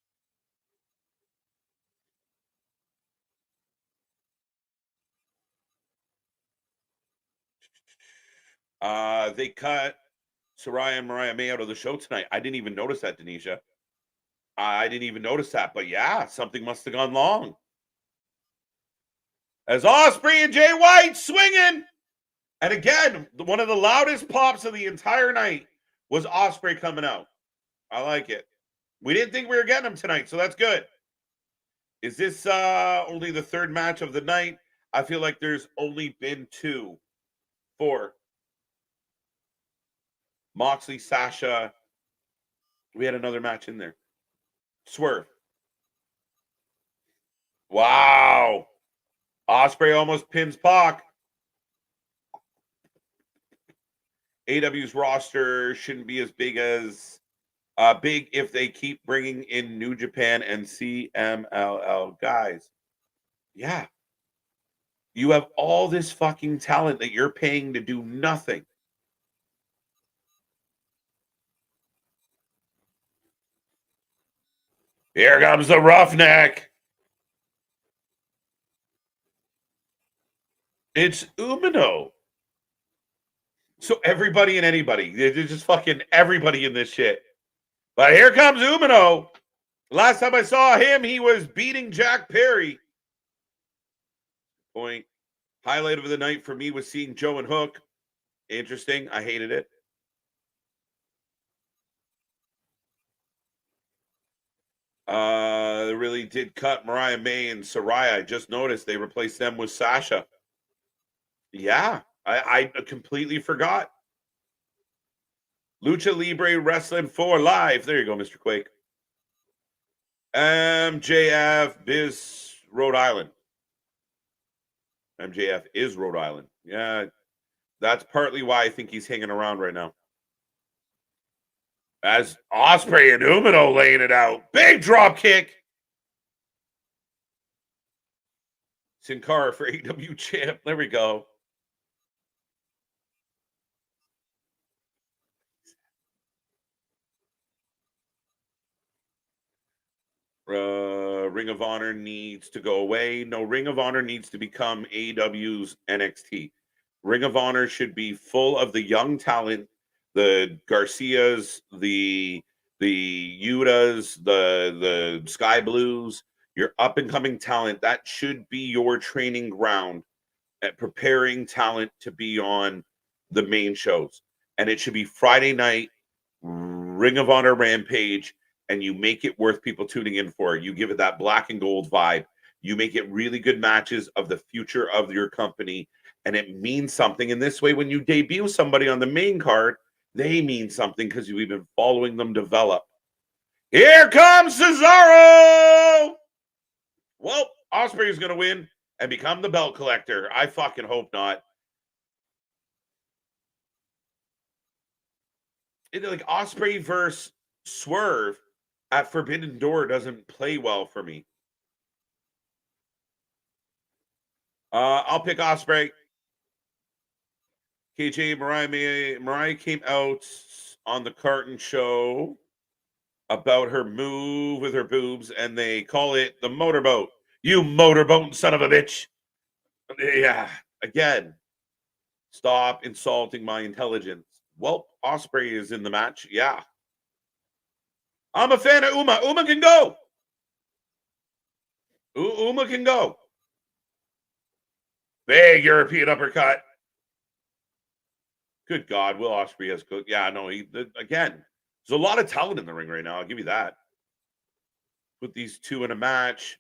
They cut Saraya and Mariah May out of the show tonight. I didn't even notice that, Denisha. I didn't even notice that, but yeah, something must have gone long. As Ospreay and Jay White swinging. And again, one of the loudest pops of the entire night was Ospreay coming out. I like it. We didn't think we were getting him tonight, so that's good. Is this only the third match of the night? I feel like there's only been 2. 4. Moxley, Sasha. We had another match in there. Swerve. Wow. Ospreay almost pins Pac. AEW's roster shouldn't be as big if they keep bringing in New Japan and CMLL guys. Yeah. You have all this fucking talent that you're paying to do nothing. Here comes the Roughneck. It's Umino. So everybody and anybody. There's just fucking everybody in this shit. But here comes Umino. Last time I saw him, he was beating Jack Perry. Point. Highlight of the night for me was seeing Joe and Hook. Interesting. I hated it. They really did cut Mariah May and Saraya. I just noticed they replaced them with Sasha. Yeah, I completely forgot. Lucha Libre Wrestling for Life. There you go, Mr. Quake. MJF Biz Rhode Island. MJF is Rhode Island. Yeah, that's partly why I think he's hanging around right now. As Ospreay and Umino laying it out. Big drop kick. Sin Cara for AEW champ. There we go. Ring of Honor needs to go away. No, Ring of Honor needs to become AEW's NXT. Ring of Honor should be full of the young talent, the Garcias, the Yutas, the Sky Blues, your up and coming talent. That should be your training ground at preparing talent to be on the main shows. And it should be Friday night, Ring of Honor Rampage, and you make it worth people tuning in for. You give it that black and gold vibe. You make it really good matches of the future of your company, and it means something. In this way, when you debut somebody on the main card, they mean something because we've been following them develop. Here comes Cesaro! Well, Ospreay is going to win and become the belt collector. I fucking hope not. Like Ospreay versus Swerve at Forbidden Door doesn't play well for me. I'll pick Ospreay. KJ Mariah came out on the Carton show about her move with her boobs, and they call it the motorboat. You motorboat son of a bitch. Yeah, again, stop insulting my intelligence. Well, Ospreay is in the match. Yeah. I'm a fan of Uma. Uma can go. Uma can go. Big European uppercut. Good God, Will Ospreay has cooked. Yeah, no, again, there's a lot of talent in the ring right now. I'll give you that. Put these two in a match.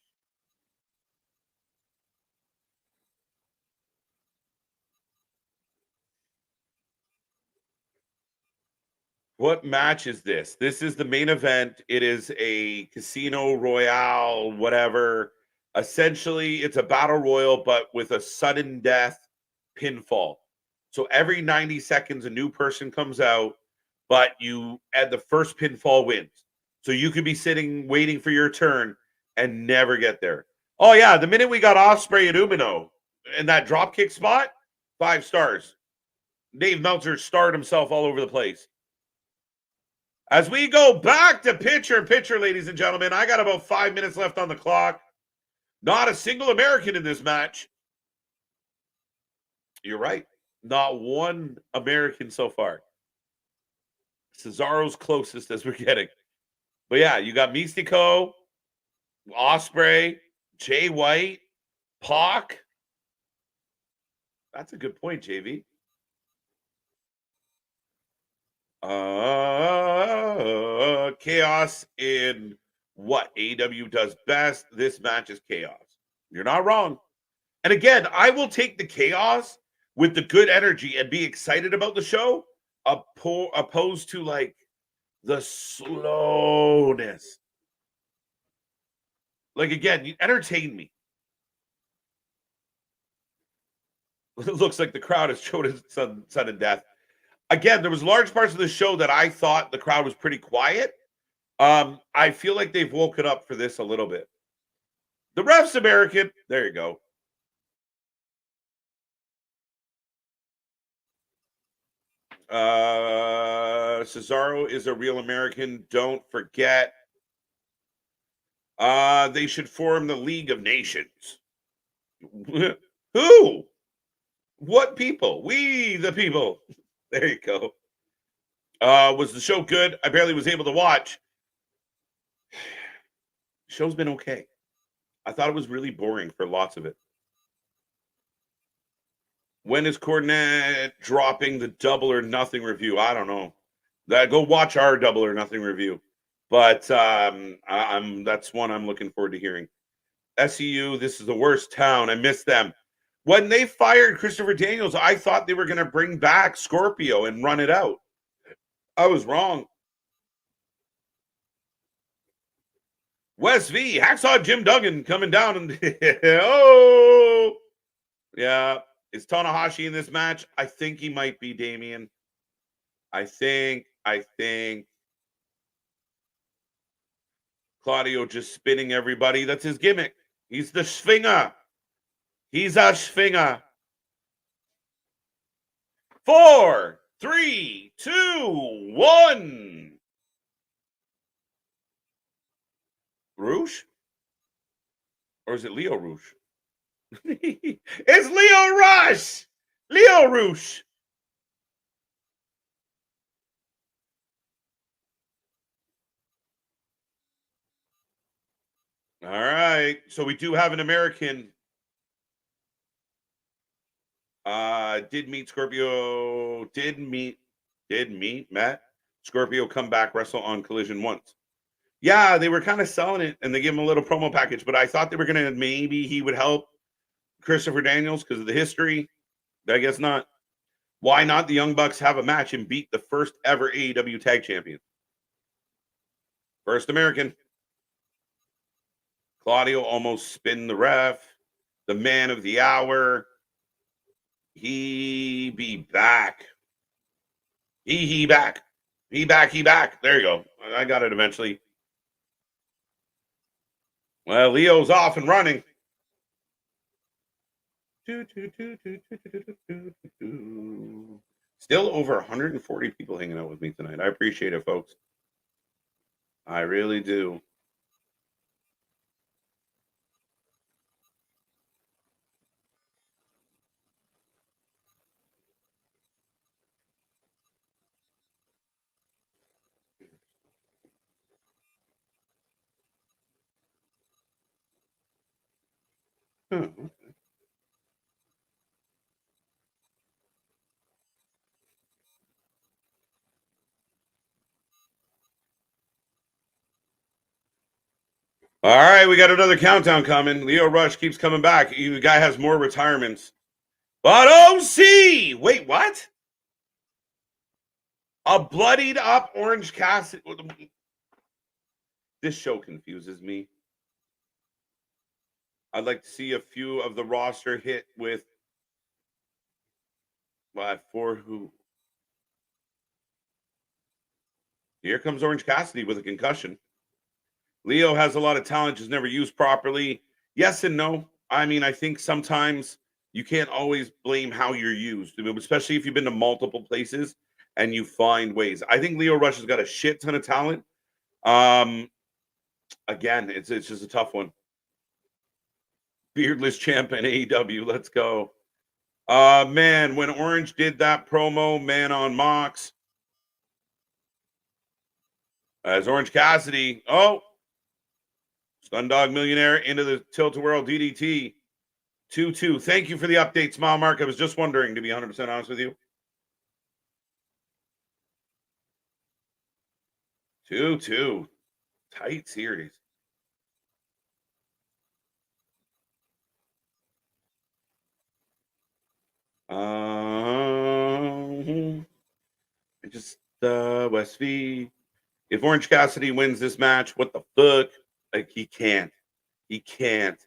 What match is this? This is the main event. It is a Casino Royale, whatever. Essentially, it's a battle royal, but with a sudden death pinfall. So every 90 seconds, a new person comes out, but you add the first pinfall wins. So you could be sitting waiting for your turn and never get there. Oh, yeah. The minute we got Ospreay and Umino in that dropkick spot, 5 stars. Dave Meltzer starred himself all over the place. As we go back to picture, ladies and gentlemen, I got about 5 minutes left on the clock. Not a single American in this match. You're right. Not one American so far. Cesaro's closest as we're getting. But yeah, you got Mystico, Ospreay, Jay White, Pac. That's a good point, JV. Chaos in what AEW does best. This match is chaos. You're not wrong. And again, I will take the chaos with the good energy and be excited about the show, opposed to like the slowness. Like again, you entertain me. It looks like the crowd has showed sudden death. Again, there was large parts of the show that I thought the crowd was pretty quiet. I feel like they've woken up for this a little bit. The ref's American. There you go. Cesaro is a real American. Don't forget. They should form the League of Nations. Who? What people? We the people. There you go. Was the show good? I barely was able to watch. The show's been okay. I thought it was really boring for lots of it. When is Cornette dropping the Double or Nothing review? I don't know. Go watch our Double or Nothing review. But that's one I'm looking forward to hearing. SEU, this is the worst town. I miss them. When they fired Christopher Daniels, I thought they were going to bring back Scorpio and run it out. I was wrong. Wes V, Hacksaw Jim Duggan coming down. And oh, yeah. Is Tanahashi in this match? I think he might be, Damien. I think. Claudio just spinning everybody. That's his gimmick. He's the Schwinger. He's a Schwinger. 4, 3, 2, 1. Rouge? Or is it Leo Rouge? It's Leo Rush! Leo Rouge. All right. So we do have an American. Did meet Scorpio. Did meet Matt. Scorpio come back, wrestle on Collision once. Yeah, they were kind of selling it and they gave him a little promo package, but I thought they were going to maybe he would help Christopher Daniels because of the history. I guess not. Why not the Young Bucks have a match and beat the first ever AEW tag champion? First American. Claudio almost spin the ref. The man of the hour. He be back. He back. He back. There you go. I got it eventually. Well, Leo's off and running. Still over 140 people hanging out with me tonight. I appreciate it, folks. I really do. All right, we got another countdown coming. Leo Rush keeps coming back. The guy has more retirements. But OC! Wait, what? A bloodied up Orange Cassidy. This show confuses me. I'd like to see a few of the roster hit with for who? Here comes Orange Cassidy with a concussion. Leo has a lot of talent, just never used properly. Yes and no. I mean, I think sometimes you can't always blame how you're used, especially if you've been to multiple places and you find ways. I think Lio Rush has got a shit ton of talent. Again, it's just a tough one. Beardless champ in AEW. Let's go. Man, when Orange did that promo, man on Mox. As Orange Cassidy. Oh, Stundog Millionaire into the Tilt-A-Whirl DDT. 2-2. Thank you for the update, Smile Mark. I was just wondering, to be 100% honest with you. 2-2. Tight series. West V. If Orange Cassidy wins this match, what the fuck? Like, he can't. He can't.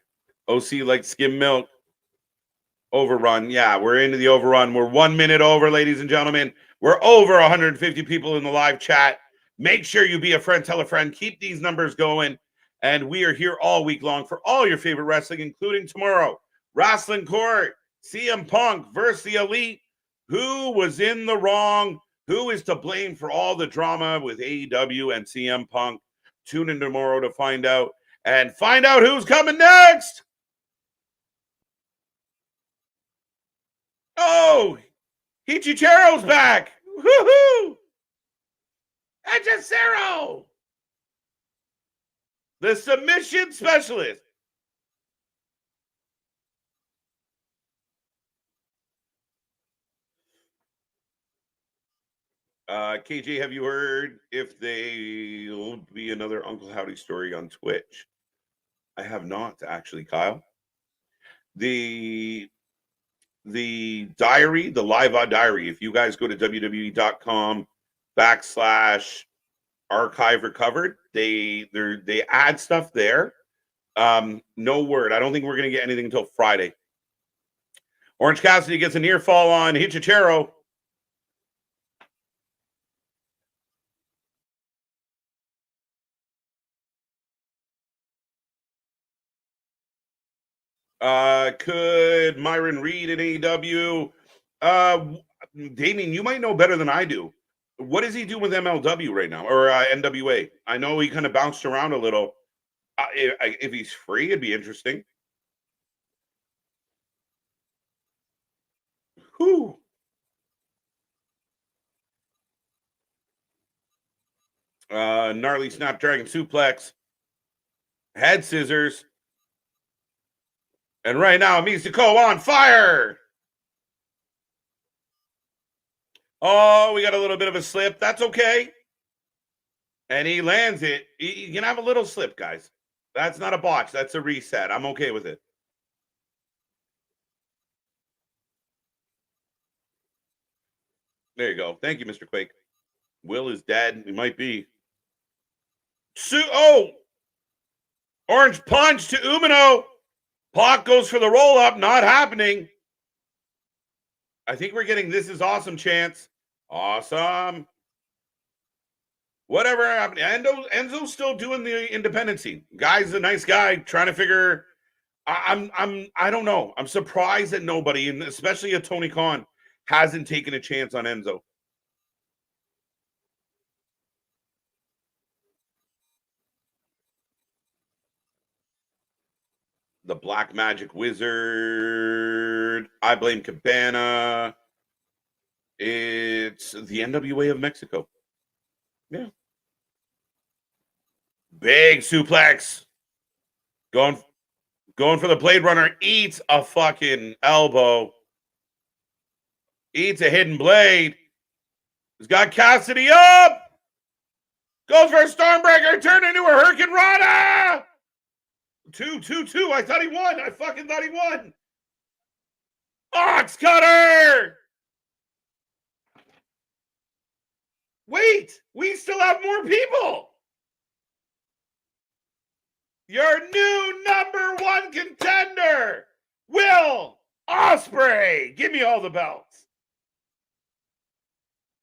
OC like skim milk. Overrun. Yeah, we're into the overrun. We're 1 minute over, ladies and gentlemen. We're over 150 people in the live chat. Make sure you be a friend, tell a friend. Keep these numbers going. And we are here all week long for all your favorite wrestling, including tomorrow. Wrestling Court, CM Punk versus the Elite. Who was in the wrong? Who is to blame for all the drama with AEW and CM Punk? Tune in tomorrow to find out. And find out who's coming next. Oh, Hichichero's back. Woohoo! Hechicero, the submission specialist. KJ, have you heard if there'll be another Uncle Howdy story on Twitch? I have not, actually, Kyle. The diary, the live diary, if you guys go to www.com/archive recovered, they add stuff there. No word. I don't think we're going to get anything until Friday. Orange Cassidy gets a near fall on Hichichero. Could Myron Reed in AEW? Damien, you might know better than I do. What does he do with MLW right now, or NWA? I know he kind of bounced around a little. If he's free, it'd be interesting. Whew. Gnarly Snapdragon Suplex. Head scissors. And right now, Mizuko on fire. Oh, we got a little bit of a slip. That's okay. And he lands it. You can have a little slip, guys. That's not a botch. That's a reset. I'm okay with it. There you go. Thank you, Mr. Quake. Will is dead. He might be. Orange punch to Umino. Pac goes for the roll up. Not happening. I think we're getting This Is Awesome chance. Awesome. Whatever happened. Enzo's still doing the independency. Guy's a nice guy trying to figure. I don't know. I'm surprised that nobody, and especially a Tony Khan, hasn't taken a chance on Enzo. The Black Magic Wizard. I blame Cabana. It's the NWA of Mexico. Yeah. Big suplex. Going for the Blade Runner. Eats a fucking elbow. Eats a hidden blade. He's got Cassidy up. Goes for a Stormbreaker. Turned into a Hurricane Rana. 2-2-2. I thought he won. I fucking thought he won. Ox Cutter. Wait, we still have more people. Your new #1 contender, Will Ospreay. Give me all the belts.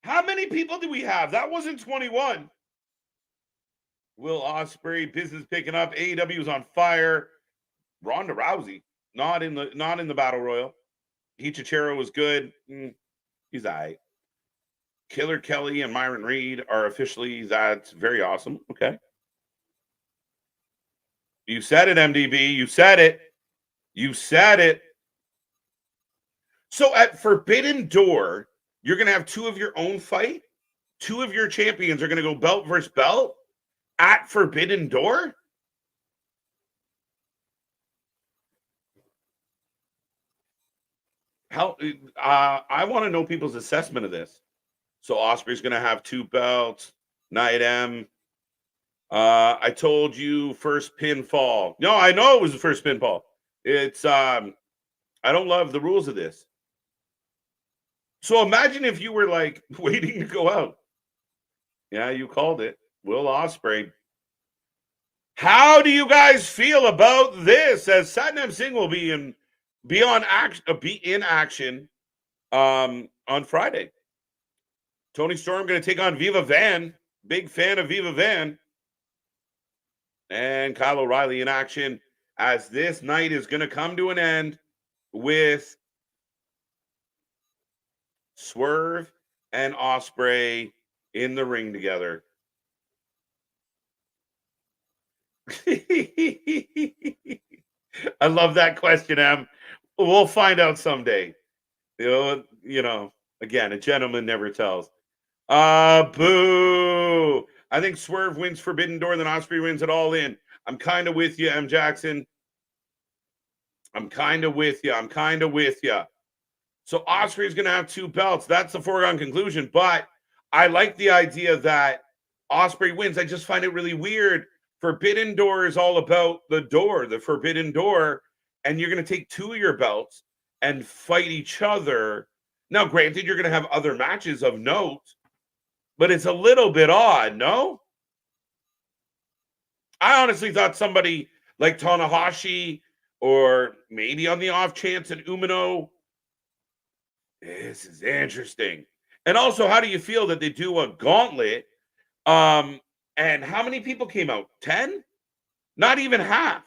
How many people do we have? That wasn't 21. Will Ospreay, business picking up. AEW is on fire. Ronda Rousey, not in the battle royal. Hichichiro was good. He's all right. Killer Kelly and Myron Reed are officially, that's very awesome. Okay. You said it, MDB. You said it. You said it. So at Forbidden Door, you're going to have two of your own fight. Two of your champions are going to go belt versus belt at Forbidden Door. How? I want to know people's assessment of this. So Osprey's going to have two belts. Night M. I told you first pinfall. No, I know it was the first pinfall. It's I don't love the rules of this. So imagine if you were like waiting to go out. Yeah, you called it. Will Ospreay. How do you guys feel about this? As Satnam Singh will be in action on Friday. Tony Storm going to take on Viva Van. Big fan of Viva Van. And Kyle O'Reilly in action as this night is going to come to an end with Swerve and Ospreay in the ring together. I love that question, Em. We'll find out someday. You know, again, a gentleman never tells. Boo. I think Swerve wins Forbidden Door, then Ospreay wins it All In. I'm kind of with you, M. Jackson. I'm kind of with you. So Ospreay's going to have two belts. That's the foregone conclusion. But I like the idea that Ospreay wins. I just find it really weird. Forbidden Door is all about the door, the Forbidden Door, and you're going to take two of your belts and fight each other. Now, granted, you're going to have other matches of note, but it's a little bit odd, no? I honestly thought somebody like Tanahashi or maybe on the off chance an Umino. This is interesting. And also, how do you feel that they do a gauntlet? And how many people came out? 10? Not even half.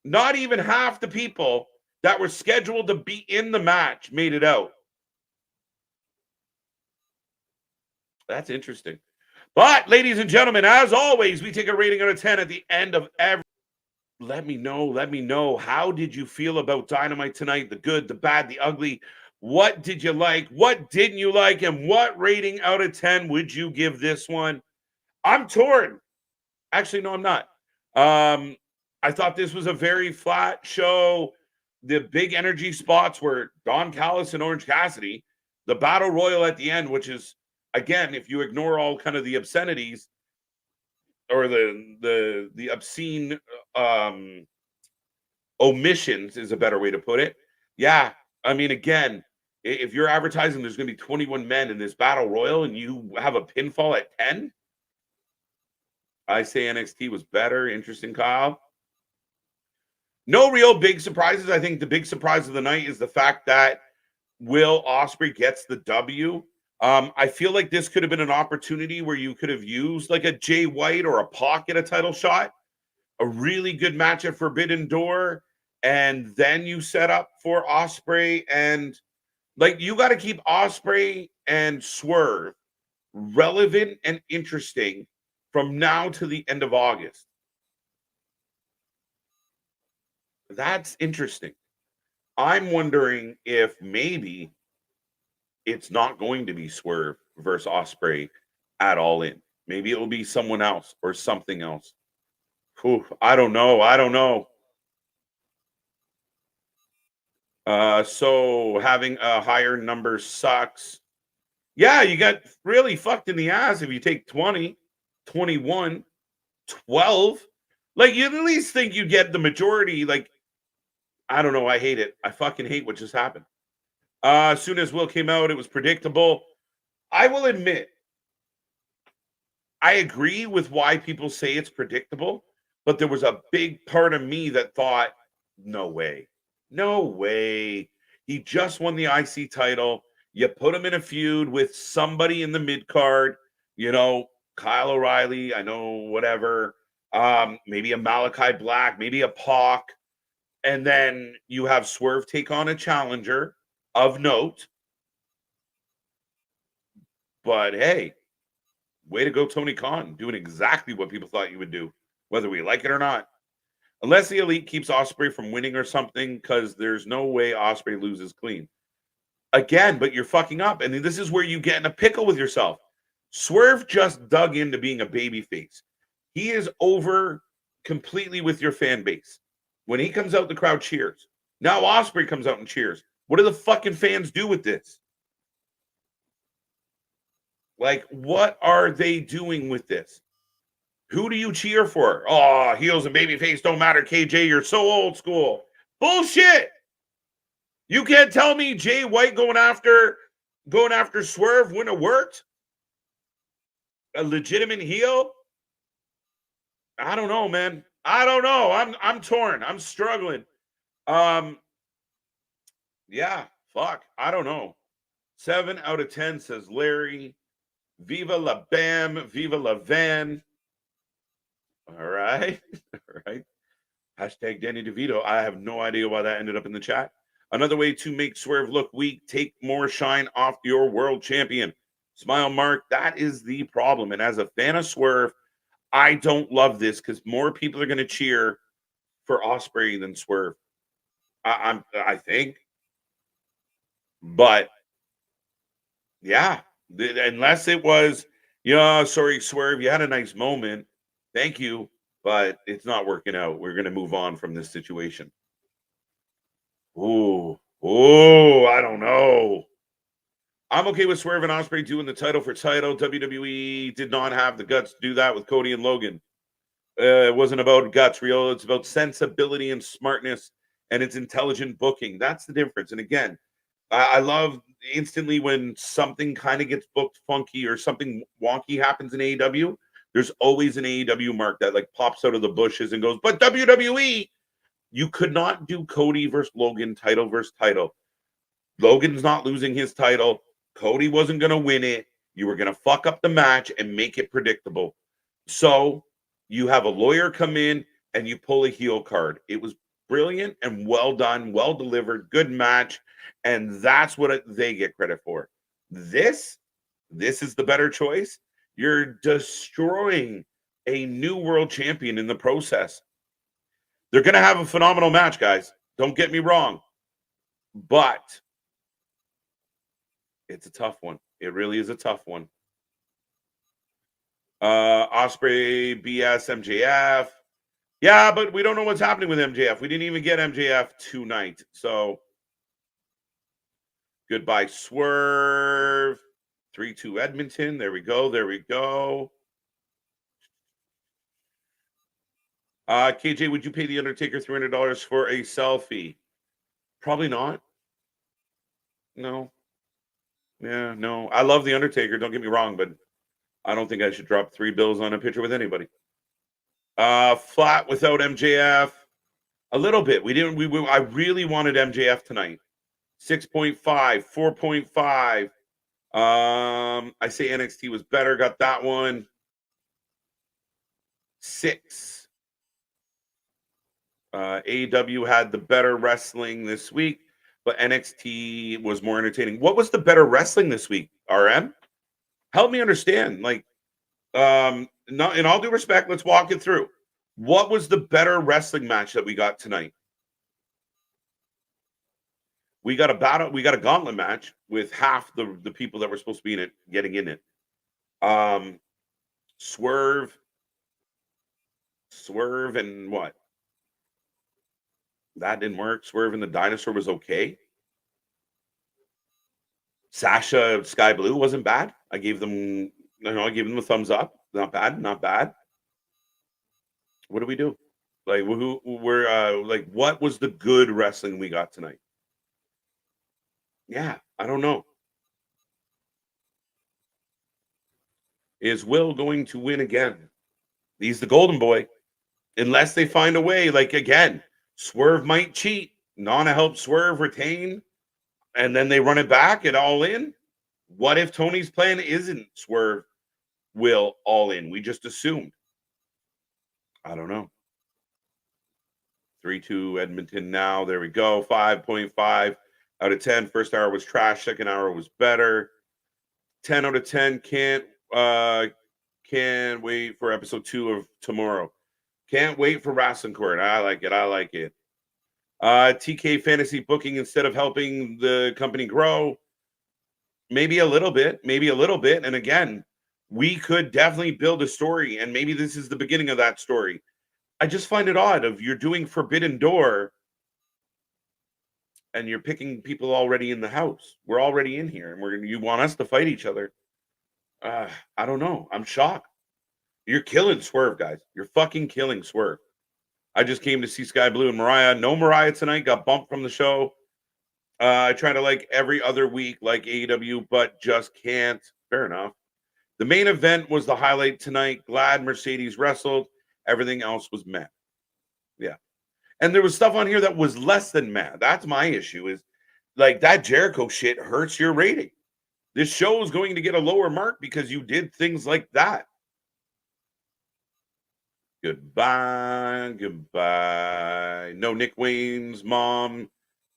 Not even half the people that were scheduled to be in the match made it out. That's interesting. But, ladies and gentlemen, as always, we take a rating out of 10 at the end of every. Let me know. How did you feel about Dynamite tonight? The good, the bad, the ugly. What did you like? What didn't you like? And what rating out of 10 would you give this one? I'm torn. Actually, no, I'm not. I thought this was a very flat show. The big energy spots were Don Callis and Orange Cassidy. The Battle Royal at the end, which is, again, if you ignore all kind of the obscenities or the obscene omissions is a better way to put it. Yeah, I mean, again, if you're advertising there's going to be 21 men in this Battle Royal and you have a pinfall at 10, I say NXT was better. Interesting, Kyle. No real big surprises. I think the big surprise of the night is the fact that Will Ospreay gets the W. I feel like this could have been an opportunity where you could have used like a Jay White or a Pac at a title shot, a really good match at Forbidden Door, and then you set up for Ospreay. And like, you got to keep Ospreay and Swerve relevant and interesting from now to the end of August. That's interesting. I'm wondering if maybe it's not going to be Swerve versus Ospreay at All In. Maybe it will be someone else or something else. Whew, I don't know. So having a higher number sucks. Yeah, you got really fucked in the ass if you take 20, 21, 12. Like, you at least think you get the majority. Like, I don't know. I hate it. I fucking hate what just happened. As soon as Will came out, it was predictable. I will admit, I agree with why people say it's predictable, but there was a big part of me that thought, no way. He just won the IC title. You put him in a feud with somebody in the mid card, Kyle O'Reilly, I know, whatever. maybe a Malachi Black, maybe a Pac, and then you have Swerve take on a challenger of note. But hey, way to go, Tony Khan, doing exactly what people thought you would do, whether we like it or not. Unless the Elite keeps Osprey from winning or something, because there's no way Osprey loses clean. Again, but you're fucking up. And this is where you get in a pickle with yourself. Swerve just dug into being a babyface. He is over completely with your fan base. When he comes out, the crowd cheers. Now Osprey comes out and cheers. What do the fucking fans do with this? Like, what are they doing with this? Who do you cheer for? Oh, heels and babyface don't matter. KJ, you're so old school. Bullshit. You can't tell me Jay White going after Swerve wouldn't have worked. A legitimate heel. I don't know, man. I don't know. I'm torn. I'm struggling. Yeah, fuck. I don't know. 7 out of 10 says Larry. Viva la Bam, Viva la Van. All right. All right. Hashtag Danny DeVito. I have no idea why that ended up in the chat. Another way to make Swerve look weak, take more shine off your world champion. Smile Mark, that is the problem. And as a fan of Swerve, I don't love this because more people are going to cheer for Osprey than Swerve. I think. But yeah, unless it was, yeah, sorry, Swerve, you had a nice moment. Thank you, but it's not working out. We're going to move on from this situation. Oh, I don't know. I'm okay with Swerve and Osprey doing the title for title. WWE did not have the guts to do that with Cody and Logan. It wasn't about guts, real. It's about sensibility and smartness, and it's intelligent booking. That's the difference. And again, I love instantly when something kind of gets booked funky or something wonky happens in AEW. There's always an AEW mark that like pops out of the bushes and goes, but WWE, you could not do Cody versus Logan, title versus title. Logan's not losing his title. Cody wasn't going to win it. You were going to fuck up the match and make it predictable. So you have a lawyer come in and you pull a heel card. It was brilliant and well done, well delivered, good match. And that's what they get credit for. This is the better choice. You're destroying a new world champion in the process. They're going to have a phenomenal match, guys. Don't get me wrong. But it's a tough one. It really is a tough one. Osprey, BS, MJF. Yeah, but we don't know what's happening with MJF. We didn't even get MJF tonight. So goodbye, Swerve. 3-2 Edmonton. There we go. There we go. KJ, would you pay The Undertaker $300 for a selfie? Probably not. No. Yeah, no. I love The Undertaker. Don't get me wrong, but I don't think I should drop $3 on a picture with anybody. Flat without MJF. A little bit. I really wanted MJF tonight. 6.5, 4.5. I say NXT was better. Got that one. 6. AEW had the better wrestling this week, but NXT was more entertaining. What was the better wrestling this week, RM? Help me understand. Like, not in all due respect, let's walk it through. What was the better wrestling match that we got tonight? We got a gauntlet match with half the people that were supposed to be in it getting in it. Swerve and what? That didn't work. Swerve and the Dinosaur was okay. Sasha Sky Blue wasn't bad. I gave them a thumbs up. Not bad, not bad. What do we do? Like what was the good wrestling we got tonight? Yeah, I don't know. Is Will going to win again? He's the golden boy. Unless they find a way, like again, Swerve might cheat. Nana helps Swerve retain, and then they run it back and all in. What if Tony's plan isn't Swerve Will all in? We just assumed. I don't know. 3-2 Edmonton now. There we go. 5.5 out of 10. First hour was trash. Second hour was better. 10 out of 10. Can't wait for episode 2 of tomorrow. Can't wait for Wrestling Court. I like it. I like it. TK fantasy booking instead of helping the company grow. Maybe a little bit. Maybe a little bit. And again, we could definitely build a story. And maybe this is the beginning of that story. I just find it odd of you're doing Forbidden Door and you're picking people already in the house. We're already in here and you want us to fight each other. I don't know. I'm shocked. You're killing Swerve, guys. You're fucking killing Swerve. I just came to see Sky Blue and Mariah. No Mariah tonight. Got bumped from the show. I try to like every other week, like AEW, but just can't. Fair enough. The main event was the highlight tonight. Glad Mercedes wrestled. Everything else was meh. Yeah. And there was stuff on here that was less than meh. That's my issue is like that Jericho shit hurts your rating. This show is going to get a lower mark because you did things like that. Goodbye. Goodbye. No Nick Wayne's mom.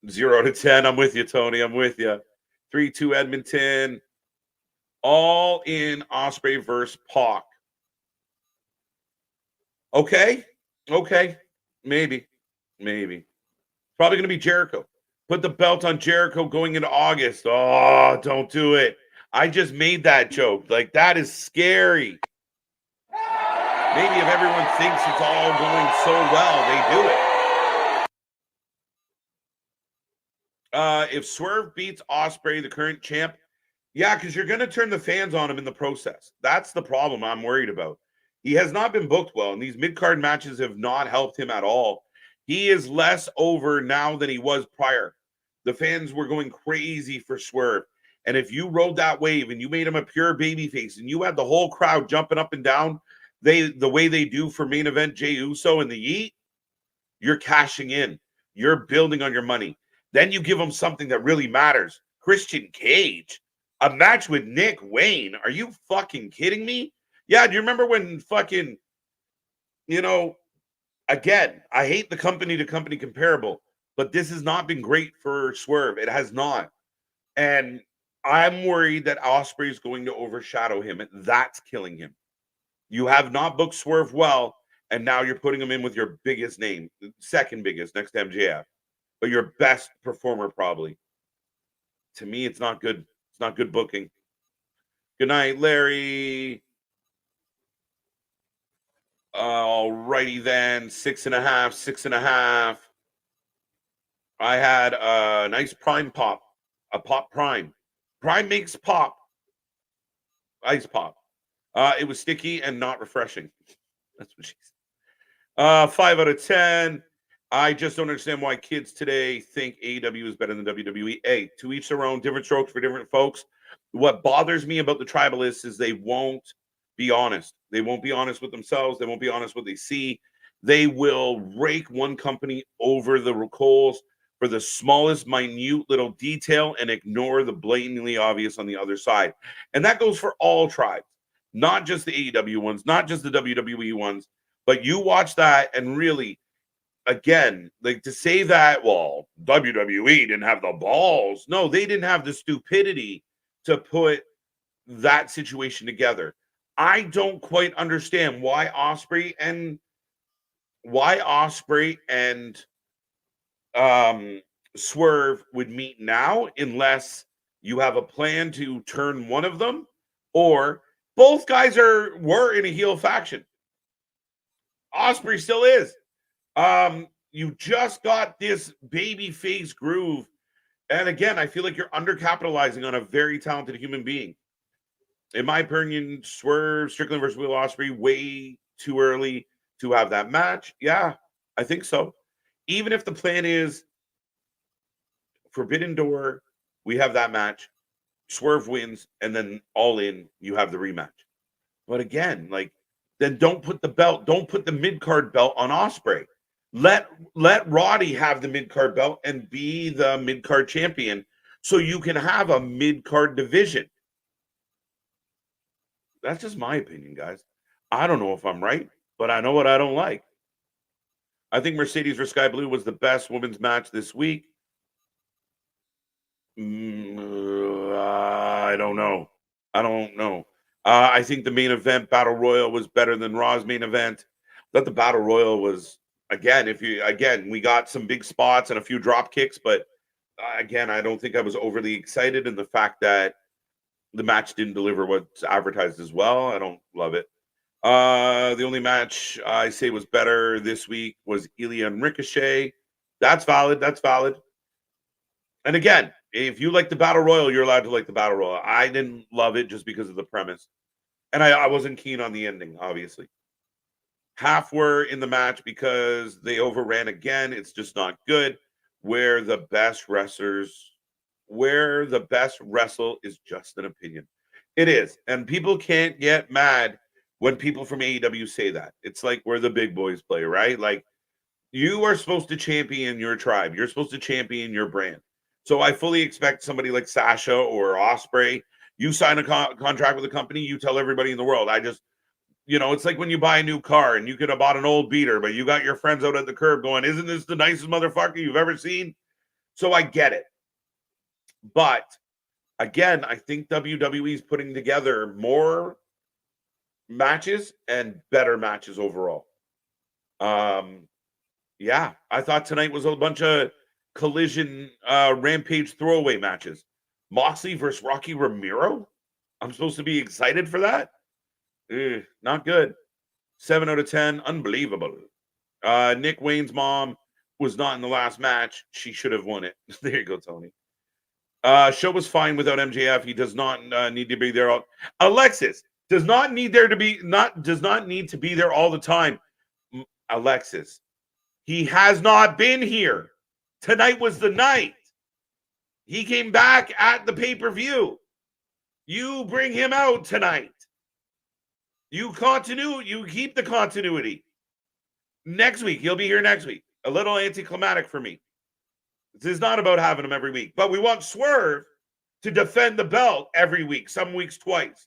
0 to 10. I'm with you, Tony. I'm with you. 3-2 Edmonton. All in Ospreay versus Pac. Okay. Maybe. Probably going to be Jericho. Put the belt on Jericho going into August. Oh, don't do it. I just made that joke. Like, that is scary. Maybe if everyone thinks it's all going so well, they do it. If Swerve beats Ospreay, the current champ, yeah, because you're going to turn the fans on him in the process. That's the problem I'm worried about. He has not been booked well, and these mid-card matches have not helped him at all. He is less over now than he was prior. The fans were going crazy for Swerve. And if you rode that wave and you made him a pure babyface and you had the whole crowd jumping up and down the way they do for main event Jey Uso and the Yeet, you're cashing in. You're building on your money. Then you give them something that really matters. Christian Cage, a match with Nick Wayne. Are you fucking kidding me? Yeah, do you remember when fucking, again, I hate the company-to-company comparable, but this has not been great for Swerve. It has not. And I'm worried that Ospreay is going to overshadow him, and that's killing him. You have not booked Swerve well, and now you're putting him in with your biggest name, second biggest, next to MJF, but your best performer probably. To me, it's not good. It's not good booking. Good night, Larry. Alrighty then, 6.5. I had a nice prime pop, a pop prime. Prime makes pop. Ice pop. It was sticky and not refreshing. That's what she said. 5 out of 10. I just don't understand why kids today think AEW is better than WWE. Hey, to each their own, different strokes for different folks. What bothers me about the tribalists is they won't be honest. They won't be honest with themselves. They won't be honest with what they see. They will rake one company over the coals for the smallest, minute little detail and ignore the blatantly obvious on the other side. And that goes for all tribes, not just the AEW ones, not just the WWE ones, but you watch that and really, again, like to say that, well, WWE didn't have the balls. No, they didn't have the stupidity to put that situation together. I don't quite understand why Ospreay and Swerve would meet now unless you have a plan to turn one of them, or both guys were in a heel faction. Ospreay still is. You just got this baby face groove. And again, I feel like you're undercapitalizing on a very talented human being. In my opinion, Swerve, Strickland versus Will Ospreay, way too early to have that match. Yeah, I think so. Even if the plan is Forbidden Door, we have that match, Swerve wins, and then All In, you have the rematch. But again, then don't put the mid-card belt on Ospreay. Let Roddy have the mid-card belt and be the mid-card champion so you can have a mid-card division. That's just my opinion, guys. I don't know if I'm right. but I know what I don't like. I think Mercedes vs. Sky Blue was the best women's match this week. I don't know. I think the main event Battle Royal was better than Raw's main event. That the Battle Royal was we got some big spots and a few drop kicks, but again, I don't think I was overly excited in the fact that the match didn't deliver what's advertised as well. I don't love it. The only match I say was better this week was Ilya and Ricochet. That's valid. And again, if you like the Battle Royal, you're allowed to like the Battle Royal. I didn't love it just because of the premise. And I wasn't keen on the ending, obviously. Half were in the match because they overran again. It's just not good. Where the best wrestle is just an opinion. It is. And people can't get mad when people from AEW say that. It's like where the big boys play, right? Like, you are supposed to champion your tribe. You're supposed to champion your brand. So I fully expect somebody like Sasha or Ospreay, you sign a contract with a company, you tell everybody in the world. It's like when you buy a new car and you could have bought an old beater, but you got your friends out at the curb going, isn't this the nicest motherfucker you've ever seen? So I get it. But again, I think WWE is putting together more matches and better matches overall. Yeah, I thought tonight was a bunch of collision rampage throwaway matches. Moxley versus Rocky Romero? I'm supposed to be excited for that? Not good. 7 out of 10. Unbelievable. Nick Wayne's mom was not in the last match. She should have won it. There you go, Tony. Show was fine without MJF. He does not need to be there. Alexis does not need to be there all the time. Alexis, he has not been here. Tonight was the night. He came back at the pay-per-view. You bring him out tonight. You keep the continuity. Next week, he'll be here next week. A little anticlimactic for me. This is not about having him every week, but we want Swerve to defend the belt every week, some weeks twice.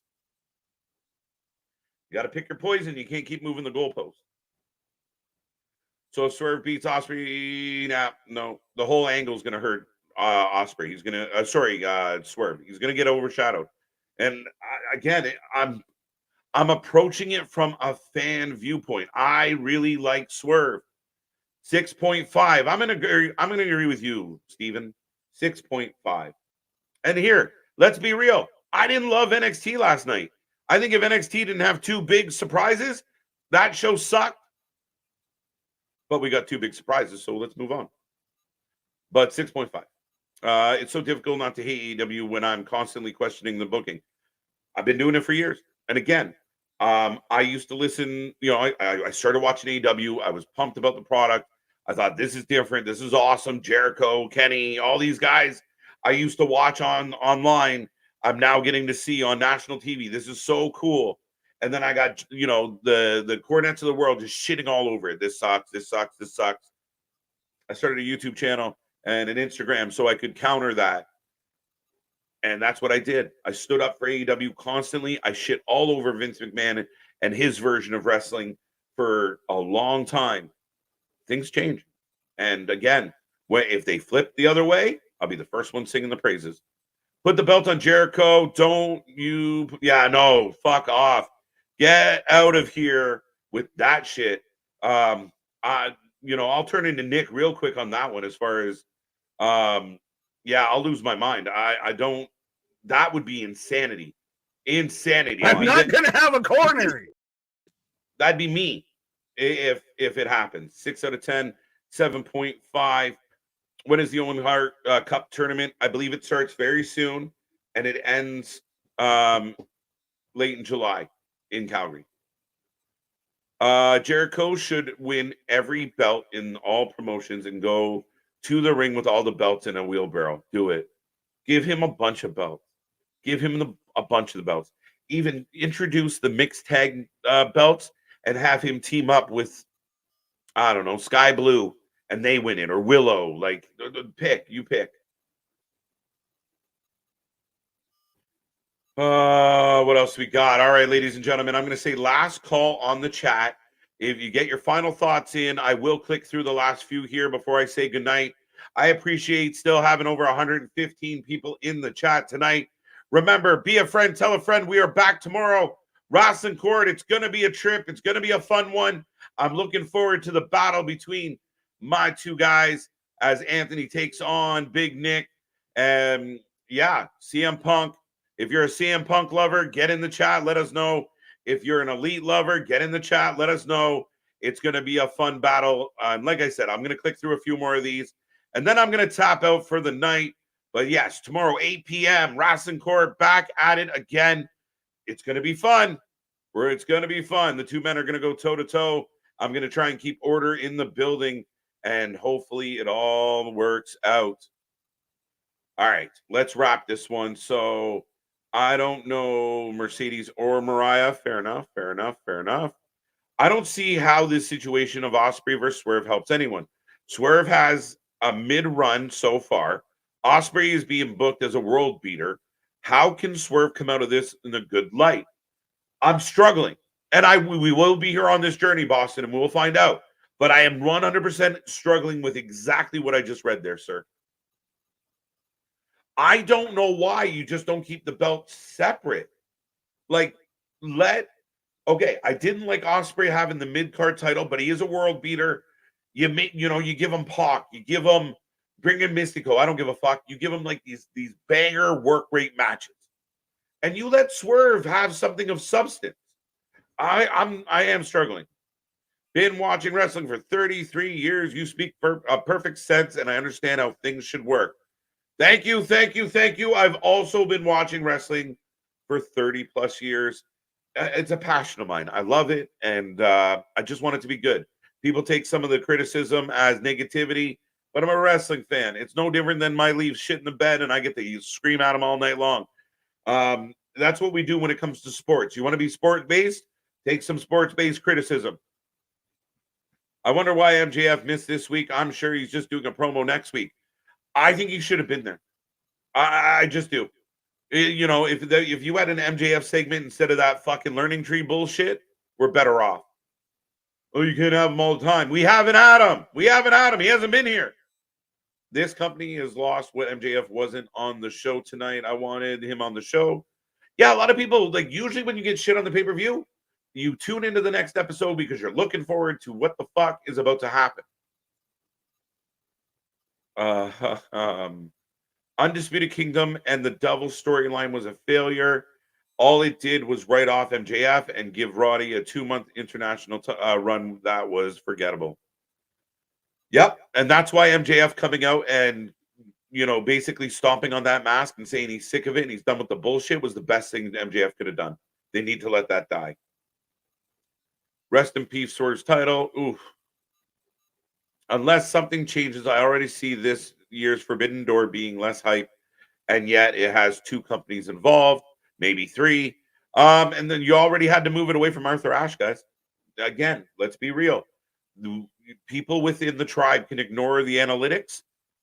You got to pick your poison. You can't keep moving the goalpost. So if Swerve beats Ospreay, no, the whole angle is going to hurt Ospreay. He's going to, Swerve. He's going to get overshadowed. And I'm approaching it from a fan viewpoint. I really like Swerve. 6.5. I'm gonna agree with you, Steven. 6.5. And here, let's be real. I didn't love NXT last night. I think if NXT didn't have two big surprises, that show sucked. But we got two big surprises, so let's move on. But 6.5. It's so difficult not to hate AEW when I'm constantly questioning the booking. I've been doing it for years. And again, I used to listen, I started watching AEW. I was pumped about the product. I thought, this is different. This is awesome. Jericho, Kenny, all these guys I used to watch online. I'm now getting to see on national TV. This is so cool. And then I got, the Cornets of the world just shitting all over it. This sucks. This sucks. This sucks. I started a YouTube channel and an Instagram so I could counter that. And that's what I did. I stood up for AEW constantly. I shit all over Vince McMahon and his version of wrestling for a long time. Things change. And again, if they flip the other way, I'll be the first one singing the praises. Put the belt on Jericho. Fuck off. Get out of here with that shit. I'll turn into Nick real quick on that one as far as, I'll lose my mind. That would be insanity. Insanity. I'm not going to have a coronary. That'd be me if it happens. 6 out of 10, 7.5. When is the Owen Hart Cup tournament? I believe it starts very soon, and it ends late in July in Calgary. Jericho should win every belt in all promotions and go to the ring with all the belts in a wheelbarrow. Do it. Give him a bunch of belts. Give him a bunch of the belts. Even introduce the mixed tag belts and have him team up with, I don't know, Sky Blue, and they win it, or Willow. Like, you pick. What else we got? All right, ladies and gentlemen, I'm going to say last call on the chat. If you get your final thoughts in, I will click through the last few here before I say goodnight. I appreciate still having over 115 people in the chat tonight. Remember, be a friend, tell a friend. We are back tomorrow. Wrestling Court, it's going to be a trip. It's going to be a fun one. I'm looking forward to the battle between my two guys as Anthony takes on Big Nick. And yeah, CM Punk. If you're a CM Punk lover, get in the chat. Let us know. If you're an Elite lover, get in the chat. Let us know. It's going to be a fun battle. Like I said, I'm going to click through a few more of these, and then I'm going to tap out for the night. But yes, tomorrow, 8 p.m., Wrestling Court back at it again. It's going to be fun. It's going to be fun. The two men are going to go toe-to-toe. I'm going to try and keep order in the building, and hopefully it all works out. All right, let's wrap this one. So I don't know Mercedes or Mariah. Fair enough, fair enough, fair enough. I don't see how this situation of Ospreay versus Swerve helps anyone. Swerve has a mid-run so far. Ospreay is being booked as a world beater. How can Swerve come out of this in a good light? I'm struggling. And we will be here on this journey, Boston, and we will find out. But I am 100% struggling with exactly what I just read there, sir. I don't know why you just don't keep the belt separate. Like, okay, I didn't like Ospreay having the mid-card title, but he is a world beater. You give him Pac, bring in Mystico. I don't give a fuck. You give him like these banger work rate matches. And you let Swerve have something of substance. I am struggling. Been watching wrestling for 33 years. You speak perfect sense, and I understand how things should work. Thank you, thank you, thank you. I've also been watching wrestling for 30 plus years. It's a passion of mine. I love it, and I just want it to be good. People take some of the criticism as negativity, but I'm a wrestling fan. It's no different than my leave shit in the bed, and I get to scream at them all night long. That's what we do when it comes to sports. You want to be sport-based? Take some sports-based criticism. I wonder why MJF missed this week. I'm sure he's just doing a promo next week. I think he should have been there. I just do. You know, if you had an MJF segment instead of that fucking learning tree bullshit, we're better off. Oh, you can't have him all the time. We haven't had him. We haven't had him. He hasn't been here. This company has lost what MJF wasn't on the show tonight. I wanted him on the show. Yeah, a lot of people, like, usually when you get shit on the pay-per-view, you tune into the next episode because you're looking forward to what the fuck is about to happen. Undisputed Kingdom and the Devil storyline was a failure. All it did was write off MJF and give Roddy a 2-month international run that was forgettable. Yep, and that's why MJF coming out and, you know, basically stomping on that mask and saying he's sick of it and he's done with the bullshit was the best thing MJF could have done. They need to let that die. Rest in peace, Swerve's title. Oof. Unless something changes, I already see this year's Forbidden Door being less hype, and yet it has 2 companies involved, maybe 3. And then you already had to move it away from Arthur Ashe, guys. Again, let's be real. People within the tribe can ignore the analytics,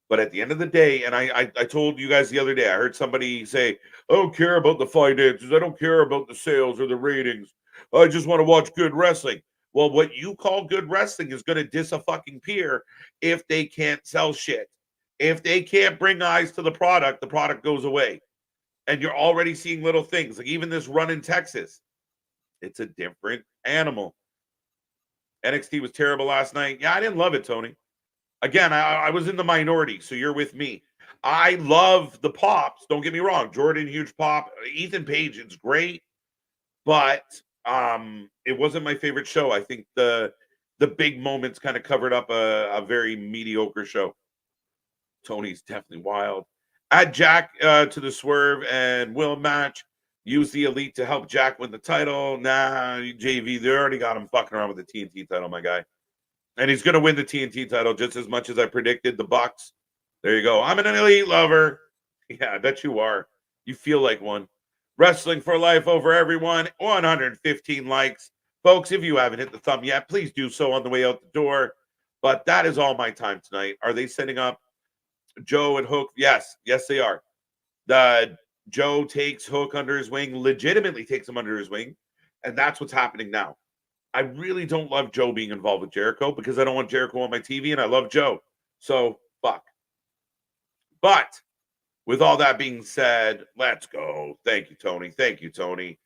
but at the end of the day, and I told you guys the other day, I heard somebody say, I don't care about the finances, I don't care about the sales or the ratings, I just want to watch good wrestling. Well, what you call good wrestling is going to diss a fucking peer if they can't sell shit. If they can't bring eyes to the product goes away. And you're already seeing little things, like even this run in Texas. It's a different animal. NXT was terrible last night. Yeah, I didn't love it, Tony. Again, I was in the minority, so you're with me. I love the pops. Don't get me wrong. Jordan, huge pop. Ethan Page, it's great. But it wasn't my favorite show. I think the big moments kind of covered up a very mediocre show. Tony's definitely wild. Add Jack to the Swerve and Will match. Use the Elite to help Jack win the title. Nah, JV, they already got him fucking around with the TNT title, my guy. And he's going to win the TNT title just as much as I predicted. The Bucks. There you go. I'm an Elite lover. Yeah, I bet you are. You feel like one. Wrestling for life over everyone. 115 likes. Folks, if you haven't hit the thumb yet, please do so on the way out the door. But that is all my time tonight. Are they setting up Joe and Hook? Yes, they are. Joe takes Hook under his wing, legitimately takes him under his wing, and that's what's happening now. I really don't love Joe being involved with Jericho because I don't want Jericho on my TV, and I love Joe. So, fuck. But with all that being said, let's go. Thank you, Tony. Thank you, Tony.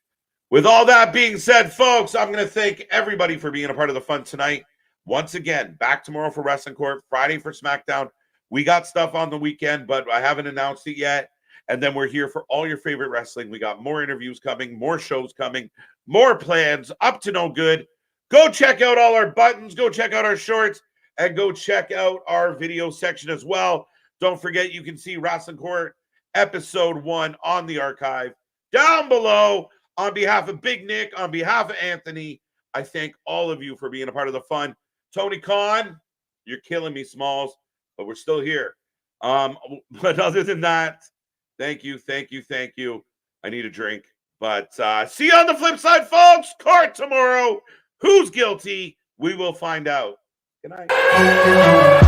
With all that being said, folks, I'm going to thank everybody for being a part of the fun tonight. Once again, back tomorrow for Wrestling Court, Friday for SmackDown. We got stuff on the weekend, but I haven't announced it yet. And then we're here for all your favorite wrestling. We got more interviews coming, more shows coming, more plans, up to no good. Go check out all our buttons. Go check out our shorts. And go check out our video section as well. Don't forget, you can see Wrestling Court Episode 1 on the archive down below. On behalf of Big Nick, on behalf of Anthony, I thank all of you for being a part of the fun. Tony Khan, you're killing me, Smalls, but we're still here. But other than that, thank you. I need a drink. But see you on the flip side, folks. Court tomorrow. Who's guilty? We will find out. Good night.